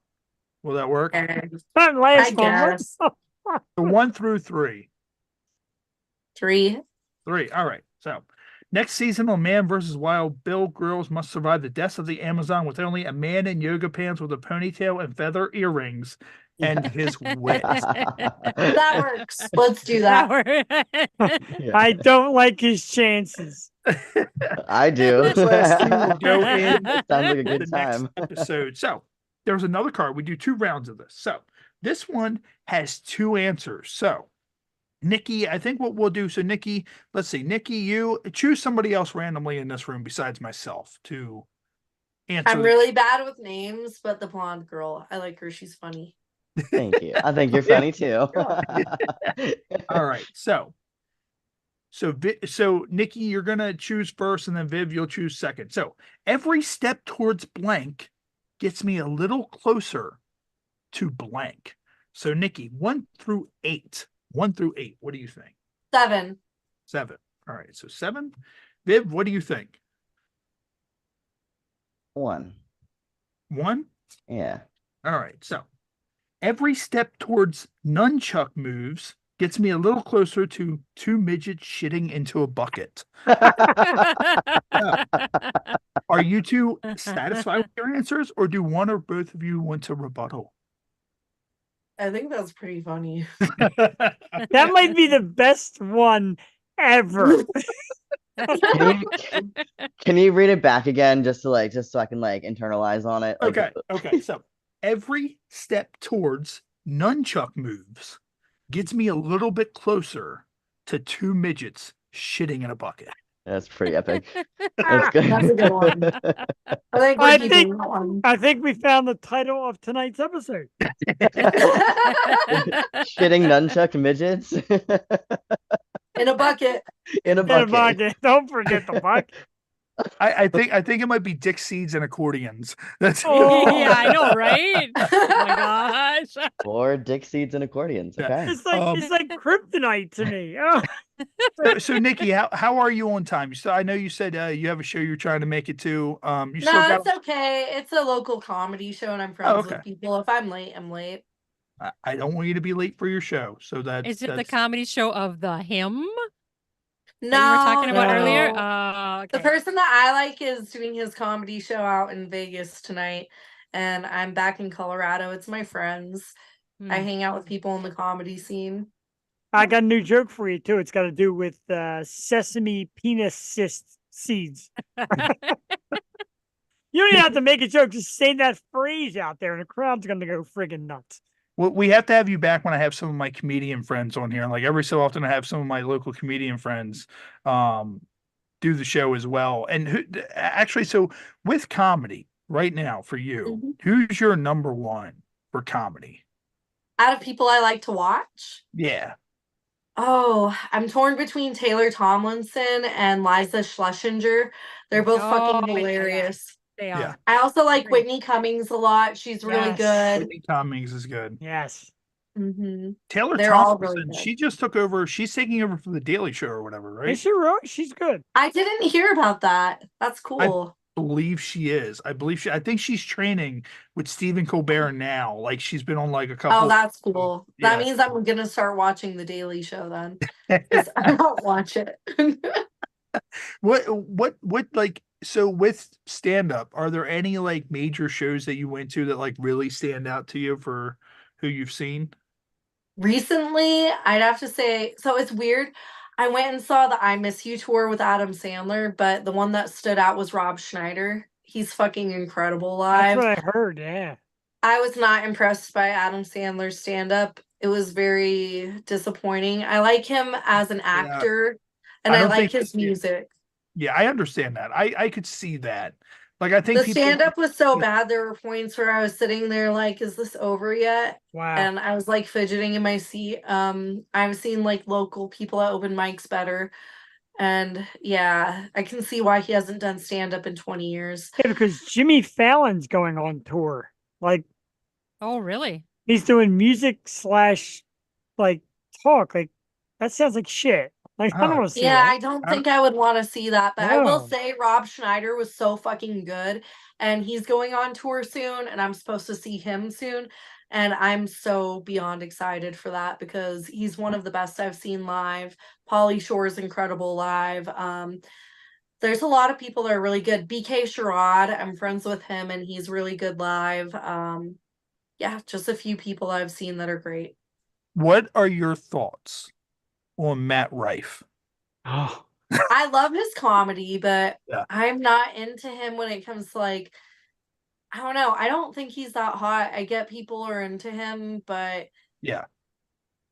Speaker 1: Will that work?
Speaker 2: Okay.
Speaker 5: That last
Speaker 2: I
Speaker 5: one. what?
Speaker 2: guess.
Speaker 1: So 1 through 3.
Speaker 2: 3.
Speaker 1: 3. All right. So, next season on Man vs. Wild, Bear Grylls must survive the depths of the Amazon with only a man in yoga pants with a ponytail and feather earrings and his wits.
Speaker 2: That works. Let's do that.
Speaker 5: I don't like his chances.
Speaker 6: I do.
Speaker 1: This last 2 will go in
Speaker 6: Sounds like a
Speaker 1: the
Speaker 6: good
Speaker 1: next
Speaker 6: time.
Speaker 1: episode. So, there's another card. We do 2 rounds of this. So, this one has 2 answers. So, Nickey, I think what we'll do. So, Nickey, let's see. Nickey, you choose somebody else randomly in this room besides myself to answer.
Speaker 2: I'm really bad with names, but the blonde girl, I like her. She's funny.
Speaker 6: Thank you. I think you're funny too.
Speaker 1: All right. So Nickey, you're gonna choose first, and then Viv, you'll choose second. So every step towards blank gets me a little closer to blank. So Nickey, 1 through 8. 1 through 8. What do you think?
Speaker 2: 7.
Speaker 1: 7. All right. So 7. Viv, what do you think?
Speaker 6: 1.
Speaker 1: 1?
Speaker 6: Yeah.
Speaker 1: All right. So every step towards nunchuck moves gets me a little closer to 2 midgets shitting into a bucket. Are you two satisfied with your answers, or do one or both of you want to rebuttal?
Speaker 2: I think that's pretty funny.
Speaker 5: That might be the best one ever.
Speaker 6: Can you read it back again just so I can internalize on it?
Speaker 1: Okay. So every step towards nunchuck moves gets me a little bit closer to 2 midgets shitting in a bucket.
Speaker 6: That's pretty epic. That's good.
Speaker 2: That's a good one.
Speaker 5: I think we found the title of tonight's episode.
Speaker 6: Shitting nunchuck midgets
Speaker 2: in a bucket.
Speaker 6: In a bucket.
Speaker 5: Don't forget the bucket.
Speaker 1: I think it might be dick seeds and accordions. That's
Speaker 4: yeah, I know, right? Oh my gosh.
Speaker 6: Or dick seeds and accordions. Okay.
Speaker 5: It's like kryptonite to me. Oh.
Speaker 1: So Nickey, how are you on time? So I know you said you have a show you're trying to make it to.
Speaker 2: It's okay. It's a local comedy show, and I'm friends with people. If I'm late, I'm late.
Speaker 1: I don't want you to be late for your show. So
Speaker 4: Is it the comedy show of the him?
Speaker 2: No,
Speaker 4: that you were talking about earlier. Okay.
Speaker 2: The person that I like is doing his comedy show out in Vegas tonight, and I'm back in Colorado. It's my friends. I hang out with people in the comedy scene.
Speaker 5: I got a new joke for you too. It's got to do with sesame penis cyst seeds. You don't even have to make a joke. Just say that phrase out there, and the crowd's going to go friggin' nuts.
Speaker 1: Well, we have to have you back when I have some of my comedian friends on here. And like every so often I have some of my local comedian friends do the show as well. And actually, so with comedy right now for you, who's your number one for comedy?
Speaker 2: Out of people I like to watch?
Speaker 1: Yeah.
Speaker 2: Oh, I'm torn between Taylor Tomlinson and Liza Schlesinger. They're both fucking hilarious.
Speaker 4: They are.
Speaker 1: Yeah.
Speaker 2: I also like Whitney Cummings a lot. She's really good.
Speaker 1: Whitney Cummings is good.
Speaker 5: Yes.
Speaker 1: Taylor
Speaker 2: They're all
Speaker 1: Tomlinson,
Speaker 2: really good.
Speaker 1: she just took over. She's taking over for the Daily Show or whatever, right?
Speaker 5: Is she right? She's good.
Speaker 2: I didn't hear about that. That's cool.
Speaker 1: I believe she is. I think she's training with Stephen Colbert now. Like she's been on like a couple.
Speaker 2: Oh, that's cool.
Speaker 1: Yeah.
Speaker 2: That means I'm gonna start watching the Daily Show then. 'Cause I don't watch it.
Speaker 1: What like so with stand up, are there any like major shows that you went to that like really stand out to you for who you've seen?
Speaker 2: Recently, I'd have to say, so it's weird. I went and saw the I Miss You tour with Adam Sandler, but the one that stood out was Rob Schneider. He's fucking incredible live.
Speaker 5: That's what I heard, yeah.
Speaker 2: I was not impressed by Adam Sandler's stand-up. It was very disappointing. I like him as an actor, and I like his music.
Speaker 1: Yeah, I understand that. I could see that. Like I think
Speaker 2: The stand-up was so bad. There were points where I was sitting there like, is this over yet?
Speaker 5: Wow.
Speaker 2: And I was like fidgeting in my seat. I've seen like local people at open mics better. And yeah, I can see why he hasn't done stand-up in 20 years.
Speaker 5: Yeah, because Jimmy Fallon's going on tour. Like,
Speaker 4: oh, really?
Speaker 5: He's doing music / like talk. Like, that sounds like shit. Like, I don't want to see that.
Speaker 2: I don't think I would want to see that, but I will say Rob Schneider was so fucking good, and he's going on tour soon, and I'm supposed to see him soon, and I'm so beyond excited for that because he's one of the best I've seen live. Pauly Shore's incredible live. There's a lot of people that are really good. BK Sherrod, I'm friends with him, and he's really good live. Yeah, just a few people I've seen that are great.
Speaker 1: What are your thoughts on Matt Rife?
Speaker 5: Oh,
Speaker 2: I love his comedy, but
Speaker 1: Yeah.
Speaker 2: I'm not into him when it comes to like, I don't know. I don't think he's that hot. I get people are into him, but
Speaker 1: Yeah.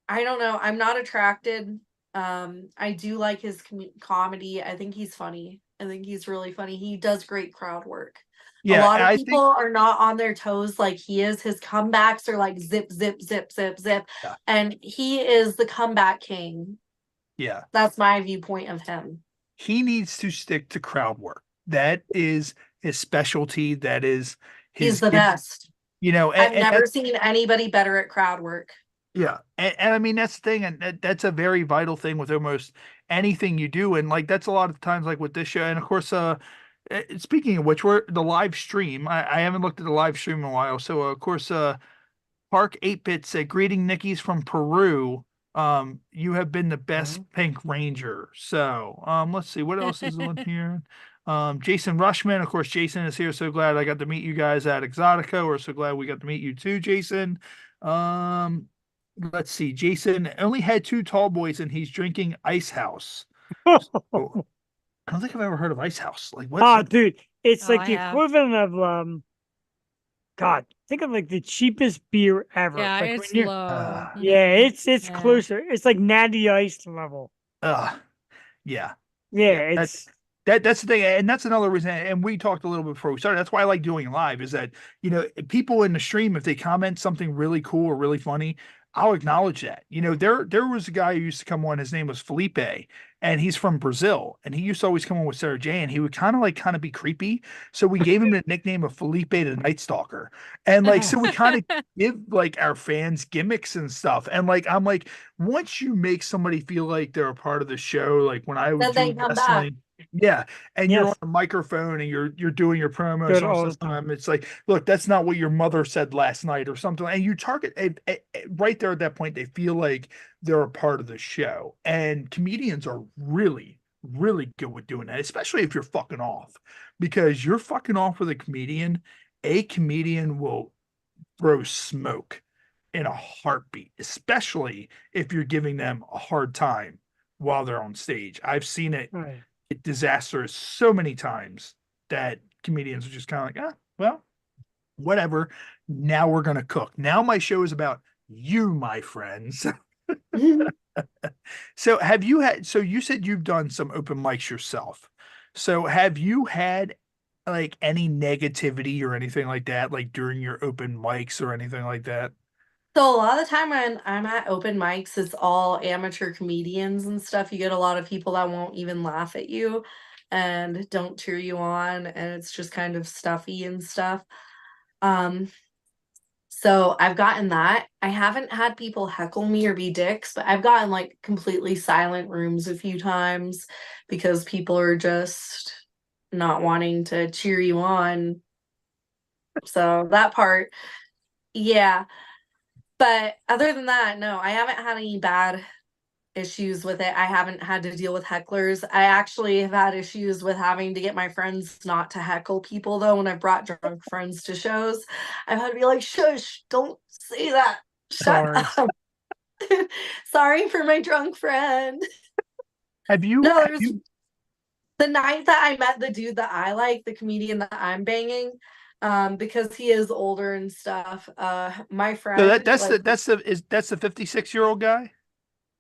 Speaker 2: I don't know. I'm not attracted. I do like his comedy. I think he's funny. I think he's really funny. He does great crowd work.
Speaker 1: Yeah,
Speaker 2: a lot of
Speaker 1: I
Speaker 2: people are not on their toes like he is. His comebacks are like zip, zip, zip, zip, zip.
Speaker 1: Yeah.
Speaker 2: And he is the comeback king.
Speaker 1: Yeah.
Speaker 2: That's my viewpoint of him.
Speaker 1: He needs to stick to crowd work. That is his specialty. That is his
Speaker 2: He's the best.
Speaker 1: You know,
Speaker 2: I've never seen anybody better at crowd work.
Speaker 1: Yeah. And I mean, that's the thing. And that's a very vital thing with almost anything you do. And like, that's a lot of times like with this show. And of course, speaking of which, we're the live stream. I haven't looked at the live stream in a while. So of course, Park 8-Bit said, greeting Nicky's from Peru. You have been the best Pink Ranger. So let's see what else is on here. Jason Rushman, of course, Jason is here. So glad I got to meet you guys at Exotica. We're so glad we got to meet you too, Jason. Let's see. Jason only had 2 tall boys and he's drinking Ice House. So, I don't think I've ever heard of Ice House. Like what?
Speaker 5: Oh, dude, it's like
Speaker 4: I
Speaker 5: the
Speaker 4: have.
Speaker 5: equivalent of God, think of like the cheapest beer ever.
Speaker 4: Yeah,
Speaker 5: Like
Speaker 4: it's
Speaker 5: when you're,
Speaker 4: low.
Speaker 5: yeah, it's
Speaker 4: Yeah.
Speaker 5: closer. It's like Natty Ice level.
Speaker 1: Yeah.
Speaker 5: Yeah,
Speaker 1: That's the thing, and that's another reason. And we talked a little bit before we started. That's why I like doing live. Is that people in the stream, if they comment something really cool or really funny, I'll acknowledge that. There was a guy who used to come on. His name was Felipe, and he's from Brazil. And he used to always come on with Sarah J. And he would kind of be creepy. So we gave him the nickname of Felipe the Night Stalker. And like, so we kind of give like our fans gimmicks and stuff. And like, I'm like, once you make somebody feel like they're a part of the show, like when I
Speaker 2: Then
Speaker 1: would
Speaker 2: they
Speaker 1: do
Speaker 2: come back.
Speaker 1: wrestling. Yeah, and you're
Speaker 5: Yes.
Speaker 1: on a microphone and you're doing your promos
Speaker 5: Good
Speaker 1: all
Speaker 5: all
Speaker 1: the
Speaker 5: the time.
Speaker 1: time. It's like, look, that's not what your mother said last night or something. And you target right there at that point. They feel like they're a part of the show, and comedians are really, really good with doing that, especially if you're fucking off, because you're fucking off with a comedian. A comedian will throw smoke in a heartbeat, especially if you're giving them a hard time while they're on stage. I've seen it.
Speaker 5: Right.
Speaker 1: Disastrous so many times that comedians are just kind of like, well, whatever. Now we're gonna cook. Now my show is about you, my friends. So you said you've done some open mics yourself. So have you had like any negativity or anything like that, like during your open mics or anything like that?
Speaker 2: So a lot of the time when I'm at open mics, it's all amateur comedians and stuff. You get a lot of people that won't even laugh at you and don't cheer you on, and it's just kind of stuffy and stuff. So I've gotten that. I haven't had people heckle me or be dicks, but I've gotten like completely silent rooms a few times because people are just not wanting to cheer you on. So that part, yeah. But other than that, no, I haven't had any bad issues with it. I haven't had to deal with hecklers. I actually have had issues with having to get my friends not to heckle people, though. When I've brought drunk friends to shows, I've had to be like, shush, don't say that. Shut up. Sorry for my drunk friend.
Speaker 1: Have you?
Speaker 2: No, the night that I met the dude that I like, the comedian that I'm banging, because he is older and stuff. My friend.
Speaker 1: So that's the 56-year-old guy.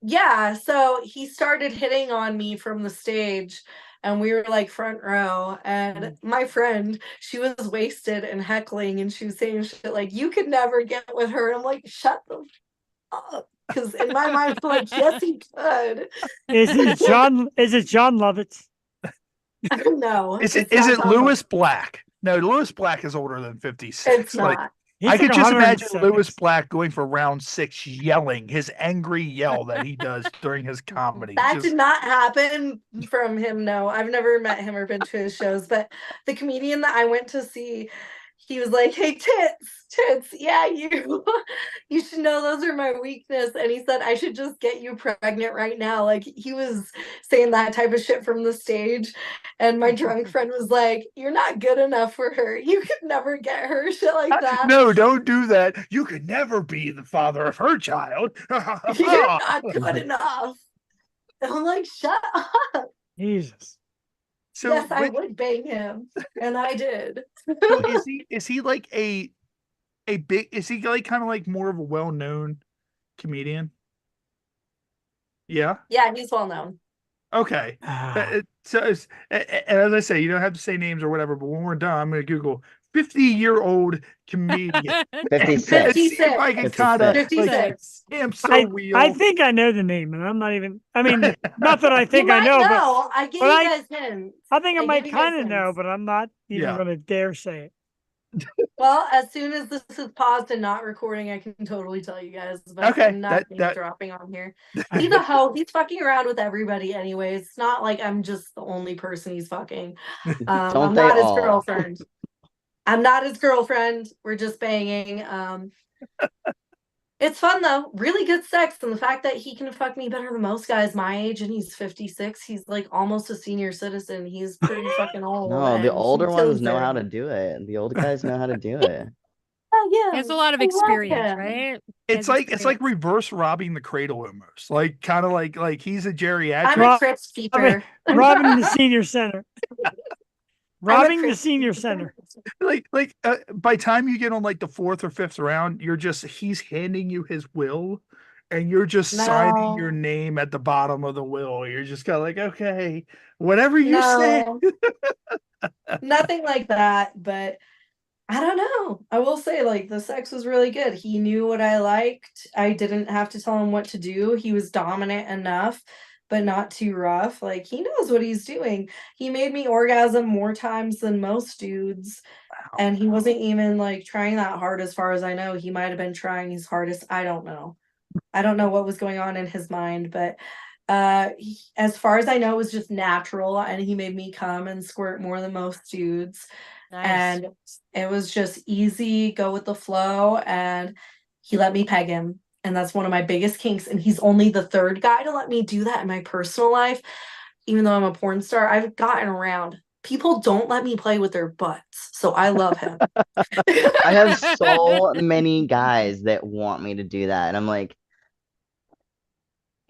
Speaker 2: Yeah, so he started hitting on me from the stage, and we were like front row, and my friend, she was wasted and heckling, and she was saying shit like, you could never get with her. I'm like, shut the fuck up. Because in my mind, I'm like, yes, he could.
Speaker 5: Is it John Lovitz?
Speaker 2: No.
Speaker 1: Is it Lewis Black? No, Lewis Black is older than 56.
Speaker 2: It's not.
Speaker 1: I could just imagine
Speaker 5: 106.
Speaker 1: Lewis Black going for round 6 yelling his angry yell that he does during his comedy.
Speaker 2: That did not happen from him. No, I've never met him or been to his shows. But the comedian that I went to see, he was like, hey, tits, yeah, you should know those are my weakness. And he said, I should just get you pregnant right now. Like, he was saying that type of shit from the stage. And my drunk friend was like, you're not good enough for her. You could never get her, shit like that.
Speaker 1: No, don't do that. You could never be the father of her child.
Speaker 2: You're not good enough. And I'm like, shut up.
Speaker 5: Jesus.
Speaker 1: So
Speaker 2: yes, I would bang him. And I did.
Speaker 1: So is he like a big, is he like kind of like more of a well-known comedian? Yeah.
Speaker 2: Yeah, he's well known.
Speaker 1: Okay. So and as I say, you don't have to say names or whatever, but when we're done, I'm going to Google 50-year-old comedian.
Speaker 6: 56.
Speaker 1: See if I can kind of
Speaker 2: 56.
Speaker 1: I'm so weird.
Speaker 5: I think I know the name, and I'm not even. I mean, not that I think I know,
Speaker 2: I gave
Speaker 5: but
Speaker 2: you guys hints.
Speaker 5: I think I might
Speaker 2: gave you guys
Speaker 5: kind of know,
Speaker 2: hints.
Speaker 5: but I'm not even
Speaker 1: Yeah.
Speaker 5: going to dare say it.
Speaker 2: Well, as soon as this is paused and not recording, I can totally tell you guys, but
Speaker 1: Okay,
Speaker 2: I'm not dropping on here. He's a hoe. He's fucking around with everybody anyways. It's not like I'm just the only person he's fucking. I'm
Speaker 6: they
Speaker 2: not his
Speaker 6: all?
Speaker 2: girlfriend. I'm not his girlfriend. We're just banging. It's fun though. Really good sex. And the fact that he can fuck me better than most guys my age and he's 56. He's like almost a senior citizen. He's pretty fucking old.
Speaker 6: No, the
Speaker 2: and he
Speaker 6: older ones
Speaker 2: kills
Speaker 6: know
Speaker 2: it.
Speaker 6: how to do it. The old guys know how to do it.
Speaker 2: Oh yeah.
Speaker 4: He has a lot of
Speaker 2: I love
Speaker 4: experience,
Speaker 2: him.
Speaker 4: right?
Speaker 1: It's like reverse robbing the cradle almost. Like kind of like he's a geriatric.
Speaker 2: I'm a crypt keeper.
Speaker 5: Robbing the senior center. Robbing the senior center.
Speaker 1: Like by time you get on like the 4th or 5th round, he's handing you his will and you're just signing your name at the bottom of the will. You're just kind of like, okay, whatever you say.
Speaker 2: Nothing like that, but I don't know. I will say, like, the sex was really good. He knew what I liked. I didn't have to tell him what to do. He was dominant enough, but not too rough. Like, he knows what he's doing. He made me orgasm more times than most dudes. And he wasn't even, like, trying that hard as far as I know. He might have been trying his hardest. I don't know. I don't know what was going on in his mind, but as far as I know, it was just natural. And he made me come and squirt more than most dudes.
Speaker 4: Nice.
Speaker 2: And it was just easy, go with the flow, and he let me peg him. And that's one of my biggest kinks. And he's only the 3rd guy to let me do that in my personal life. Even though I'm a porn star, I've gotten around. People don't let me play with their butts. So I love him.
Speaker 6: I have so many guys that want me to do that. And I'm like,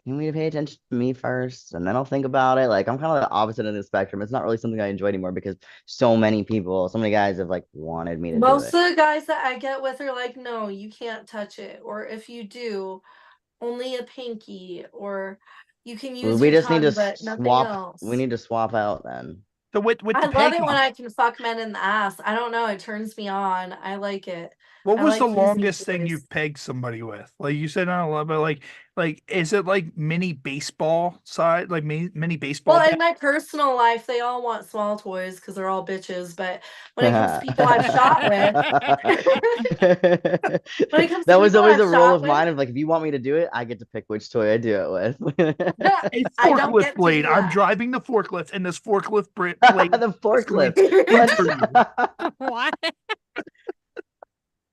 Speaker 6: you need to pay attention to me first, and then I'll think about it. Like, I'm kind of the opposite end of the spectrum. It's not really something I enjoy anymore because so many guys have like wanted me to
Speaker 2: Most
Speaker 6: do it.
Speaker 2: of the guys that I get with are like, no, you can't touch it. Or if you do, only a pinky. Or you can use
Speaker 6: We
Speaker 2: your
Speaker 6: just need
Speaker 2: tongue,
Speaker 6: to
Speaker 2: but nothing
Speaker 6: swap.
Speaker 2: else.
Speaker 6: We need to swap out then.
Speaker 1: So with
Speaker 2: I
Speaker 1: the
Speaker 2: love it
Speaker 1: pegging,
Speaker 2: when I can fuck men in the ass. I don't know. It turns me on. I like it.
Speaker 1: what
Speaker 2: I
Speaker 1: was
Speaker 2: like
Speaker 1: the
Speaker 2: using
Speaker 1: longest thing
Speaker 2: force.
Speaker 1: you've pegged somebody with? Like you said, I don't love it. Like is it like mini baseball side, like mini baseball?
Speaker 2: Well,
Speaker 1: bat?
Speaker 2: in my personal life, they all want small toys because they're all bitches. But when it comes to people I've shot with, when it comes to
Speaker 6: That was
Speaker 2: people
Speaker 6: always
Speaker 2: I've
Speaker 6: a rule
Speaker 2: shot
Speaker 6: of
Speaker 2: with,
Speaker 6: mine of like, if you want me to do it, I get to pick which toy I do it with.
Speaker 1: A
Speaker 2: I don't
Speaker 1: forklift
Speaker 2: get to
Speaker 1: blade.
Speaker 2: do
Speaker 1: I'm
Speaker 2: that.
Speaker 1: driving the forklift, and this forklift blade.
Speaker 6: The forklift.
Speaker 4: What?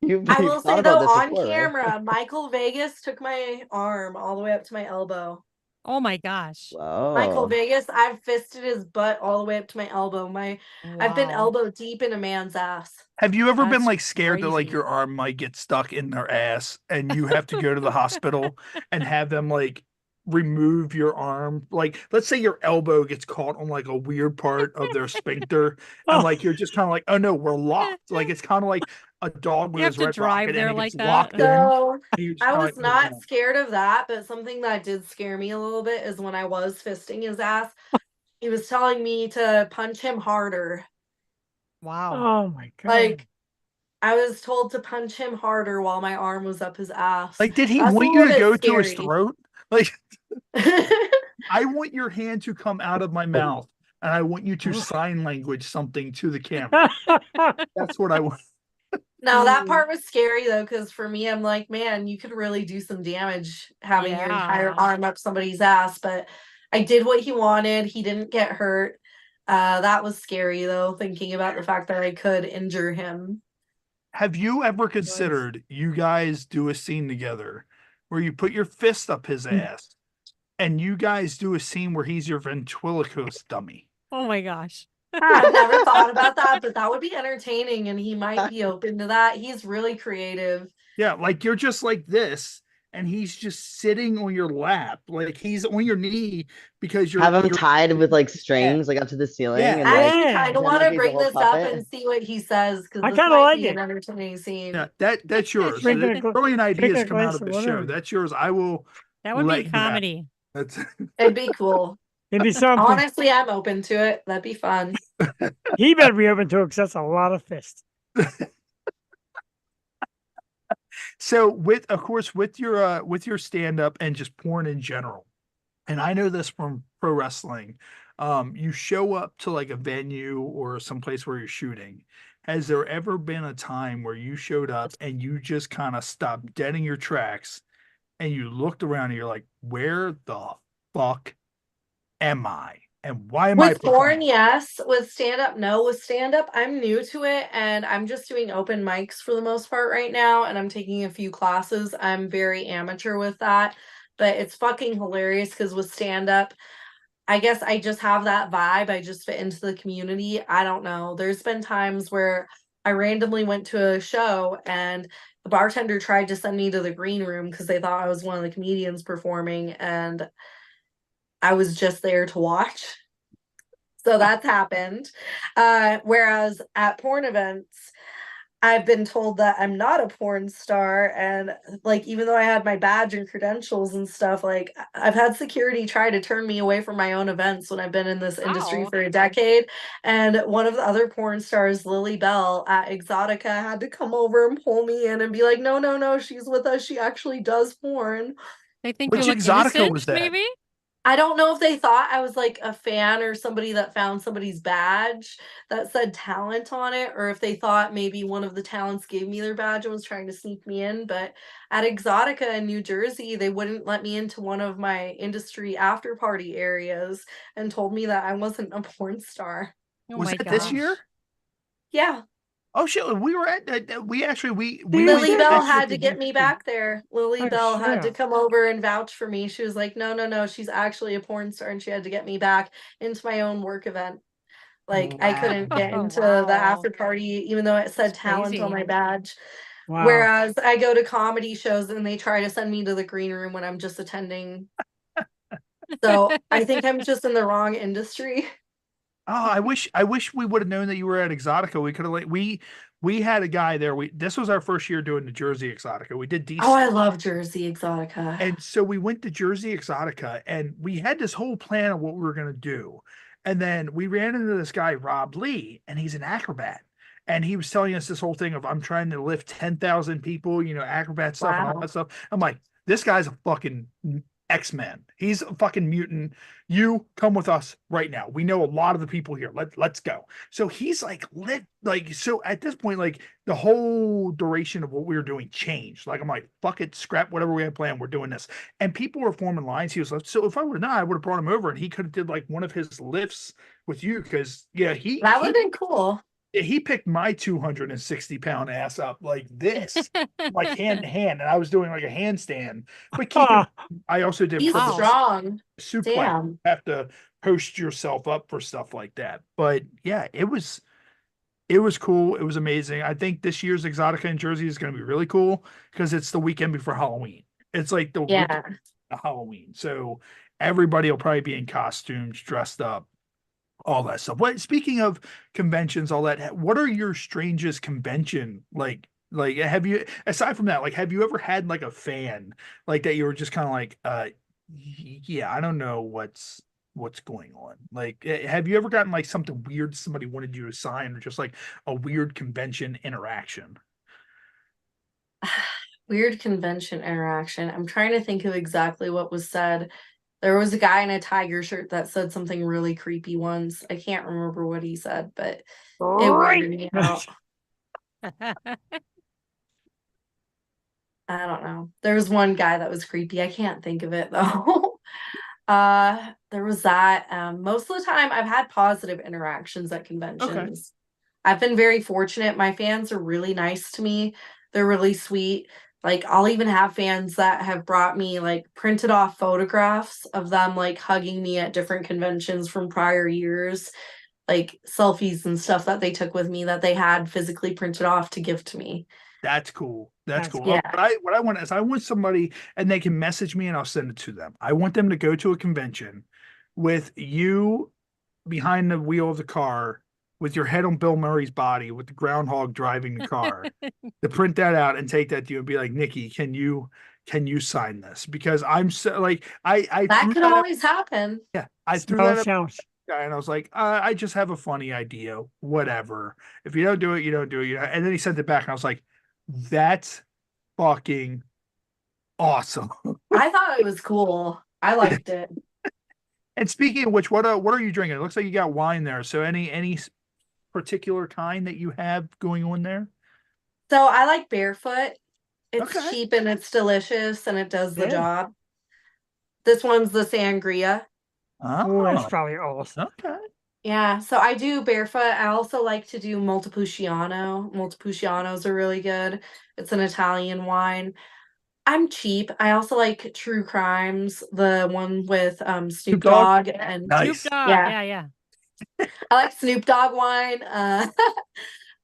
Speaker 2: I will say
Speaker 6: thought
Speaker 2: though,
Speaker 6: about this
Speaker 2: on
Speaker 6: before, right?
Speaker 2: camera, Michael Vegas took my arm all the way up to my elbow.
Speaker 4: Oh my gosh.
Speaker 2: Michael
Speaker 6: Whoa.
Speaker 2: Vegas, I've fisted his butt all the way up to my elbow. I've been
Speaker 4: Wow.
Speaker 2: elbow deep in a man's ass.
Speaker 1: Have you ever been
Speaker 4: That's
Speaker 1: like scared that like
Speaker 4: crazy.
Speaker 1: your arm might get stuck in their ass and you have to go to the hospital and have them like remove your arm? Like, let's say your elbow gets caught on like a weird part of their sphincter, and like you're just kind of like, oh no, we're locked. Like it's kind of like a dog with
Speaker 4: You have
Speaker 1: his
Speaker 4: to
Speaker 1: red
Speaker 4: drive
Speaker 1: rocket
Speaker 4: there
Speaker 1: and it
Speaker 4: like
Speaker 1: gets
Speaker 4: that?
Speaker 1: locked in.
Speaker 2: So
Speaker 1: and you're just
Speaker 2: I
Speaker 1: kinda
Speaker 2: was
Speaker 1: like,
Speaker 2: not
Speaker 1: "Oh."
Speaker 2: scared of that, but something that did scare me a little bit is when I was fisting his ass. He was telling me to punch him harder.
Speaker 4: Wow.
Speaker 5: Oh my god.
Speaker 2: Like I was told to punch him harder while my arm was up his ass.
Speaker 1: Like, did he
Speaker 2: That's a
Speaker 1: want you
Speaker 2: little
Speaker 1: to
Speaker 2: bit
Speaker 1: go to his
Speaker 2: scary.
Speaker 1: throat? Like, I want your hand to come out of my mouth, and I want you to sign language something to the camera. That's what I want.
Speaker 2: No, that part was scary though, because for me, I'm like, man, you could really do some damage having your entire
Speaker 4: Yeah.
Speaker 2: arm up somebody's ass. But I did what he wanted. He didn't get hurt. That was scary though, thinking about the fact that I could injure him.
Speaker 1: Have you ever considered you guys do a scene together where you put your fist up his ass and you guys do a scene where he's your ventriloquist dummy?
Speaker 4: Oh my gosh.
Speaker 2: I've never thought about that, but that would be entertaining, and he might be open to that. He's really creative.
Speaker 1: Yeah, like you're just like this, and he's just sitting on your lap, like he's on your knee because
Speaker 6: Have him
Speaker 1: you're
Speaker 6: tied with like strings, like up to the ceiling,
Speaker 1: Yeah.
Speaker 6: and
Speaker 2: I
Speaker 6: like
Speaker 2: actually kind of
Speaker 6: pretend
Speaker 2: want
Speaker 6: like
Speaker 2: to
Speaker 6: he's a
Speaker 2: bring
Speaker 6: whole
Speaker 2: this up
Speaker 6: puppet.
Speaker 2: and see what he says, because
Speaker 5: I
Speaker 2: this
Speaker 5: kinda
Speaker 2: might
Speaker 5: like
Speaker 2: be
Speaker 5: it.
Speaker 2: an entertaining scene.
Speaker 1: Yeah, that's yours.
Speaker 5: Drinking a gla-
Speaker 1: Brilliant
Speaker 5: drinking
Speaker 1: ideas
Speaker 5: a
Speaker 1: come out
Speaker 5: glass
Speaker 1: of
Speaker 5: of
Speaker 1: the show.
Speaker 5: water.
Speaker 1: That's yours. I will.
Speaker 4: That would
Speaker 1: let
Speaker 4: be
Speaker 1: you have it.
Speaker 4: comedy.
Speaker 1: That's
Speaker 2: It'd be cool.
Speaker 5: It'd be something.
Speaker 2: Honestly, I'm open to it. That'd be fun.
Speaker 5: He better be open to it because that's a lot of fists.
Speaker 1: so of course with your stand up and just porn in general. And I know this from pro wrestling. You show up to like a venue or someplace where you're shooting, has there ever been a time where you showed up and you just kind of stopped dead in your tracks and you looked around and you're like, where the fuck am I? And why am I
Speaker 2: With
Speaker 1: performing?
Speaker 2: porn, yes. With stand up, no. With stand up, I'm new to it and I'm just doing open mics for the most part right now. And I'm taking a few classes. I'm very amateur with that, but it's fucking hilarious because with stand up, I guess I just have that vibe. I just fit into the community. I don't know. There's been times where I randomly went to a show and the bartender tried to send me to the green room because they thought I was one of the comedians performing and I was just there to watch. So that's happened. Whereas at porn events, I've been told that I'm not a porn star. And like, even though I had my badge and credentials and stuff, like I've had security try to turn me away from my own events when I've been in this industry for a decade. And one of the other porn stars, Lily Bell at Exotica, had to come over and pull me in and be like, no, no, no, she's with us. She actually does porn.
Speaker 4: They think
Speaker 1: Which
Speaker 4: you look
Speaker 1: Exotica
Speaker 4: innocent,
Speaker 1: was that?
Speaker 4: maybe?
Speaker 2: I don't know if they thought I was like a fan or somebody that found somebody's badge that said talent on it, or if they thought maybe one of the talents gave me their badge and was trying to sneak me in. But at Exotica in New Jersey, they wouldn't let me into one of my industry after party areas and told me that I wasn't a porn star.
Speaker 4: Oh
Speaker 1: Was
Speaker 4: my
Speaker 1: that this year?
Speaker 4: gosh.
Speaker 2: Yeah.
Speaker 1: Oh shit! We were at we actually we
Speaker 2: Lily
Speaker 1: went
Speaker 2: Bell
Speaker 1: next
Speaker 2: had
Speaker 1: year
Speaker 2: to get me back there. Lily Bell had to
Speaker 5: shit.
Speaker 2: come over and vouch for me. She was like, no, no, no, she's actually a porn star, and she had to get me back into my own work event. Like I couldn't get into the after party, even though it said talent on my badge.
Speaker 5: Wow.
Speaker 2: Whereas I go to comedy shows and they try to send me to the green room when I'm just attending. So I think I'm just in the wrong industry.
Speaker 1: Oh, I wish we would have known that you were at Exotica. We could have like we had a guy there. This was our first year doing the Jersey Exotica. We did DC.
Speaker 2: Oh, I love Jersey Exotica.
Speaker 1: And so we went to Jersey Exotica and we had this whole plan of what we were going to do. And then we ran into this guy, Rob Lee, and he's an acrobat. And he was telling us this whole thing of I'm trying to lift 10,000 people, acrobat stuff and all that stuff. I'm like, this guy's a fucking X-Men. He's a fucking mutant. You come with us right now. We know a lot of the people here. Let's go. So he's like so at this point, like the whole duration of what we were doing changed. Like I'm like, fuck it, scrap whatever we had planned. We're doing this. And people were forming lines. He was like, so if I would have known, I would have brought him over and he could have did like one of his lifts with you because
Speaker 2: that would have been cool.
Speaker 1: He picked my 260-pound ass up like this, like hand to hand, and I was doing like a handstand. But I also did.
Speaker 2: He's strong.
Speaker 1: Suplex.
Speaker 2: Damn.
Speaker 1: You have to post yourself up for stuff like that. But yeah, it was cool. It was amazing. I think this year's Exotica in Jersey is going to be really cool because it's the weekend before Halloween. It's like the weekend of Halloween, so everybody will probably be in costumes, dressed up. All that stuff. What speaking of conventions, all that, what are your strangest convention like have you, aside from that, like have you ever had like a fan like that you were just kind of like yeah, I don't know what's going on? Like have you ever gotten like something weird somebody wanted you to sign or just like a weird convention interaction?
Speaker 2: Weird convention interaction. I'm trying to think of exactly what was said. There was a guy in a tiger shirt that said something really creepy once. I can't remember what he said, but it weirded me out. I don't know. There was one guy that was creepy. I can't think of it though. There was that. Most of the time I've had positive interactions at conventions. Okay. I've been very fortunate. My fans are really nice to me. They're really sweet. Like I'll even have fans that have brought me like printed off photographs of them like hugging me at different conventions from prior years, like selfies and stuff that they took with me that they had physically printed off to give to me.
Speaker 1: That's cool. That's cool.
Speaker 2: Yeah.
Speaker 1: What I want is I want somebody and they can message me and I'll send it to them. I want them to go to a convention with you behind the wheel of the car with your head on Bill Murray's body with the groundhog driving the car to print that out and take that to you and be like, Nickey, can you sign this? Because I'm so like,
Speaker 2: that could always happen.
Speaker 1: Yeah. I threw that up and I was like, I just have a funny idea, whatever. If you don't do it, you don't do it. And then he sent it back and I was like, that's fucking awesome.
Speaker 2: I thought it was cool. I liked it.
Speaker 1: And speaking of which, what are you drinking? It looks like you got wine there. So any particular kind that you have going on there?
Speaker 2: So I like barefoot. It's
Speaker 1: Okay.
Speaker 2: cheap and it's delicious and it does the
Speaker 5: Yeah.
Speaker 2: job. This one's the sangria.
Speaker 5: Oh, that's probably awesome.
Speaker 1: Okay.
Speaker 2: Yeah, so I do barefoot. I also like to do Montepulciano. Montepulcianos are really good. It's an Italian wine. I'm cheap. I also like True Crimes, the one with Snoop
Speaker 1: Dogg?
Speaker 2: Dogg and
Speaker 1: Nice.
Speaker 4: Snoop Dogg.
Speaker 2: Yeah.
Speaker 4: Yeah.
Speaker 2: I like Snoop Dogg wine.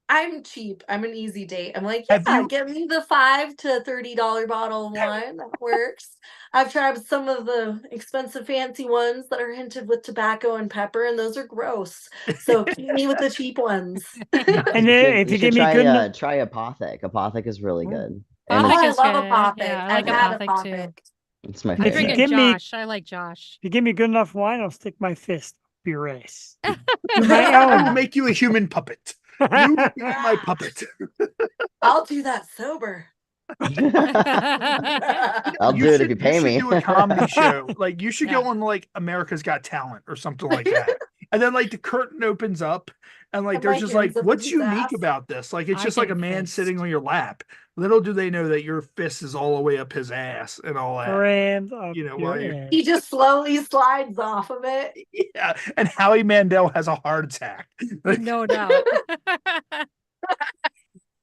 Speaker 2: I'm cheap. I'm an easy date. I'm like,
Speaker 1: Have
Speaker 2: yeah,
Speaker 1: you-
Speaker 2: get me the $5 to $30 bottle of wine. That works. I've tried some of the expensive fancy ones that are hinted with tobacco and pepper, and those are gross. So keep me with the cheap ones.
Speaker 5: And then if you give me
Speaker 6: try,
Speaker 5: good enough,
Speaker 6: try Apothic. Apothic is really good.
Speaker 2: Oh,
Speaker 6: And
Speaker 2: I
Speaker 6: it's,
Speaker 2: love
Speaker 4: good.
Speaker 2: Apothic.
Speaker 4: Yeah, I like
Speaker 2: I've had
Speaker 4: Apothic, too.
Speaker 2: Apothic.
Speaker 6: it's my
Speaker 5: If you
Speaker 4: I'm
Speaker 6: favorite.
Speaker 4: drinking
Speaker 5: give me-
Speaker 4: Josh. I like Josh.
Speaker 5: if you give me good enough wine, I'll stick my fist up your ass.
Speaker 1: I
Speaker 5: My
Speaker 1: will make you a human puppet. You be my puppet.
Speaker 2: I'll do that sober.
Speaker 6: I'll
Speaker 1: You
Speaker 6: do it
Speaker 1: should-
Speaker 6: if you pay
Speaker 1: should
Speaker 6: me.
Speaker 1: do a comedy show. Like you should go on like America's Got Talent or something like that. And then like the curtain opens up and like
Speaker 2: And
Speaker 1: there's
Speaker 2: my
Speaker 1: just
Speaker 2: hands
Speaker 1: like
Speaker 2: up
Speaker 1: what's
Speaker 2: his
Speaker 1: unique
Speaker 2: ass.
Speaker 1: about this? Like it's
Speaker 4: I
Speaker 1: just like a
Speaker 4: can
Speaker 1: man
Speaker 4: fist.
Speaker 1: sitting on your lap. Little do they know that your fist is all the way up his ass and all that.
Speaker 5: Grand up
Speaker 1: You know,
Speaker 5: your
Speaker 1: while you're-
Speaker 5: ass.
Speaker 2: He just slowly slides off of it.
Speaker 1: Yeah. And Howie Mandel has a heart attack. Like,
Speaker 4: No doubt.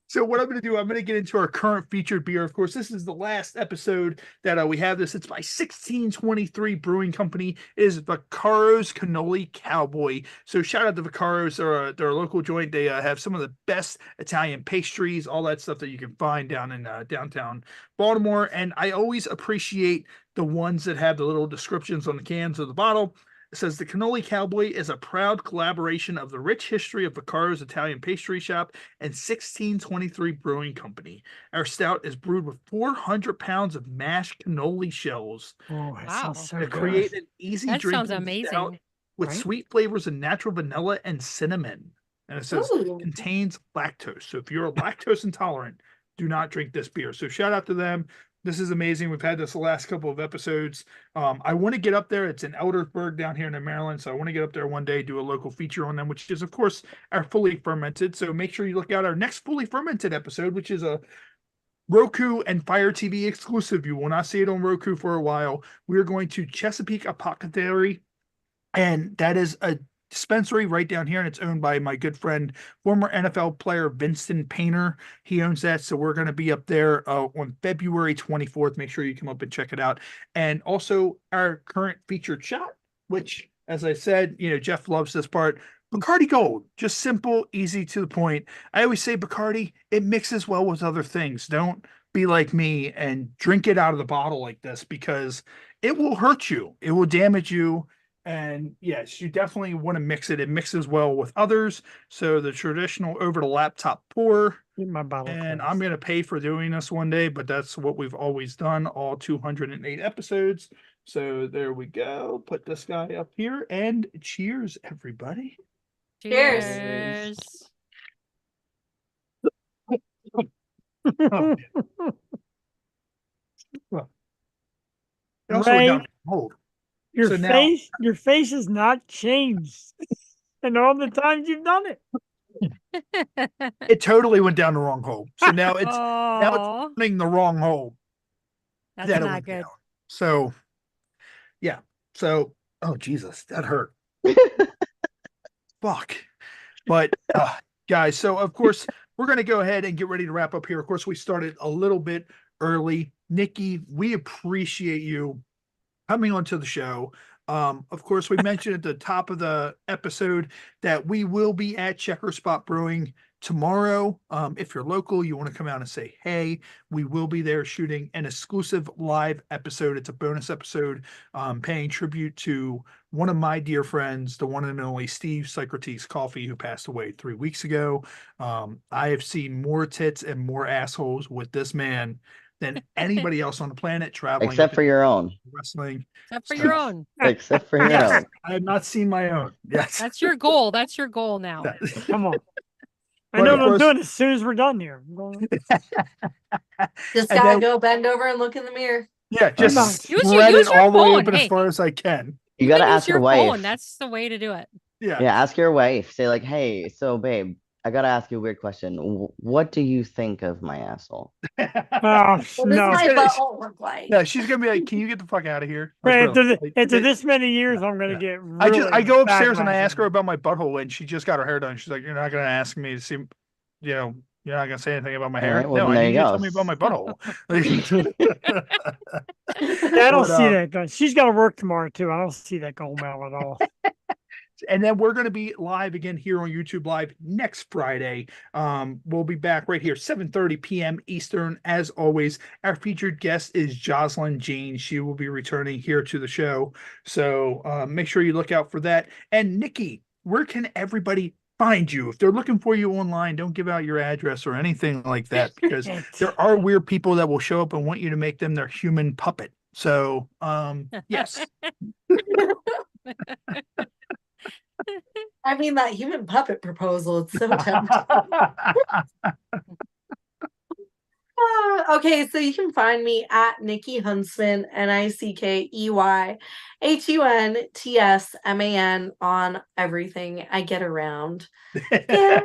Speaker 1: So what I'm going to do, I'm going to get into our current featured beer. Of course, this is the last episode that we have this. It's by 1623 Brewing Company. It is Vaccaro's Cannoli Cowboy. So shout out to Vaccaro's. They're a local joint. They have some of the best Italian pastries, all that stuff that you can find down in downtown Baltimore. And I always appreciate the ones that have the little descriptions on the cans of the bottle. It says the Cannoli Cowboy is a proud collaboration of the rich history of Vaccaro's Italian pastry shop and 1623 Brewing Company. Our stout is brewed with 400 pounds of mashed cannoli shells
Speaker 5: Oh, that
Speaker 4: Wow.
Speaker 5: sounds so
Speaker 1: to
Speaker 5: good.
Speaker 1: create an easy
Speaker 4: That
Speaker 1: drinking
Speaker 4: sounds
Speaker 1: stout
Speaker 4: amazing.
Speaker 1: with
Speaker 5: Right?
Speaker 1: sweet flavors of natural vanilla and cinnamon. And it says
Speaker 2: Ooh.
Speaker 1: contains lactose. So if you're lactose intolerant, do not drink this beer. So shout out to them. This is amazing. We've had this the last couple of episodes. I want to get up there. It's in Eldersburg down here in Maryland. So I want to get up there one day, do a local feature on them, which is, of course, our fully fermented. So make sure you look out our next fully fermented episode, which is a Roku and Fire TV exclusive. You will not see it on Roku for a while. We're going to Chesapeake Apothecary, and that is a dispensary right down here, and it's owned by my good friend, former NFL player Vincent Painter. He owns that, so we're going to be up there on February 24th. Make sure you come up and check it out. And also our current featured shot, which, as I said, Jeff loves this part. Bacardi Gold, just simple, easy to the point. I always say Bacardi, it mixes well with other things. Don't be like me and drink it out of the bottle like this, because it will hurt you. It will damage you. And yes, you definitely want to mix it. It mixes well with others. So the traditional over the laptop pour.
Speaker 5: Keep my bottle
Speaker 1: And
Speaker 5: closed.
Speaker 1: I'm going to pay for doing this one day, but that's what we've always done, all 208 episodes. So there we go. Put this guy up here, and cheers, everybody.
Speaker 2: Cheers.
Speaker 1: Oh, well, it also went
Speaker 5: Ray,
Speaker 1: down cold.
Speaker 5: Your
Speaker 1: So now-
Speaker 5: face has not changed in all the times you've done it.
Speaker 1: It totally went down the wrong hole. So now it's
Speaker 4: Aw,
Speaker 1: running the wrong hole.
Speaker 4: that's
Speaker 1: that it
Speaker 4: not
Speaker 1: went
Speaker 4: good.
Speaker 1: down. So yeah. So oh Jesus, that hurt. Fuck. But guys, so of course we're gonna go ahead and get ready to wrap up here. Of course, we started a little bit early. Nickey, we appreciate you coming onto the show. Of course, we mentioned at the top of the episode that we will be at Checker Spot Brewing tomorrow. If you're local, you want to come out and say, hey, we will be there shooting an exclusive live episode. It's a bonus episode, paying tribute to one of my dear friends, the one and only Steve Socrates Coffee, who passed away 3 weeks ago. I have seen more tits and more assholes with this man than anybody else on the planet traveling.
Speaker 6: Except for your own.
Speaker 1: Wrestling.
Speaker 4: Except for your own.
Speaker 6: Except for your
Speaker 1: Yes,
Speaker 6: own.
Speaker 1: I have not seen my own. Yes.
Speaker 4: That's your goal. That's your goal now.
Speaker 5: Come on. I
Speaker 1: But
Speaker 5: know
Speaker 1: of
Speaker 5: what I'm
Speaker 1: course-
Speaker 5: doing as soon as we're done here. I'm going-
Speaker 2: Just
Speaker 1: And
Speaker 2: gotta
Speaker 1: then-
Speaker 2: go bend over and look in the mirror.
Speaker 1: Yeah,
Speaker 5: Use
Speaker 1: just
Speaker 4: your-
Speaker 1: spread
Speaker 4: use
Speaker 1: it
Speaker 4: your
Speaker 1: all the way
Speaker 4: phone.
Speaker 1: open
Speaker 4: Hey.
Speaker 1: as far as I can.
Speaker 6: You got to
Speaker 4: can use
Speaker 6: ask your
Speaker 4: your
Speaker 6: wife.
Speaker 4: phone. That's the way to do it.
Speaker 1: Yeah.
Speaker 6: Yeah, ask your wife. Say like, hey, so babe, I gotta ask you a weird question. What do you think of my asshole?
Speaker 5: Oh,
Speaker 2: What does
Speaker 5: no.
Speaker 2: my butthole look like?
Speaker 1: Yeah, she's gonna be like, "Can you get the fuck out of here?"
Speaker 5: Right,
Speaker 1: That's real.
Speaker 5: after this many years, I'm gonna get
Speaker 1: I
Speaker 5: really
Speaker 1: go upstairs and I
Speaker 5: backlash
Speaker 1: ask
Speaker 5: on
Speaker 1: her about my butthole, and she just got her hair done. She's like, "You're not gonna ask me to see, you're not gonna say anything about my
Speaker 6: All
Speaker 1: hair."
Speaker 6: right, well,
Speaker 1: No,
Speaker 6: then
Speaker 1: I
Speaker 6: there
Speaker 1: need
Speaker 6: you
Speaker 1: you to
Speaker 6: go.
Speaker 1: tell me about my butthole.
Speaker 5: Yeah, I don't
Speaker 1: But,
Speaker 5: see that going. She's got to work tomorrow too. I don't see that going well at all.
Speaker 1: And then we're going to be live again here on YouTube Live next Friday. We'll be back right here, 7:30 p.m. Eastern. As always, our featured guest is Jocelyn Jane. She will be returning here to the show. So make sure you look out for that. And Nickey, where can everybody find you? If they're looking for you online, don't give out your address or anything like that, because there are weird people that will show up and want you to make them their human puppet. So yes.
Speaker 2: I mean, that human puppet proposal, it's so tempting. Okay, so you can find me at Nickey Huntsman, NickeyHuntsman on everything I get around. Yeah.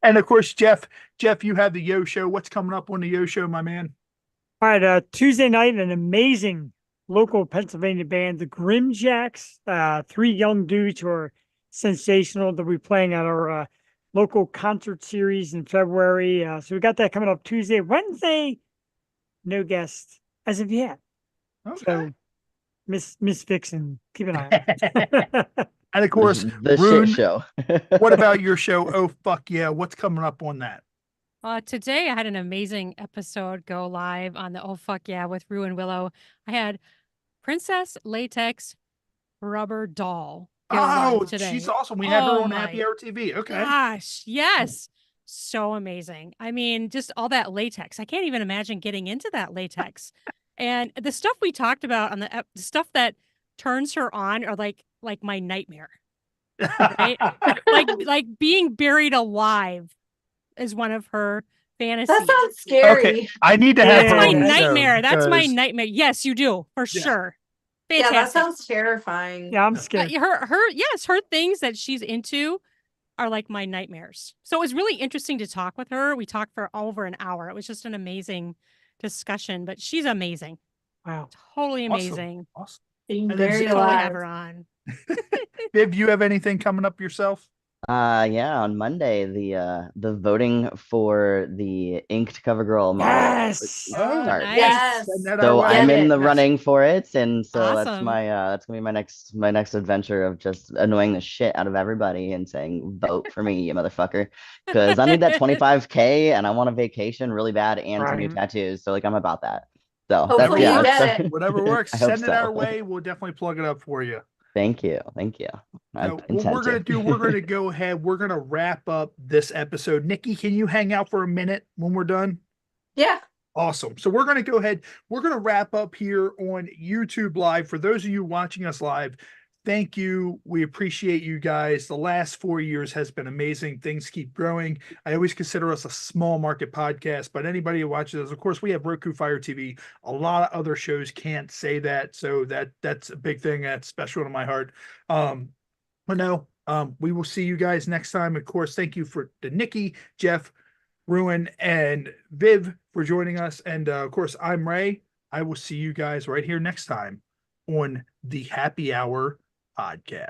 Speaker 1: And of course, Jeff, you have the Yo Show. What's coming up on the Yo Show, my man?
Speaker 5: All right, Tuesday night, an amazing local Pennsylvania band, the Grimjacks. 3 young dudes who are sensational. They'll be playing at our local concert series in February. So we got that coming up Tuesday. Wednesday, no guest as of yet.
Speaker 1: Okay.
Speaker 5: So Miss Vixen, keep an eye out.
Speaker 1: And of course,
Speaker 6: the
Speaker 1: Ruan,
Speaker 6: shit show.
Speaker 1: What about your show? Oh, fuck yeah. What's coming up on that?
Speaker 4: Today I had an amazing episode go live on the Oh Fuck Yeah with Ruan Willow. I had Princess Latex Rubber Doll go live today.
Speaker 1: She's awesome. We had her on
Speaker 4: my
Speaker 1: Happy Hour TV. Okay.
Speaker 4: Gosh, yes. So amazing. I mean, just all that latex. I can't even imagine getting into that latex. And the stuff we talked about on the stuff that turns her on are like my nightmare. Right? like being buried alive is one of her fantasies.
Speaker 2: That sounds scary.
Speaker 1: Okay, I need to have
Speaker 4: That's
Speaker 1: her
Speaker 4: my
Speaker 1: on the show
Speaker 4: nightmare. That's my
Speaker 1: because-
Speaker 4: nightmare. Yes, you do for sure.
Speaker 2: Yeah,
Speaker 4: Fantastic.
Speaker 2: that sounds terrifying.
Speaker 5: Yeah, I'm scared.
Speaker 4: Her things that she's into are like my nightmares. So it was really interesting to talk with her. We talked for over an hour. It was just an amazing discussion, but she's amazing.
Speaker 5: Wow.
Speaker 4: Totally amazing.
Speaker 1: Awesome.
Speaker 2: Being
Speaker 1: And then
Speaker 2: buried
Speaker 4: Totally
Speaker 2: alive.
Speaker 4: have her on.
Speaker 1: Viv, you have anything coming up yourself?
Speaker 6: Yeah, on Monday, the voting for the inked cover girl model
Speaker 5: Yes.
Speaker 6: starts.
Speaker 2: Yes.
Speaker 1: Send that
Speaker 6: So
Speaker 1: our way.
Speaker 6: I'm in the
Speaker 1: Yes.
Speaker 6: running for it, and so that's
Speaker 4: Awesome.
Speaker 6: that's gonna be my next adventure of just annoying the shit out of everybody and saying vote for me, you motherfucker, because I need that 25K and I want a vacation really bad and some new
Speaker 5: Right.
Speaker 6: tattoos. So like I'm about that. So
Speaker 2: Hopefully you
Speaker 6: that's
Speaker 2: get it.
Speaker 1: Whatever works,
Speaker 6: I hope
Speaker 1: send it
Speaker 6: so.
Speaker 1: our way. We'll definitely plug it up for you.
Speaker 6: Thank you. I
Speaker 1: So what
Speaker 6: intend
Speaker 1: we're gonna
Speaker 6: to.
Speaker 1: do, we're gonna go ahead. We're gonna wrap up this episode. Nickey, can you hang out for a minute when we're done?
Speaker 2: Yeah.
Speaker 1: Awesome. So we're going to go ahead. We're going to wrap up here on YouTube Live. For those of you watching us live, thank you. We appreciate you guys. The last 4 years has been amazing. Things keep growing. I always consider us a small market podcast, but anybody who watches us, of course, we have Roku Fire TV. A lot of other shows can't say that. So that's a big thing. That's special to my heart. But no, we will see you guys next time. Of course, thank you to Nickey, Jeff, Ruan, and Viv for joining us. And of course, I'm Ray. I will see you guys right here next time on the Happy Hour podcast.